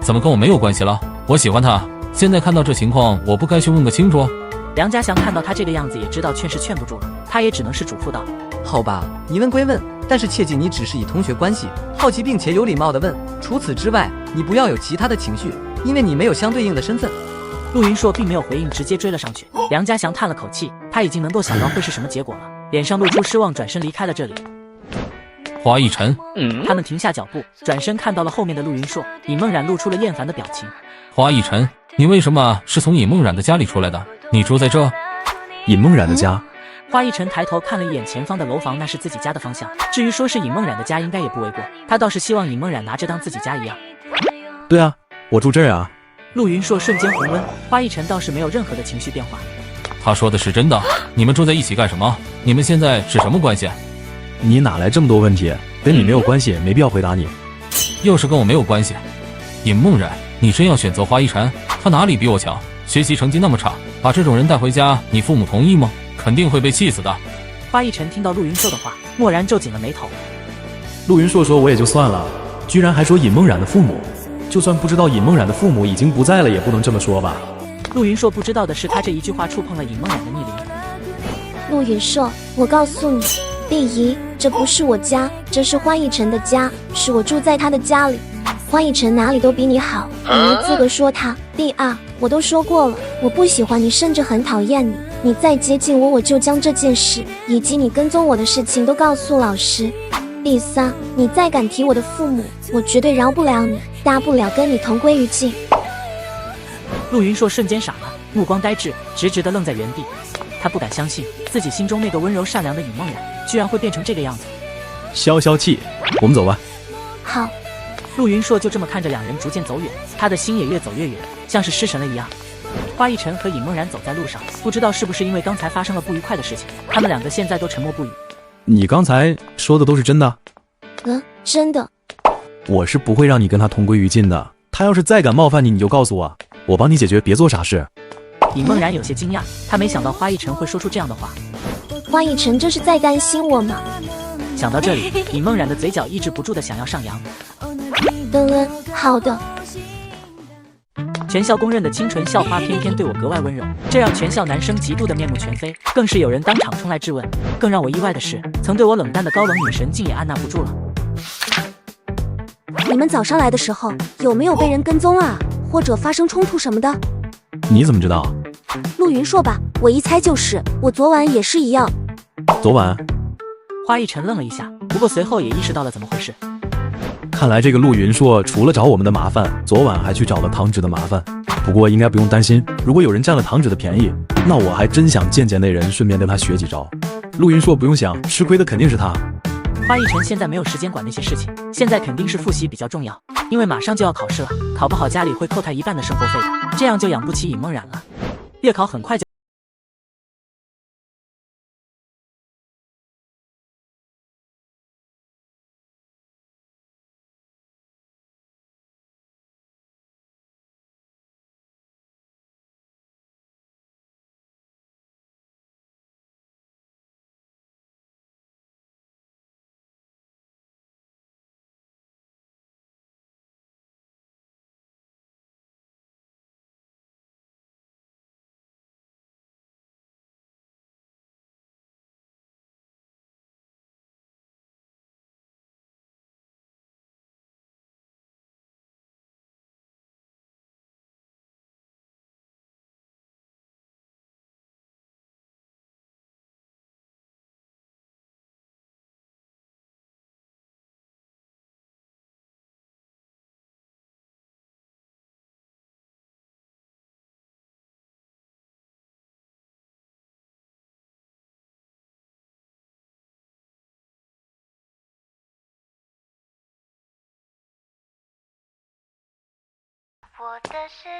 怎么跟我没有关系了？我喜欢他，现在看到这情况，我不该去问个清楚？梁家祥看到他这个样子，也知道劝是劝不住了，他也只能是嘱咐道：好吧，你问归问，但是切记你只是以同学关系好奇并且有礼貌的问，除此之外，你不要有其他的情绪，因为你没有相对应的身份。陆云硕并没有回应，直接追了上去。梁家祥叹了口气，他已经能够想到会是什么结果了，脸上露出失望，转身离开了这里。花一晨，他们停下脚步，转身看到了后面的陆云硕。尹梦冉露出了厌烦的表情。花一晨，你为什么是从尹梦冉的家里出来的？你住在这？尹梦冉的家？花一晨抬头看了一眼前方的楼房，那是自己家的方向。至于说是尹梦冉的家，应该也不为过。他倒是希望尹梦冉拿着当自己家一样。对啊，我住这儿啊。陆云硕瞬间红温，花一晨倒是没有任何的情绪变化。他说的是真的？你们住在一起干什么？你们现在是什么关系？你哪来这么多问题？跟你没有关系，没必要回答你。又是跟我没有关系。尹梦冉，你真要选择花一晨？他哪里比我强？学习成绩那么差，把这种人带回家，你父母同意吗？肯定会被气死的。花一晨听到陆云硕的话，蓦然皱紧了眉头。陆云硕说我也就算了，居然还说尹梦冉的父母。就算不知道尹梦冉的父母已经不在了，也不能这么说吧。陆云硕不知道的是，他这一句话触碰了尹梦冉的逆鳞。陆云硕，我告诉你，第一，这不是我家，这是花一晨的家，是我住在他的家里。花一晨哪里都比你好，你没资格说他。第二，我都说过了，我不喜欢你，甚至很讨厌你。你再接近我，我就将这件事以及你跟踪我的事情都告诉老师。第三，你再敢提我的父母，我绝对饶不了你，大不了跟你同归于尽。陆云硕瞬间傻了，目光呆滞，直直地愣在原地。他不敢相信自己心中那个温柔善良的尹梦冉，居然会变成这个样子。消消气，我们走吧。好。陆云硕就这么看着两人逐渐走远，他的心也越走越远，像是失神了一样。花一晨和尹梦冉走在路上，不知道是不是因为刚才发生了不愉快的事情，他们两个现在都沉默不语。你刚才说的都是真的？真的。我是不会让你跟他同归于尽的。他要是再敢冒犯你，你就告诉我，我帮你解决，别做傻事。尹梦冉有些惊讶，他没想到花一晨会说出这样的话。花一晨这是在担心我吗？想到这里，尹梦冉的嘴角抑制不住的想要上扬。好的。全校公认的清纯校花，偏偏对我格外温柔，这让全校男生极度的面目全非，更是有人当场冲来质问。更让我意外的是，曾对我冷淡的高冷女神竟也按捺不住了。你们早上来的时候有没有被人跟踪啊？或者发生冲突什么的？你怎么知道？陆云硕吧，我一猜就是，我昨晚也是一样。昨晚？花一晨愣了一下，不过随后也意识到了怎么回事。看来这个陆云硕除了找我们的麻烦，昨晚还去找了堂址的麻烦。不过应该不用担心，如果有人占了堂址的便宜，那我还真想见见那人，顺便跟他学几招。陆云硕不用想，吃亏的肯定是他。花一晨现在没有时间管那些事情，现在肯定是复习比较重要，因为马上就要考试了，考不好家里会扣他一半的生活费的，这样就养不起尹梦冉了。月考很快就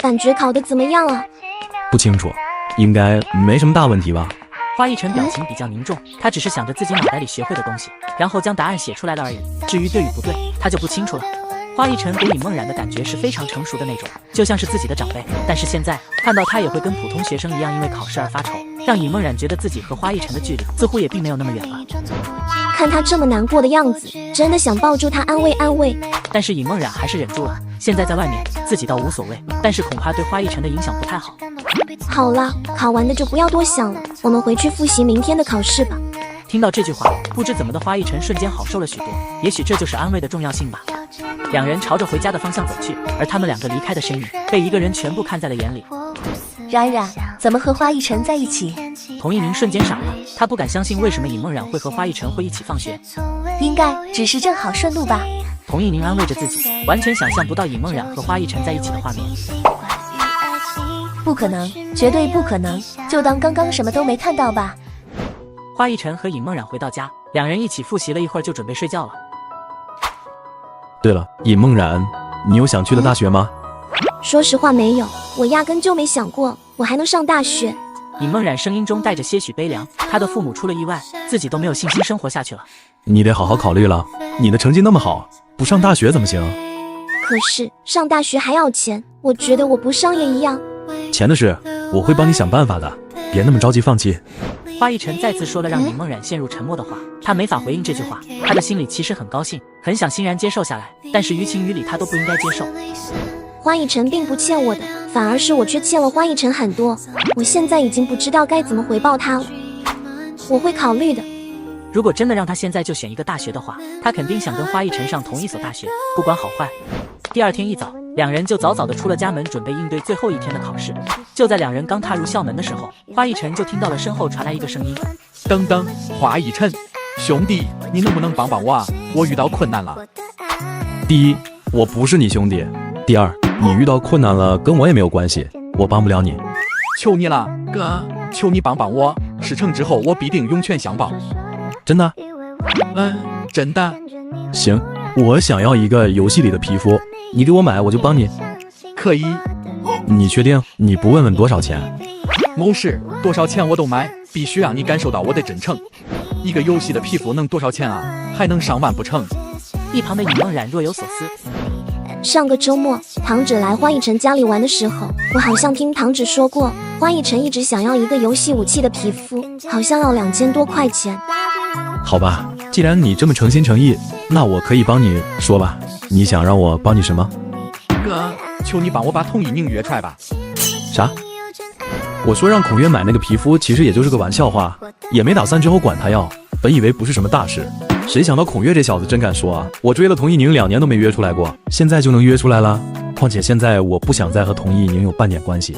感觉考得怎么样啊？不清楚，应该没什么大问题吧。花一晨表情比较凝重，他只是想着自己脑袋里学会的东西，然后将答案写出来了而已。至于对与不对，他就不清楚了。花一晨给尹梦然的感觉是非常成熟的那种，就像是自己的长辈。但是现在看到他也会跟普通学生一样因为考试而发愁，让尹梦然觉得自己和花一晨的距离似乎也并没有那么远了。看他这么难过的样子，真的想抱住他安慰安慰。但是尹梦然还是忍住了。现在在外面，自己倒无所谓，但是恐怕对花一晨的影响不太好。好了，考完的就不要多想了，我们回去复习明天的考试吧。听到这句话，不知怎么的花一晨瞬间好受了许多，也许这就是安慰的重要性吧。两人朝着回家的方向走去，而他们两个离开的身影被一个人全部看在了眼里。冉冉，怎么和花一晨在一起？童一鸣瞬间傻了，他不敢相信为什么尹梦然会和花一晨会一起放学。应该只是正好顺路吧。童一鸣安慰着自己，完全想象不到尹梦然和花一晨在一起的画面。不可能，绝对不可能，就当刚刚什么都没看到吧。花一晨和尹梦然回到家，两人一起复习了一会儿就准备睡觉了。对了，尹梦然，你有想去的大学吗？说实话没有，我压根就没想过我还能上大学。尹梦然声音中带着些许悲凉，他的父母出了意外，自己都没有信心生活下去了。你得好好考虑了，你的成绩那么好，不上大学怎么行？可是上大学还要钱，我觉得我不上也一样。钱的事，我会帮你想办法的，别那么着急放弃。花一晨再次说了让尹梦然陷入沉默的话，他没法回应这句话，他的心里其实很高兴，很想欣然接受下来，但是于情于理他都不应该接受。花一晨并不欠我的，反而是我却欠了花一晨很多，我现在已经不知道该怎么回报他了。我会考虑的。如果真的让他现在就选一个大学的话，他肯定想跟花一晨上同一所大学，不管好坏。第二天一早，两人就早早的出了家门，准备应对最后一天的考试。就在两人刚踏入校门的时候，花一晨就听到了身后传来一个声音：等等，花一晨，兄弟，你能不能帮帮我啊？我遇到困难了。第一，我不是你兄弟；第二，你遇到困难了跟我也没有关系，我帮不了你。求你了，哥，求你帮帮我，事成之后我必定涌泉相报。真的？真的。行，我想要一个游戏里的皮肤，你给我买我就帮你。可以。你确定？你不问问多少钱？没事，多少钱我都买，必须让你感受到我的真诚。一个游戏的皮肤能多少钱啊？还能上万不成？一旁的尹梦然若有所思。上个周末，堂指来花一晨家里玩的时候，我好像听堂指说过，花一晨一直想要一个游戏武器的皮肤，好像要2000多块钱。好吧，既然你这么诚心诚意，那我可以帮你说吧。你想让我帮你什么？哥，求你帮我把童一鸣约出来吧。啥？我说让孔月买那个皮肤，其实也就是个玩笑话，也没打算之后管他要。本以为不是什么大事，谁想到孔月这小子真敢说啊！我追了童一宁2年都没约出来过，现在就能约出来了。况且现在我不想再和童一宁有半点关系，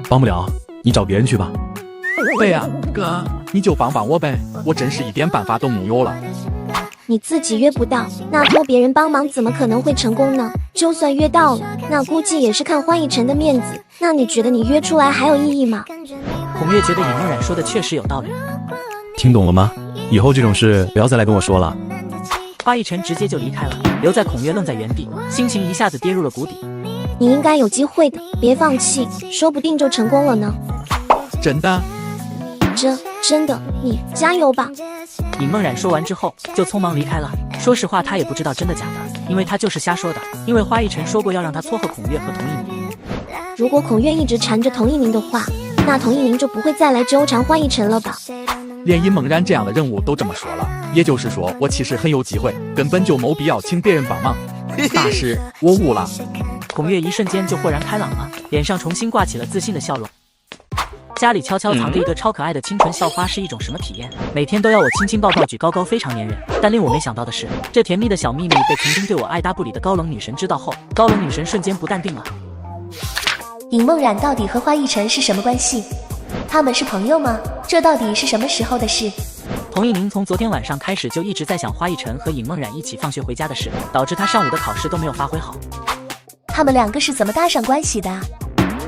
帮不了，你找别人去吧。对呀，哥，你就帮帮我呗，我真是一点办法都没有了。你自己约不到，那托别人帮忙怎么可能会成功呢？就算约到了，那估计也是看花一晨的面子。那你觉得你约出来还有意义吗？孔月觉得尹梦然说的确实有道理。听懂了吗？以后这种事不要再来跟我说了。花一晨直接就离开了，留在孔月愣在原地，心情一下子跌入了谷底。你应该有机会的，别放弃，说不定就成功了呢。真的？真的，你加油吧。尹梦然说完之后就匆忙离开了。说实话他也不知道真的假的，因为他就是瞎说的，因为花一晨说过要让他撮合孔月和童一鸣。如果孔月一直缠着童一鸣的话，那童一鸣就不会再来纠缠花一晨了吧。连尹梦然这样的人物都这么说了，也就是说我其实很有机会，根本就没必要请别人帮忙。大师，我悟了。孔月一瞬间就豁然开朗了，脸上重新挂起了自信的笑容。家里悄悄藏着一个超可爱的清纯校花是一种什么体验？每天都要我亲亲抱抱举高高，非常粘人。但令我没想到的是，这甜蜜的小秘密被曾经对我爱搭不理的高冷女神知道后，高冷女神瞬间不淡定了。尹梦然到底和花一晨是什么关系？他们是朋友吗？这到底是什么时候的事？童一鸣从昨天晚上开始就一直在想花一晨和尹梦然一起放学回家的事，导致他上午的考试都没有发挥好。他们两个是怎么搭上关系的？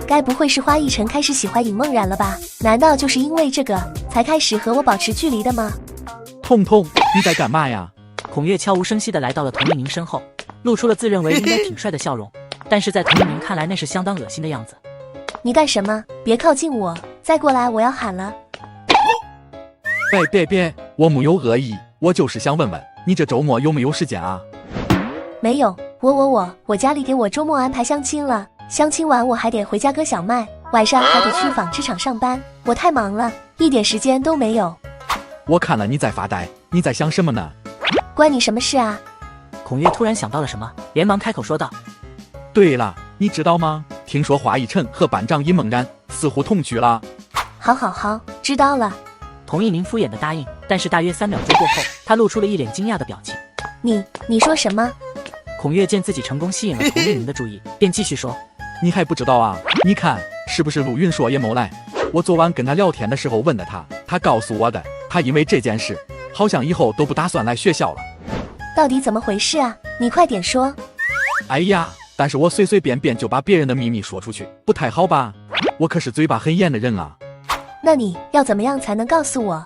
该不会是花一晨开始喜欢尹梦然了吧？难道就是因为这个才开始和我保持距离的吗？彤彤，你在干嘛呀？孔月悄无声息地来到了童一鸣身后，露出了自认为应该挺帅的笑容，但是在童一鸣看来那是相当恶心的样子。你干什么？别靠近我，再过来我要喊了。别，我木有恶意，我就是想问问你这周末有没有时间啊？没有，我家里给我周末安排相亲了，相亲完我还得回家割小麦，晚上还得去纺织厂上班，我太忙了，一点时间都没有。我看了你在发呆，你在想什么呢？关你什么事啊？孔月突然想到了什么，连忙开口说道：对了，你知道吗？听说华一晨和班长尹梦然似乎同居了。好，知道了。童一宁敷衍的答应，但是大约3秒钟过后，他露出了一脸惊讶的表情。你说什么？孔月见自己成功吸引了童一宁的注意，便继续说：你还不知道啊？你看是不是陆云硕也没来？我昨晚跟他聊天的时候问的他告诉我的，他因为这件事好像以后都不打算来学校了。到底怎么回事啊？你快点说。哎呀，但是我随便就把别人的秘密说出去，不太好吧？我可是嘴巴很严的人啊。那你要怎么样才能告诉我？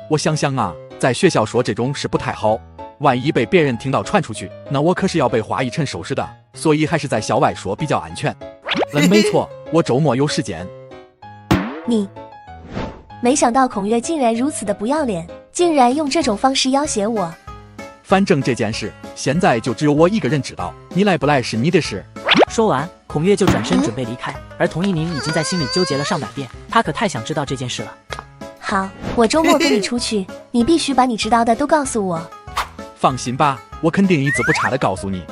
我想啊，在学校说这种事不太好，万一被别人听到传出去，那我可是要被华一晨收拾的，所以还是在校外说比较安全。没错，我周末有时间。你没想到孔月竟然如此的不要脸，竟然用这种方式要挟我。反正这件事现在就只有我一个人知道，你来不来是你的事。说完，孔月就转身准备离开，而童一宁已经在心里纠结了上百遍，他可太想知道这件事了。好，我周末跟你出去，你必须把你知道的都告诉我。放心吧，我肯定一字不差的告诉你。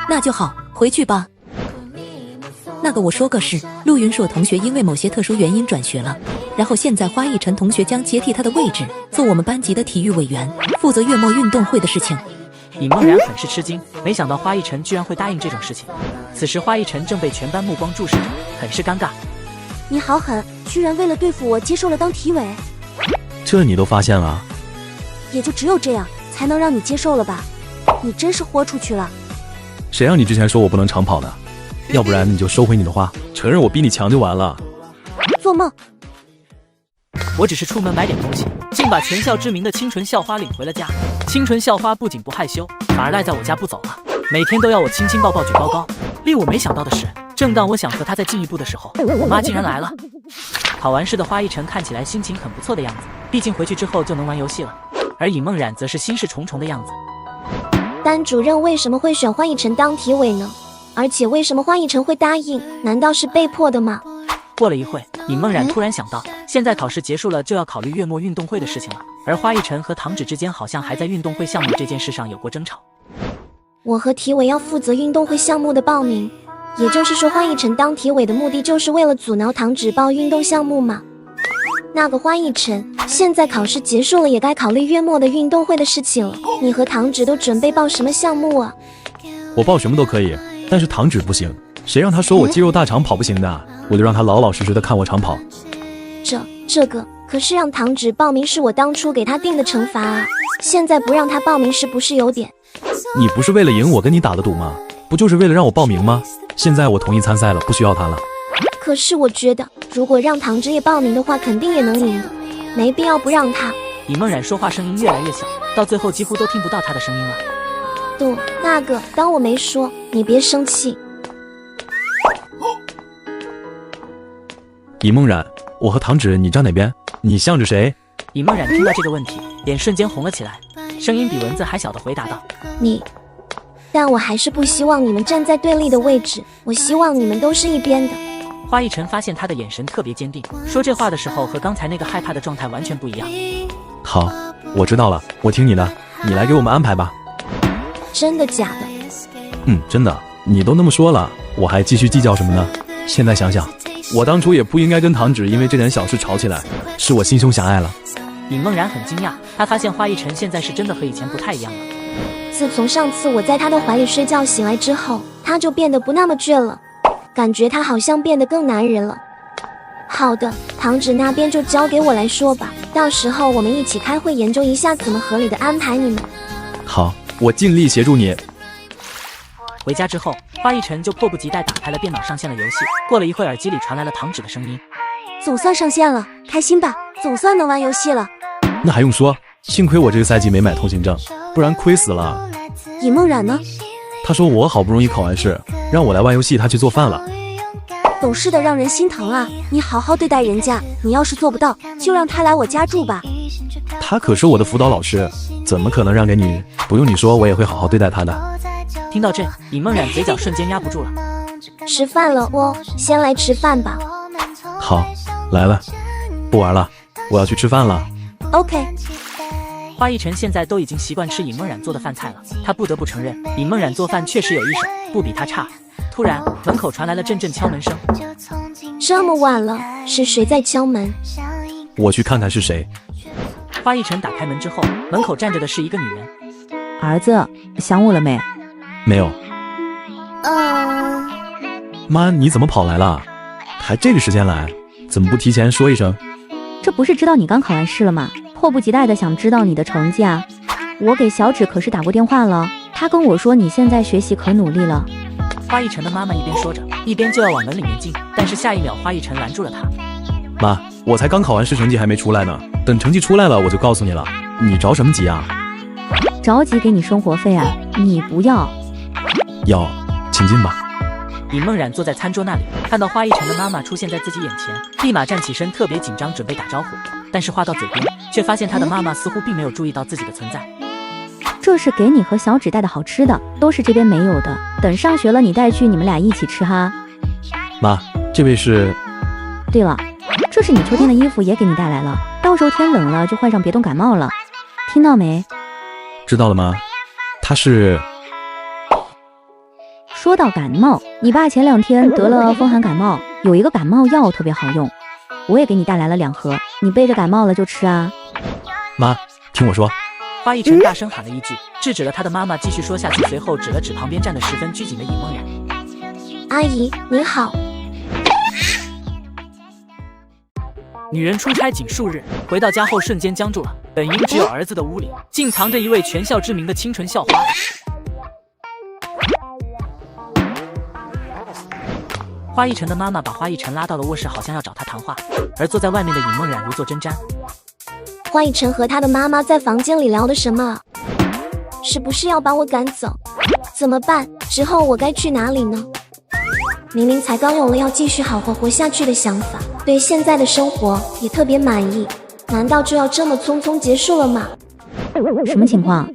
那就好，回去吧。那个我说个事，陆云硕同学因为某些特殊原因转学了，然后现在花一晨同学将接替他的位置，做我们班级的体育委员，负责月末运动会的事情。尹梦然很是吃惊，没想到花一晨居然会答应这种事情。此时花一晨正被全班目光注视着，很是尴尬。你好狠，居然为了对付我接受了当体委。这你都发现了？也就只有这样才能让你接受了吧？你真是豁出去了。谁让你之前说我不能长跑的？要不然你就收回你的话，承认我比你强就完了。做梦！我只是出门买点东西，竟把全校知名的清纯校花领回了家。清纯校花不仅不害羞，反而赖在我家不走了，每天都要我亲亲抱抱举高高。令我没想到的是，正当我想和她再进一步的时候，我妈竟然来了。考完试的花一晨看起来心情很不错的样子，毕竟回去之后就能玩游戏了。而尹梦冉则是心事重重的样子。班主任为什么会选花一晨当体委呢？而且为什么花一晨会答应？难道是被迫的吗？过了一会，尹梦冉突然想到，现在考试结束了，就要考虑月末运动会的事情了。而花一晨和唐芷之间好像还在运动会项目这件事上有过争吵。我和体委要负责运动会项目的报名，也就是说花一晨当体委的目的就是为了阻挠唐芷报运动项目吗？那个花一晨，现在考试结束了，也该考虑月末的运动会的事情了。你和堂侄都准备报什么项目啊？我报什么都可以，但是堂侄不行。谁让他说我肌肉大长跑不行的，我就让他老老实实的看我长跑。这个可是让堂侄报名是我当初给他定的惩罚啊，现在不让他报名是不是有点？你不是为了赢我跟你打的赌吗？不就是为了让我报名吗？现在我同意参赛了，不需要他了。可是我觉得，如果让堂侄也报名的话，肯定也能赢的，没必要不让他。尹梦冉说话声音越来越小，到最后几乎都听不到他的声音了。那个，当我没说，你别生气。尹梦冉，我和堂侄，你站哪边？你向着谁？尹梦冉听到这个问题，脸瞬间红了起来，声音比蚊子还小的回答道：“但我还是不希望你们站在对立的位置，我希望你们都是一边的。”花一晨发现他的眼神特别坚定，说这话的时候和刚才那个害怕的状态完全不一样。好，我知道了，我听你的，你来给我们安排吧。真的假的？真的，你都那么说了，我还继续计较什么呢？现在想想，我当初也不应该跟堂侄因为这点小事吵起来，是我心胸狭隘了。尹梦然很惊讶，他发现花一晨现在是真的和以前不太一样了。自从上次我在他的怀里睡觉醒来之后，他就变得不那么倔了，感觉他好像变得更男人了。好的，堂侄那边就交给我来说吧，到时候我们一起开会研究一下怎么合理的安排你们。好，我尽力协助你。回家之后，花一晨就迫不及待打开了电脑上线了游戏。过了一会儿，耳机里传来了堂侄的声音：“总算上线了，开心吧？总算能玩游戏了。”那还用说，幸亏我这个赛季没买通行证，不然亏死了。尹梦冉呢？他说我好不容易考完试，让我来玩游戏，他去做饭了。懂事的让人心疼啊！你好好对待人家，你要是做不到，就让他来我家住吧。他可是我的辅导老师，怎么可能让给你？不用你说，我也会好好对待他的。听到这，尹梦冉嘴角瞬间压不住了。吃饭了，我先来吃饭吧。好，来了，不玩了，我要去吃饭了。OK。花一晨现在都已经习惯吃尹梦冉做的饭菜了，他不得不承认，尹梦冉做饭确实有一手，不比他差。突然，门口传来了阵阵敲门声。这么晚了，是谁在敲门？我去看看是谁。花一晨打开门之后，门口站着的是一个女人。儿子，想我了没？没有。妈，你怎么跑来了？还这个时间来，怎么不提前说一声？这不是知道你刚考完试了吗？迫不及待的想知道你的成绩啊。我给小芷可是打过电话了，她跟我说你现在学习可努力了。花一晨的妈妈一边说着，一边就要往门里面进，但是下一秒花一晨拦住了她。妈，我才刚考完试，成绩还没出来呢，等成绩出来了我就告诉你了，你着什么急啊？着急给你生活费啊？你不要？要，请进吧。尹梦冉坐在餐桌那里，看到花一晨的妈妈出现在自己眼前，立马站起身，特别紧张，准备打招呼。但是话到嘴边，却发现他的妈妈似乎并没有注意到自己的存在。这是给你和小芷带的好吃的，都是这边没有的，等上学了你带去，你们俩一起吃哈。妈，这位是……对了，这是你秋天的衣服也给你带来了，到时候天冷了就换上，别冻感冒了，听到没？知道了吗？他是……说到感冒，你爸前2天得了风寒感冒，有一个感冒药特别好用，我也给你带来了2盒，你背着感冒了就吃啊。妈，听我说。花一晨大声喊了一句，制止了他的妈妈继续说下去，随后指了指旁边站得十分拘谨的尹梦冉。阿姨，你好。女人出差仅数日，回到家后瞬间僵住了。本应只有儿子的屋里，竟藏着一位全校知名的清纯校花。花一晨的妈妈把花一晨拉到了卧室，好像要找他谈话，而坐在外面的尹梦冉如坐针毡。花一晨和他的妈妈在房间里聊的什么啊？是不是要把我赶走？怎么办？之后我该去哪里呢？明明才刚有了要继续好好活下去的想法，对现在的生活也特别满意，难道就要这么匆匆结束了吗？什么情况？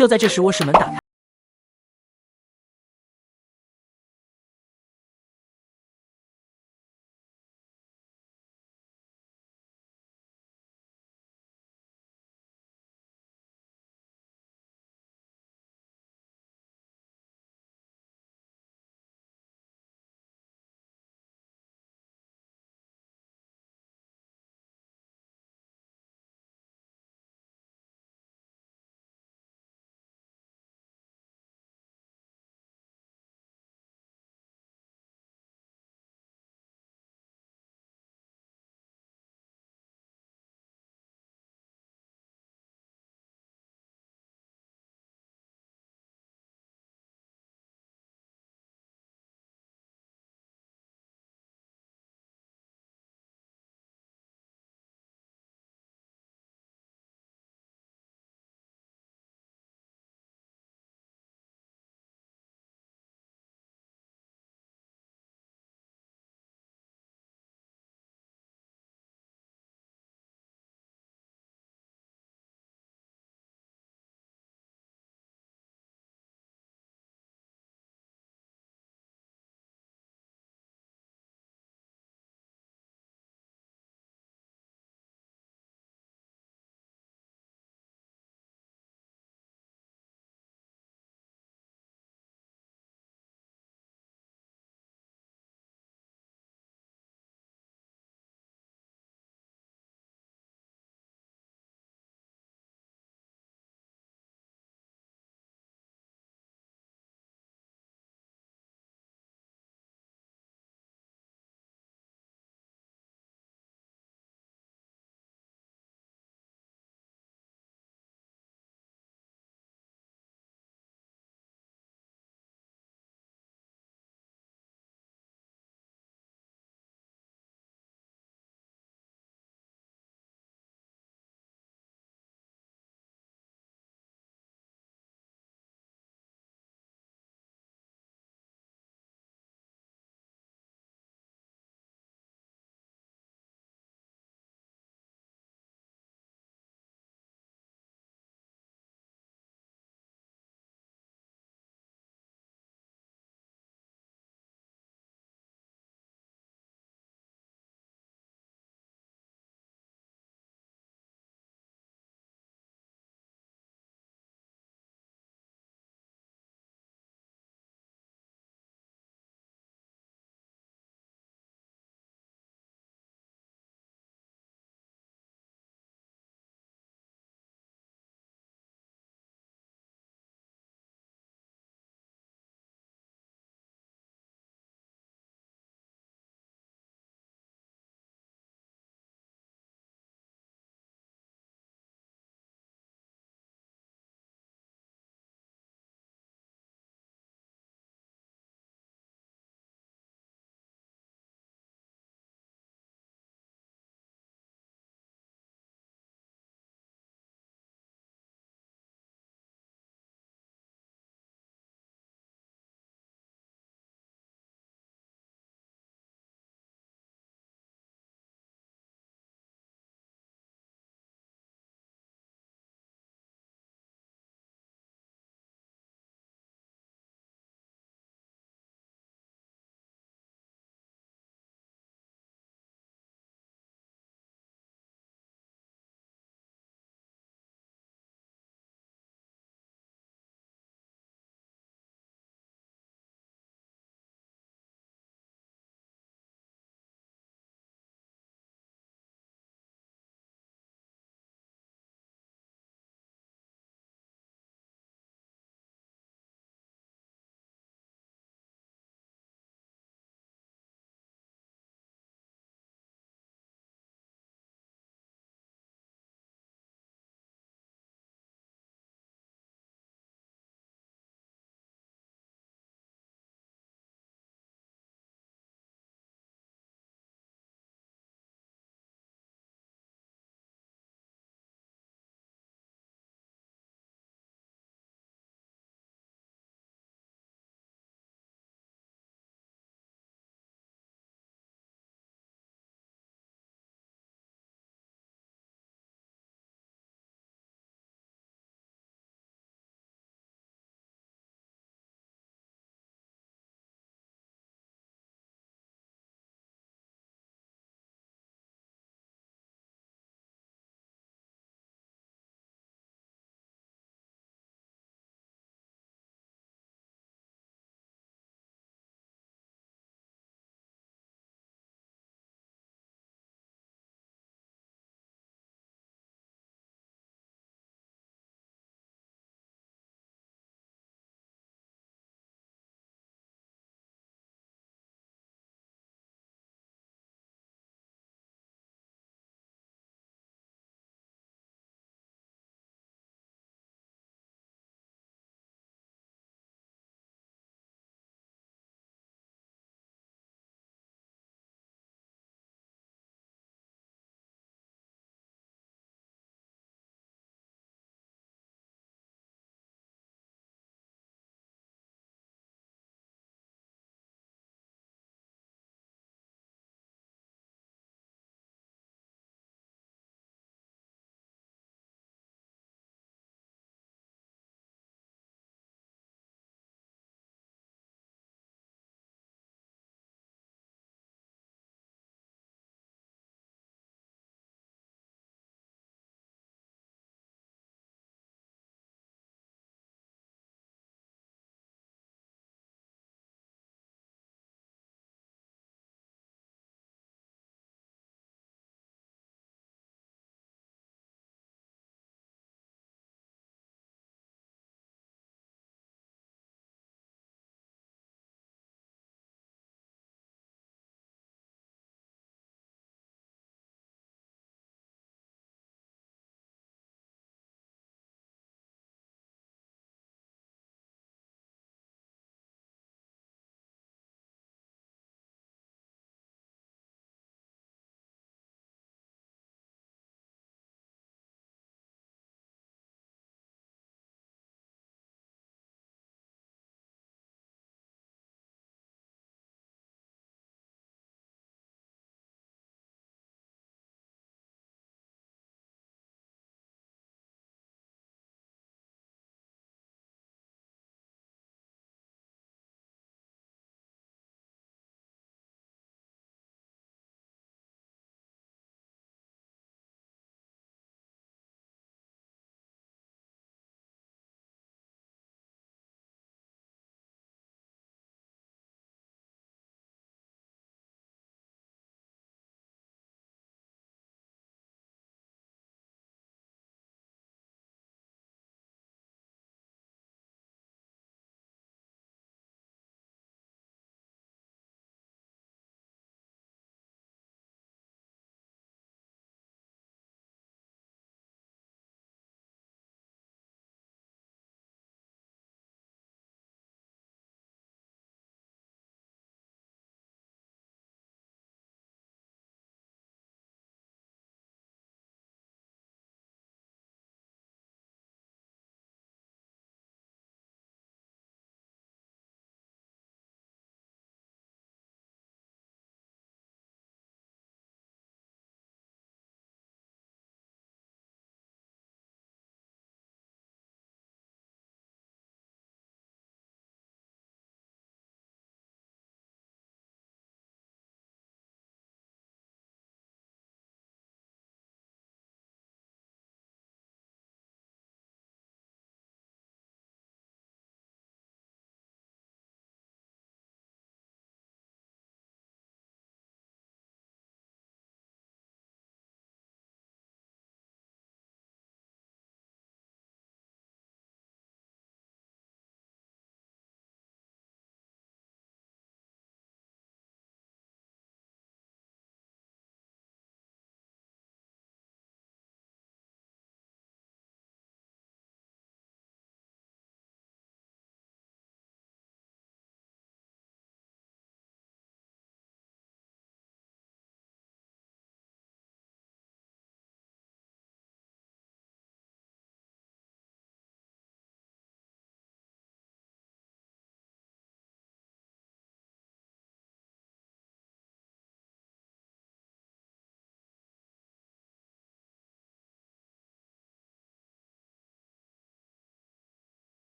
就在这时，卧室门打开。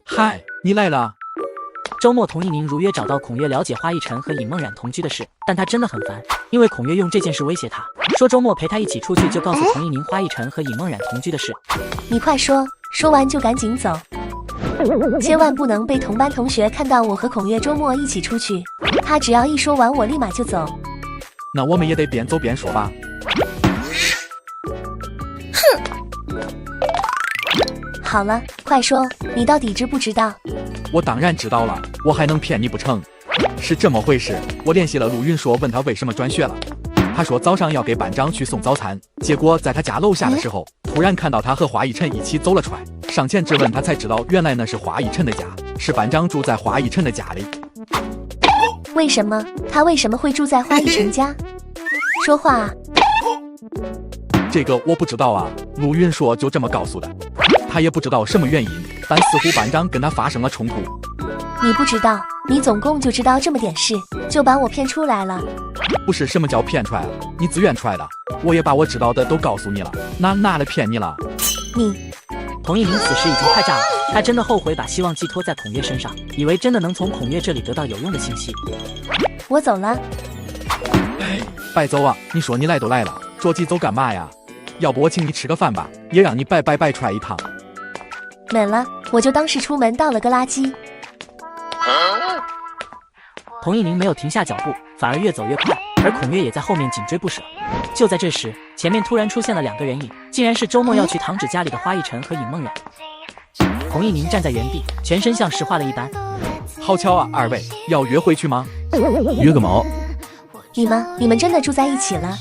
嗨，你来了。周末，童一宁如约找到孔月了解花一晨和尹梦冉同居的事，但他真的很烦，因为孔月用这件事威胁他，说周末陪他一起出去就告诉童一宁花一晨和尹梦冉同居的事。你快说，说完就赶紧走，千万不能被同班同学看到我和孔月周末一起出去。他只要一说完，我立马就走。那我们也得边走边说吧。好了，快说，你到底知不知道？我当然知道了，我还能骗你不成？是这么回事，我联系了陆云说，问他为什么转学了。他说早上要给班长去送早餐，结果在他家楼下的时候，突然看到他和华一晨一起走了出来，上前质问他，才知道原来那是华一晨的家，是班长住在华一晨的家里。为什么？他为什么会住在花一晨家？说话啊！这个我不知道啊，陆云说就这么告诉的，他也不知道什么原因，但似乎班长跟他发生了冲突。你不知道，你总共就知道这么点事，就把我骗出来了。不是，什么叫骗出来了？你自愿出来的，我也把我知道的都告诉你了，哪来骗你了？你，童一宁此时已经快炸了，他真的后悔把希望寄托在孔月身上，以为真的能从孔月这里得到有用的信息。我走了。白走啊！你说你来都来了，着急走干嘛呀？要不我请你吃个饭吧，也让你白出来一趟。没了，我就当是出门倒了个垃圾。童一宁没有停下脚步，反而越走越快，而孔月也在后面紧追不舍。就在这时，前面突然出现了2个人影，竟然是周末要去堂址家里的花一晨和尹梦冉。童一宁站在原地，全身像石化了一般。好巧啊，二位要约会去吗？约个毛！你们真的住在一起了？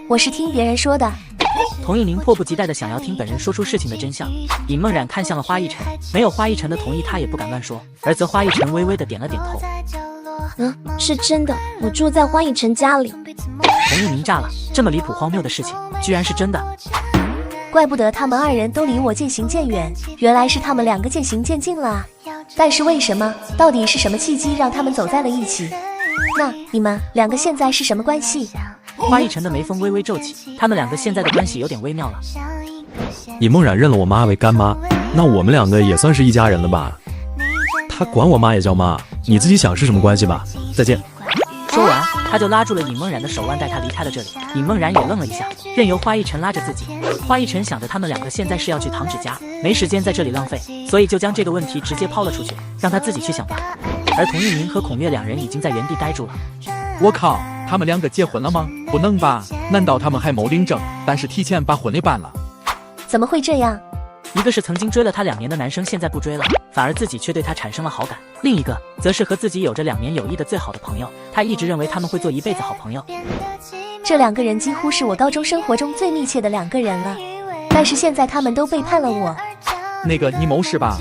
我是听别人说的。童一宁迫不及待地想要听本人说出事情的真相。尹梦冉看向了花一晨，没有花一晨的同意，他也不敢乱说，而则花一晨微微地点了点头。是真的，我住在花一晨家里。童一宁炸了，这么离谱荒谬的事情，居然是真的。怪不得他们2人都离我渐行渐远，原来是他们2个渐行渐近了啊！但是为什么？到底是什么契机让他们走在了一起？那你们2个现在是什么关系？花一晨的眉峰微微皱起，他们2个现在的关系有点微妙了。尹梦冉认了我妈为干妈，那我们2个也算是一家人了吧？他管我妈也叫妈，你自己想是什么关系吧？再见。说完，他就拉住了尹梦冉的手腕，带她离开了这里。尹梦冉也愣了一下，任由花一晨拉着自己。花一晨想着他们2个现在是要去堂址家，没时间在这里浪费，所以就将这个问题直接抛了出去，让他自己去想吧。而童一宁和孔月2人已经在原地呆住了。我靠，他们2个结婚了吗？不能吧？难道他们还没领证，但是提前把婚礼办了？怎么会这样？一个是曾经追了他2年的男生，现在不追了，反而自己却对他产生了好感；另一个则是和自己有着2年友谊的最好的朋友，他一直认为他们会做一辈子好朋友。这2个人几乎是我高中生活中最密切的2个人了，但是现在他们都背叛了我。那个你谋事吧？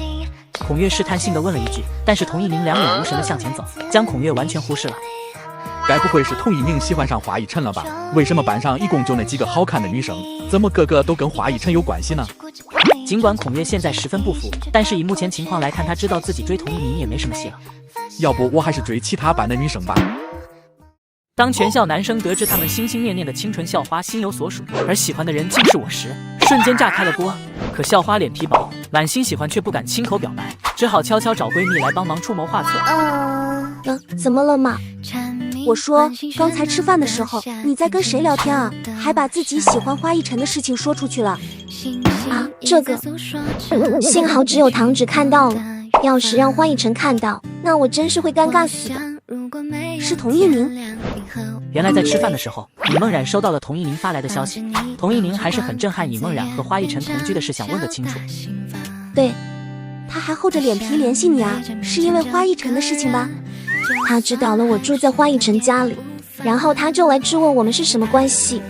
孔月试探性地问了一句，但是童一宁两眼无神地向前走，将孔月完全忽视了。该不会是童一宁喜欢上花一晨了吧？为什么班上一共就那几个好看的女生，怎么个个都跟花一晨有关系呢？尽管孔月现在十分不服，但是以目前情况来看，他知道自己追童一宁也没什么戏了。要不我还是追其他班的女生吧。当全校男生得知他们心心念念的清纯校花心有所属，而喜欢的人竟是我时，瞬间炸开了锅。可校花脸皮薄，满心喜欢却不敢亲口表白，只好悄悄找闺蜜来帮忙出谋划策。怎么了嘛？我说刚才吃饭的时候你在跟谁聊天啊？还把自己喜欢花一晨的事情说出去了啊？这个幸好只有堂址看到了，要是让花一晨看到，那我真是会尴尬死的。是童一宁。原来在吃饭的时候，尹梦冉收到了童一宁发来的消息。童一宁还是很震撼尹梦冉和花一晨同居的事，想问个清楚。对，他还厚着脸皮联系你啊？是因为花一晨的事情吧？他知道了我住在花一晨家里，然后他就来质问我们是什么关系。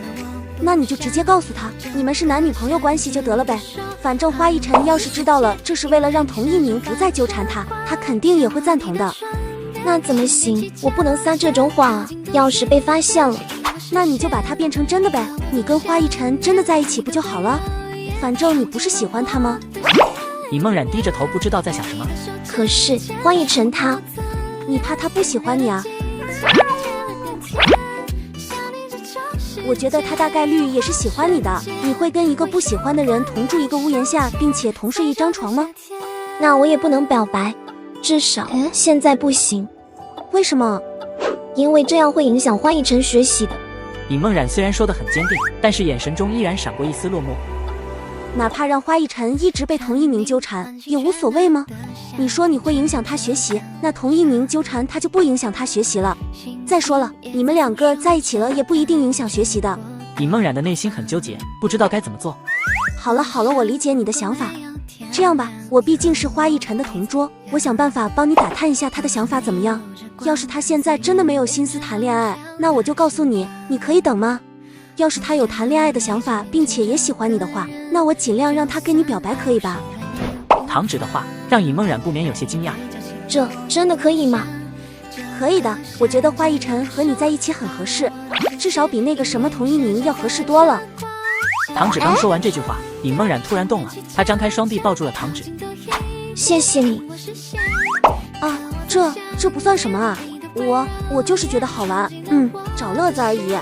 那你就直接告诉他，你们是男女朋友关系就得了呗。反正花一晨要是知道了这是为了让童一宁不再纠缠他，他肯定也会赞同的。那怎么行？我不能撒这种谎啊！要是被发现了，那你就把它变成真的呗。你跟花一晨真的在一起不就好了？反正你不是喜欢他吗？尹梦冉低着头，不知道在想什么。可是花一晨他，你怕他不喜欢你啊？我觉得他大概率也是喜欢你的。你会跟一个不喜欢的人同住一个屋檐下，并且同睡一张床吗？那我也不能表白，至少现在不行。为什么？因为这样会影响花一晨学习的。尹梦然虽然说得很坚定，但是眼神中依然闪过一丝落寞。哪怕让花一晨一直被同一名纠缠，也无所谓吗？你说你会影响他学习，那同一名纠缠他就不影响他学习了。再说了，你们两个在一起了也不一定影响学习的。尹梦然的内心很纠结，不知道该怎么做。好了，我理解你的想法。这样吧，我毕竟是花一晨的同桌，我想办法帮你打探一下他的想法怎么样。要是他现在真的没有心思谈恋爱，那我就告诉你，你可以等吗？要是他有谈恋爱的想法，并且也喜欢你的话，那我尽量让他跟你表白，可以吧？唐芷的话让尹梦然不免有些惊讶。这真的可以吗？可以的，我觉得花一晨和你在一起很合适，至少比那个什么同一名要合适多了。唐芷刚说完这句话，尹梦然突然动了，她张开双臂抱住了唐芷。谢谢你。啊，这不算什么啊，我就是觉得好玩，找乐子而已。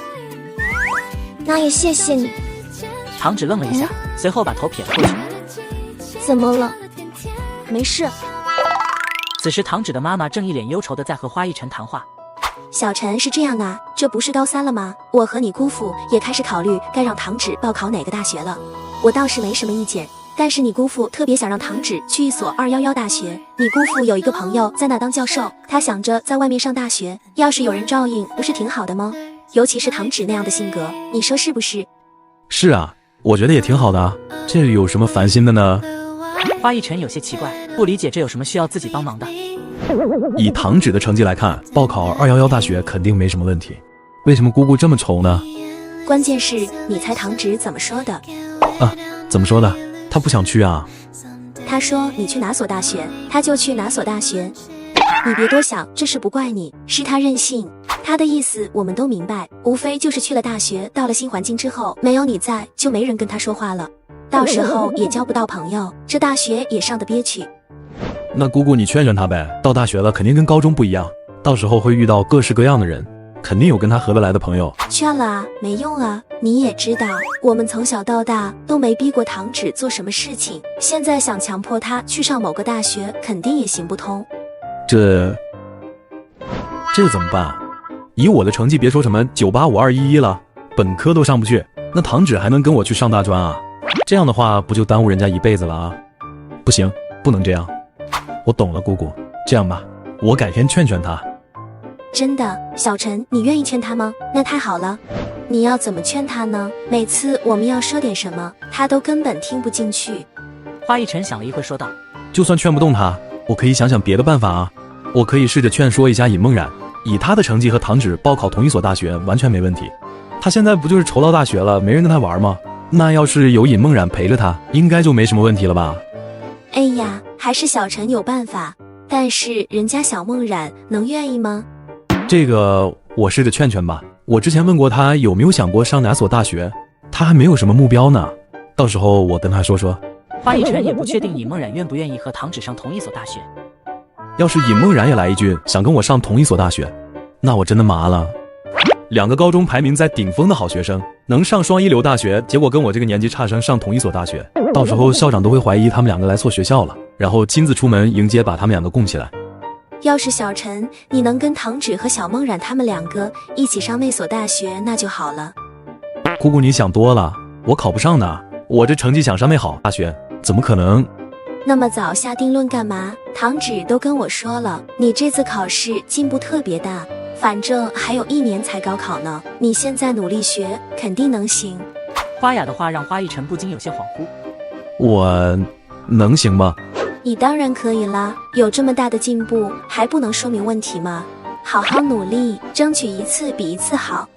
那也谢谢你。唐芷愣了一下，随后把头撇了过去。怎么了？没事。此时唐芷的妈妈正一脸忧愁的在和花一晨谈话。小陈是这样啊，这不是高3了吗？我和你姑父也开始考虑该让唐芷报考哪个大学了。我倒是没什么意见，但是你姑父特别想让唐芷去一所211大学。你姑父有一个朋友在那当教授，他想着在外面上大学，要是有人照应，不是挺好的吗？尤其是唐芷那样的性格，你说是不是？是啊，我觉得也挺好的啊，这有什么烦心的呢？花一晨有些奇怪，不理解这有什么需要自己帮忙的。以唐芷的成绩来看，报考211大学肯定没什么问题。为什么姑姑这么愁呢？关键是你猜唐芷怎么说的？啊，怎么说的？她不想去啊。她说你去哪所大学，她就去哪所大学。你别多想，这事不怪你，是她任性。她的意思我们都明白，无非就是去了大学，到了新环境之后，没有你在，就没人跟她说话了，到时候也交不到朋友，这大学也上得憋屈。那姑姑你劝劝她呗，到大学了肯定跟高中不一样，到时候会遇到各式各样的人，肯定有跟她合得来的朋友。劝了啊，没用啊，你也知道，我们从小到大都没逼过唐芷做什么事情，现在想强迫她去上某个大学，肯定也行不通。这怎么办？以我的成绩，别说什么985、211了，本科都上不去，那唐芷还能跟我去上大专啊？这样的话不就耽误人家一辈子了啊？不行，不能这样。我懂了，姑姑，这样吧，我改天劝劝她。真的，小陈，你愿意劝她吗？那太好了。你要怎么劝她呢？每次我们要说点什么，她都根本听不进去。花一晨想了一会说道，就算劝不动她，我可以想想别的办法啊。我可以试着劝说一下尹梦然，以她的成绩和唐芷报考同一所大学完全没问题。她现在不就是筹到大学了，没人跟她玩吗？那要是有尹梦然陪着她，应该就没什么问题了吧？哎呀，还是小陈有办法，但是人家小梦然能愿意吗？这个我试着劝劝吧。我之前问过她有没有想过上哪所大学，她还没有什么目标呢，到时候我跟她说说。花一晨也不确定尹梦然愿不愿意和唐芷上同一所大学。要是尹梦然也来一句想跟我上同一所大学，那我真的麻了。两个高中排名在顶峰的好学生能上双一流大学，结果跟我这个年纪差生上同一所大学，到时候校长都会怀疑他们两个来错学校了，然后亲自出门迎接，把他们两个供起来。要是小陈你能跟唐芷和小梦然他们两个一起上那所大学，那就好了。姑姑你想多了，我考不上呢，我这成绩想上那好大学，怎么可能？那么早下定论干嘛？唐芷都跟我说了，你这次考试进步特别大，反正还有1年才高考呢，你现在努力学，肯定能行。花雅的话让花一晨不禁有些恍惚。我能行吗？你当然可以啦，有这么大的进步，还不能说明问题吗？好好努力，争取一次比一次好。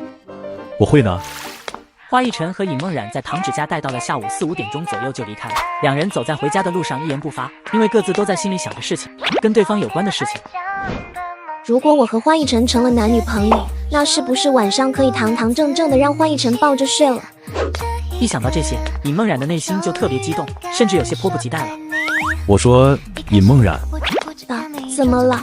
我会的。花一晨和尹梦然在唐芷家待到了下午4、5点钟左右就离开了。两人走在回家的路上一言不发，因为各自都在心里想着事情，跟对方有关的事情。如果我和花一晨成了男女朋友，那是不是晚上可以堂堂正正的让花一晨抱着睡了？一想到这些，尹梦然的内心就特别激动，甚至有些迫不及待了。我说尹梦然，怎么了？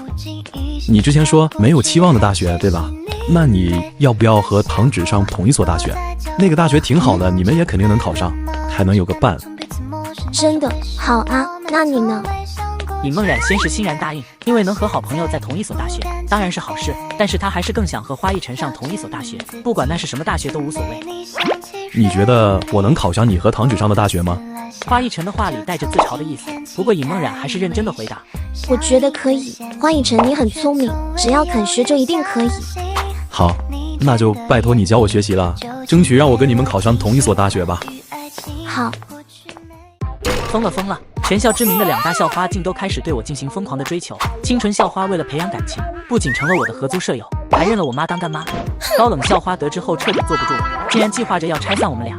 你之前说没有期望的大学对吧？那你要不要和唐芷上同一所大学？那个大学挺好的，你们也肯定能考上，还能有个伴。真的好啊，那你呢？尹梦冉先是欣然答应，因为能和好朋友在同一所大学，当然是好事。但是她还是更想和花一晨上同一所大学，不管那是什么大学都无所谓。你觉得我能考上你和堂指上的大学吗？花一晨的话里带着自嘲的意思，不过尹梦冉还是认真的回答：我觉得可以。花一晨，你很聪明，只要肯学就一定可以。好，那就拜托你教我学习了，争取让我跟你们考上同一所大学吧。好。疯了疯了！全校知名的2大校花竟都开始对我进行疯狂的追求。清纯校花为了培养感情，不仅成了我的合租舍友，还认了我妈当干妈。高冷校花得知后彻底坐不住了，竟然计划着要拆散我们俩。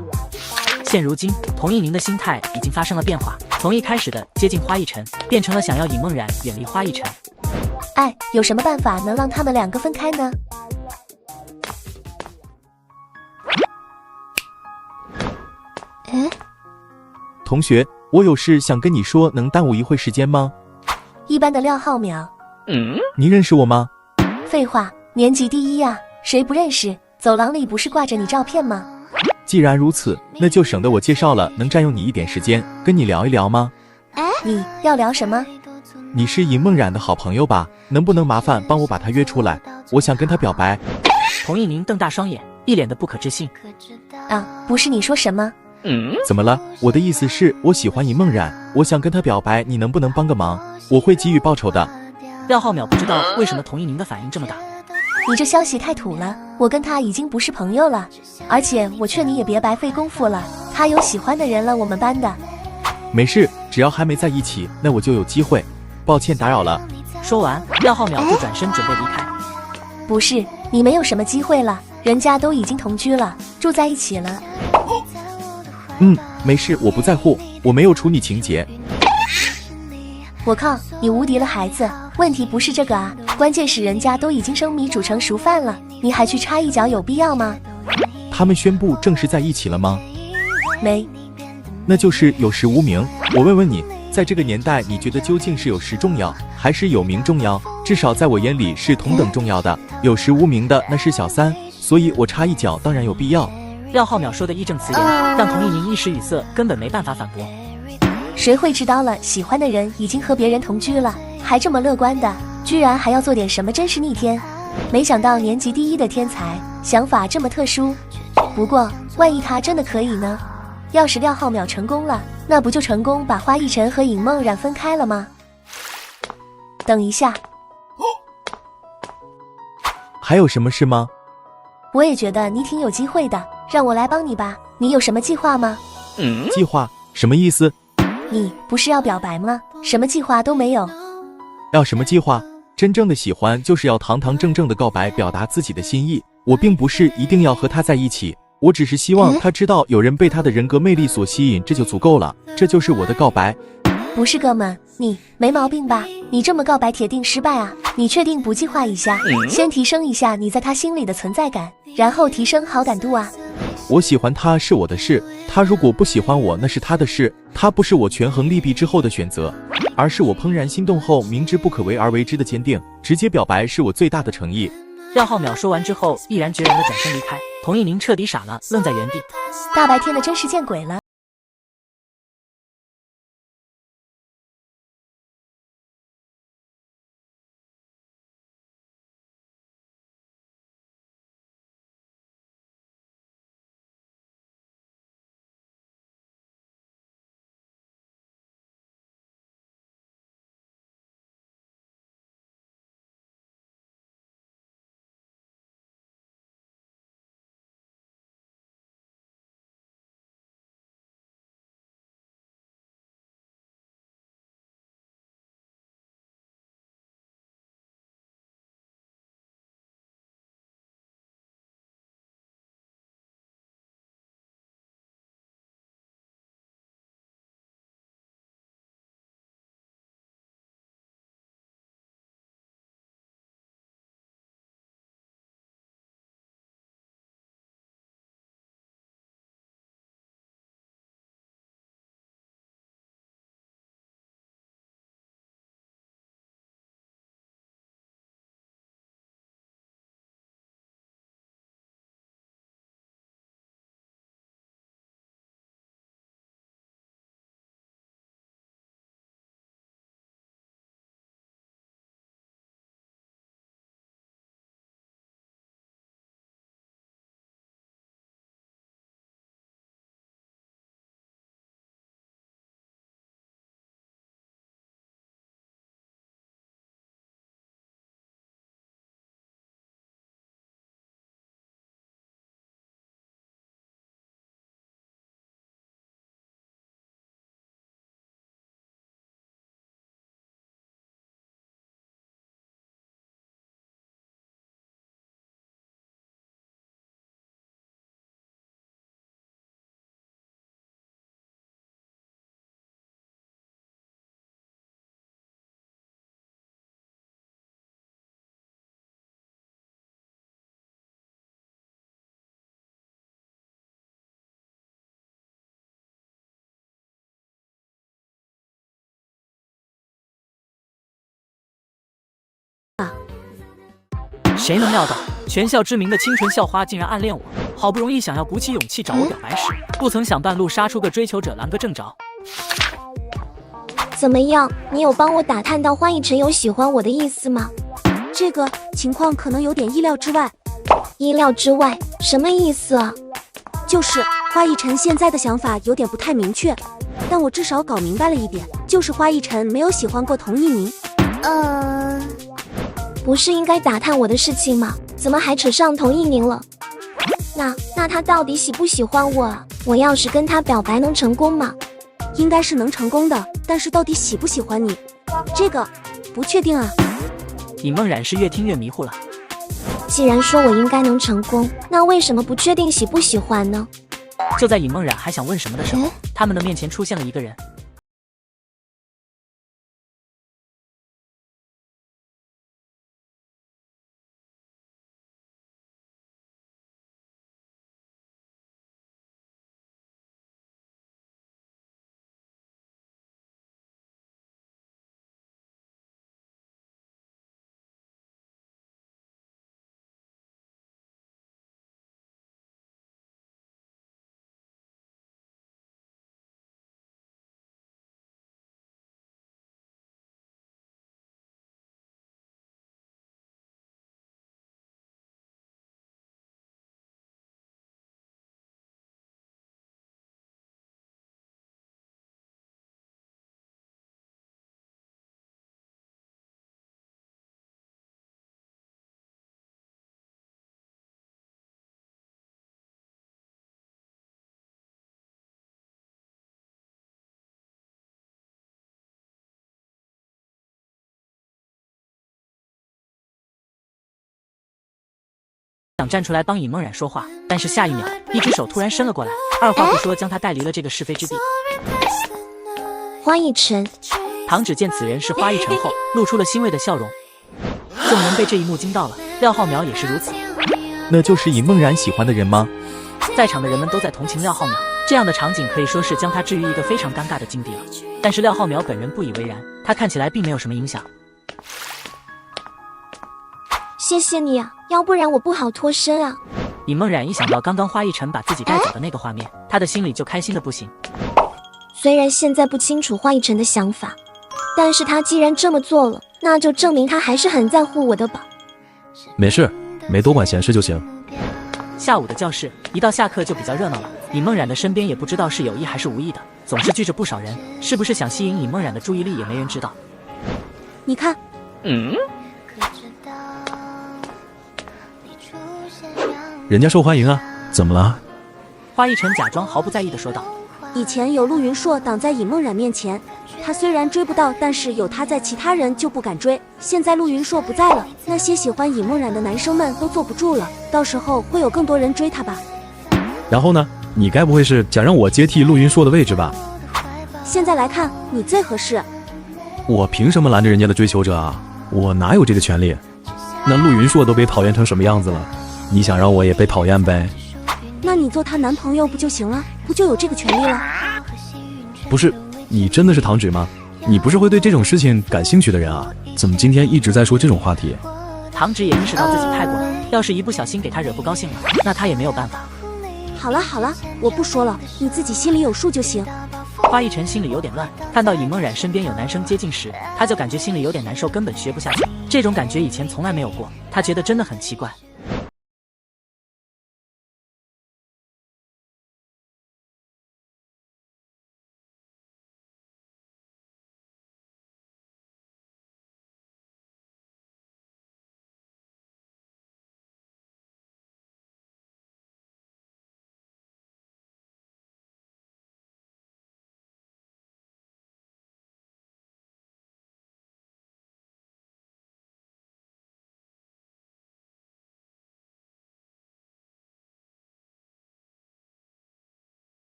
现如今，童一宁的心态已经发生了变化，从一开始的接近花一晨，变成了想要尹梦冉远离花一晨。哎，有什么办法能让他们2个分开呢？同学，我有事想跟你说，能耽误一会时间吗？一般的廖浩淼。你认识我吗？废话，年级第一啊，谁不认识？走廊里不是挂着你照片吗？既然如此，那就省得我介绍了，能占用你一点时间，跟你聊一聊吗？你要聊什么？你是尹梦冉的好朋友吧？能不能麻烦帮我把她约出来？我想跟她表白。童一宁瞪大双眼，一脸的不可置信。啊，不是，你说什么？怎么了？我的意思是，我喜欢尹梦冉，我想跟她表白，你能不能帮个忙？我会给予报酬的。廖浩淼不知道为什么童一宁的反应这么大。你这消息太土了，我跟他已经不是朋友了，而且我劝你也别白费功夫了，他有喜欢的人了，我们班的。没事，只要还没在一起，那我就有机会。抱歉打扰了。说完，廖浩淼就转身准备离开。不是，你没有什么机会了，人家都已经同居了，住在一起了。没事，我不在乎，我没有处女情节。我靠，你无敌了孩子，问题不是这个啊，关键是人家都已经生米煮成熟饭了，你还去插一脚，有必要吗？他们宣布正式在一起了吗？没。那就是有实无名。我问问你，在这个年代，你觉得究竟是有实重要，还是有名重要？至少在我眼里是同等重要的，有实无名的那是小三，所以我插一脚当然有必要。廖浩淼说的义正辞严，让童一宁一时语塞，根本没办法反驳。谁会知道了，喜欢的人已经和别人同居了，还这么乐观的，居然还要做点什么，真是逆天。没想到年级第一的天才，想法这么特殊。不过万一他真的可以呢？要是廖浩淼成功了，那不就成功把花一晨和尹梦冉分开了吗？等一下，还有什么事吗？我也觉得你挺有机会的，让我来帮你吧。你有什么计划吗？计划？什么意思？你不是要表白吗？什么计划都没有。要什么计划？真正的喜欢就是要堂堂正正的告白，表达自己的心意。我并不是一定要和他在一起，我只是希望他知道有人被他的人格魅力所吸引，这就足够了。这就是我的告白。不是哥们，你没毛病吧？你这么告白铁定失败啊！你确定不计划一下，先提升一下你在他心里的存在感，然后提升好感度啊？我喜欢他是我的事，他如果不喜欢我那是他的事，他不是我权衡利弊之后的选择，而是我怦然心动后明知不可为而为之的坚定。直接表白是我最大的诚意。廖浩淼说完之后，毅然决然地转身离开。童一宁彻底傻了，愣在原地。大白天的真是见鬼了。谁能料到，全校知名的清纯校花竟然暗恋我？好不容易想要鼓起勇气找我表白时，不曾想半路杀出个追求者拦个正着。怎么样？你有帮我打探到花一晨有喜欢我的意思吗？这个情况可能有点意料之外。意料之外？什么意思啊？就是花一晨现在的想法有点不太明确，但我至少搞明白了一点，就是花一晨没有喜欢过童一鸣。不是应该打探我的事情吗？怎么还扯上童一鸣了？那他到底喜不喜欢我啊？我要是跟他表白能成功吗？应该是能成功的，但是到底喜不喜欢你，这个不确定啊。尹梦冉是越听越迷糊了。既然说我应该能成功，那为什么不确定喜不喜欢呢？就在尹梦冉还想问什么的时候，他们的面前出现了一个人。想站出来帮尹梦冉说话，但是下一秒，一只手突然伸了过来，二话不说将他带离了这个是非之地。花一晨，唐芷见此人是花一晨后，露出了欣慰的笑容。众人被这一幕惊到了，廖浩苗也是如此。那就是尹梦冉喜欢的人吗？在场的人们都在同情廖浩苗，这样的场景可以说是将他置于一个非常尴尬的境地了。但是廖浩苗本人不以为然，他看起来并没有什么影响。谢谢你啊，要不然我不好脱身啊。尹梦冉一想到刚刚花一晨把自己带走的那个画面，她的心里就开心的不行。虽然现在不清楚花一晨的想法，但是他既然这么做了，那就证明他还是很在乎我的吧。没事，没多管闲事就行。下午的教室一到下课就比较热闹了，尹梦冉的身边也不知道是有意还是无意的，总是聚着不少人，是不是想吸引尹梦冉的注意力也没人知道。你看，人家受欢迎啊，怎么了？花一晨假装毫不在意的说道。以前有陆云硕挡在尹梦冉面前，他虽然追不到，但是有他在，其他人就不敢追。现在陆云硕不在了，那些喜欢尹梦冉的男生们都坐不住了，到时候会有更多人追他吧。然后呢？你该不会是想让我接替陆云硕的位置吧？现在来看，你最合适。我凭什么拦着人家的追求者啊？我哪有这个权利？那陆云硕都被讨厌成什么样子了，你想让我也被讨厌呗？那你做他男朋友不就行了？不就有这个权利了？不是，你真的是唐芷吗？你不是会对这种事情感兴趣的人啊？怎么今天一直在说这种话题？唐芷也意识到自己太过了，要是一不小心给他惹不高兴了，那他也没有办法。好了好了，我不说了，你自己心里有数就行。花一晨心里有点乱，看到尹梦冉身边有男生接近时，他就感觉心里有点难受，根本学不下去。这种感觉以前从来没有过，他觉得真的很奇怪。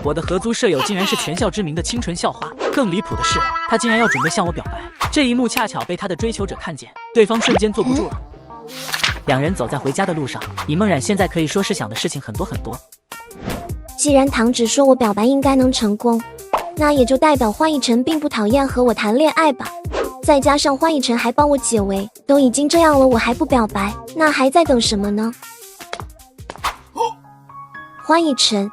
我的合租舍友竟然是全校知名的清纯校花，更离谱的是，她竟然要准备向我表白。这一幕恰巧被她的追求者看见，对方瞬间坐不住了。两人走在回家的路上，尹梦冉现在可以说是想的事情很多很多。既然唐芷说我表白应该能成功，那也就代表花一晨并不讨厌和我谈恋爱吧。再加上花一晨还帮我解围，都已经这样了，我还不表白，那还在等什么呢？花一晨，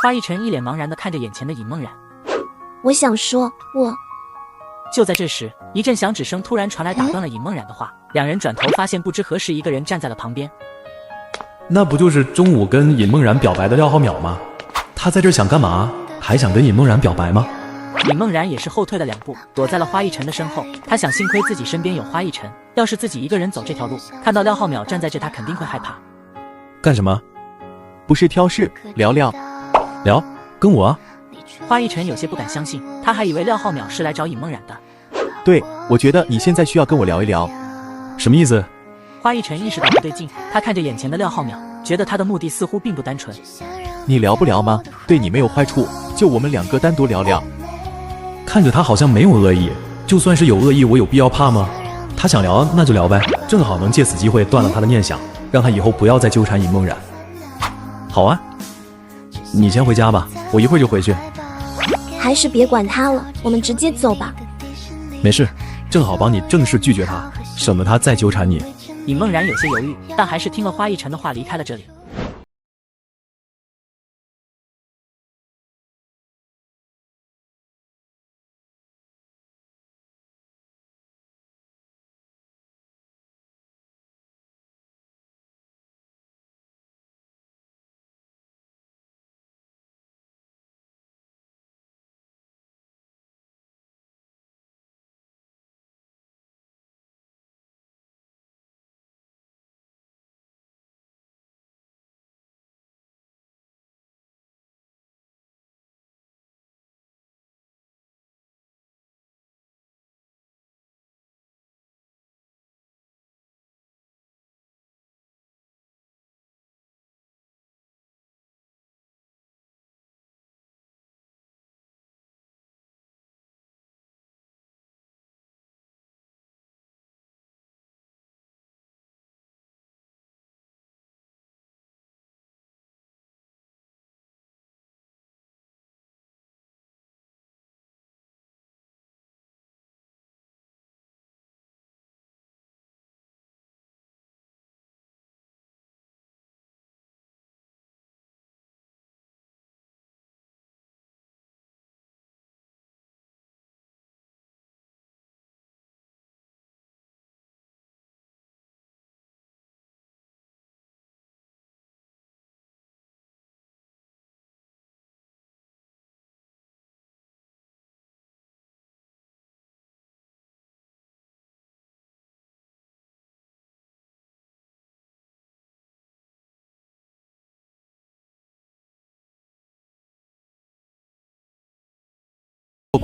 花一晨一脸茫然地看着眼前的尹梦然。我想说，就在这时，一阵响指声突然传来，打断了尹梦然的话。两人转头发现，不知何时一个人站在了旁边。那不就是中午跟尹梦然表白的廖浩淼吗？他在这想干嘛？还想跟尹梦然表白吗？尹梦然也是后退了2步，躲在了花一晨的身后。他想，幸亏自己身边有花一晨，要是自己一个人走这条路，看到廖浩淼站在这，他肯定会害怕。干什么？不是挑事，聊聊。聊？跟我？花一晨有些不敢相信，他还以为廖浩淼是来找尹梦然的。对，我觉得你现在需要跟我聊一聊。什么意思？花一晨意识到不对劲，他看着眼前的廖浩淼，觉得他的目的似乎并不单纯。你聊不聊吗？对你没有坏处，就我们2个单独聊聊。看着他好像没有恶意，就算是有恶意，我有必要怕吗？他想聊那就聊呗，正好能借此机会断了他的念想，让他以后不要再纠缠尹梦然。好啊，你先回家吧，我一会儿就回去。还是别管他了，我们直接走吧。没事，正好帮你正式拒绝他，省得他再纠缠你。尹梦然有些犹豫，但还是听了花一晨的话离开了这里。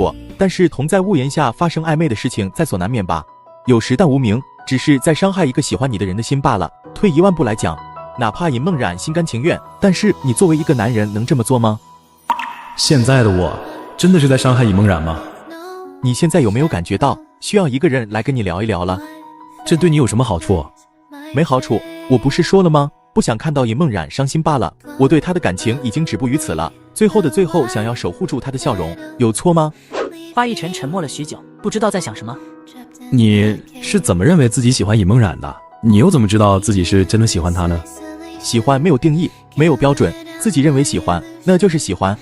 过，但是同在屋檐下发生暧昧的事情在所难免吧。有时但无名，只是在伤害一个喜欢你的人的心罢了。退1万步来讲，哪怕尹梦然心甘情愿，但是你作为一个男人能这么做吗？现在的我真的是在伤害尹梦然吗？你现在有没有感觉到需要一个人来跟你聊一聊了？这对你有什么好处？没好处，我不是说了吗？不想看到尹梦然伤心罢了。我对她的感情已经止步于此了。最后的最后，想要守护住她的笑容，有错吗？花一晨沉默了许久，不知道在想什么。你是怎么认为自己喜欢尹梦然的？你又怎么知道自己是真的喜欢她呢？喜欢没有定义，没有标准，自己认为喜欢，那就是喜欢。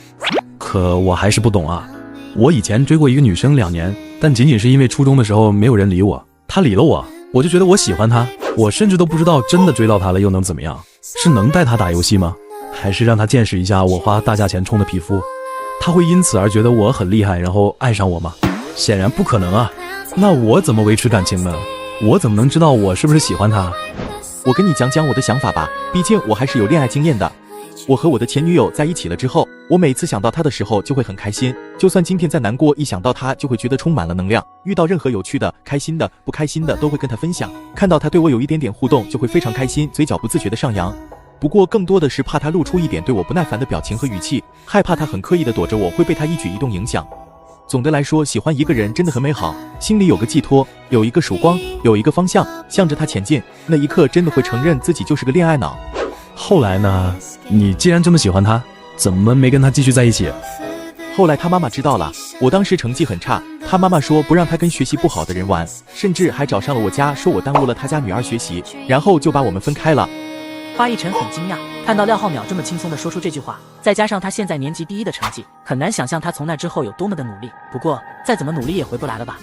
可我还是不懂啊。我以前追过一个女生2年，但仅仅是因为初中的时候没有人理我，她理了我，我就觉得我喜欢她。我甚至都不知道真的追到她了又能怎么样？是能带她打游戏吗？还是让她见识一下我花大价钱充的皮肤？她会因此而觉得我很厉害，然后爱上我吗？显然不可能啊。那我怎么维持感情呢？我怎么能知道我是不是喜欢她？我跟你讲讲我的想法吧，毕竟我还是有恋爱经验的。我和我的前女友在一起了之后，我每次想到她的时候就会很开心，就算今天再难过，一想到她就会觉得充满了能量。遇到任何有趣的、开心的、不开心的都会跟她分享，看到她对我有一点点互动就会非常开心，嘴角不自觉的上扬。不过更多的是怕她露出一点对我不耐烦的表情和语气，害怕她很刻意的躲着我会被她一举一动影响。总的来说，喜欢一个人真的很美好，心里有个寄托，有一个曙光，有一个方向，向着他前进，那一刻真的会承认自己就是个恋爱脑。后来呢？你既然这么喜欢他，怎么没跟他继续在一起？后来他妈妈知道了，我当时成绩很差，他妈妈说不让他跟学习不好的人玩，甚至还找上了我家，说我耽误了他家女儿学习，然后就把我们分开了。花一晨很惊讶，看到廖浩淼这么轻松地说出这句话，再加上他现在年级第1的成绩，很难想象他从那之后有多么的努力。不过再怎么努力也回不来了吧。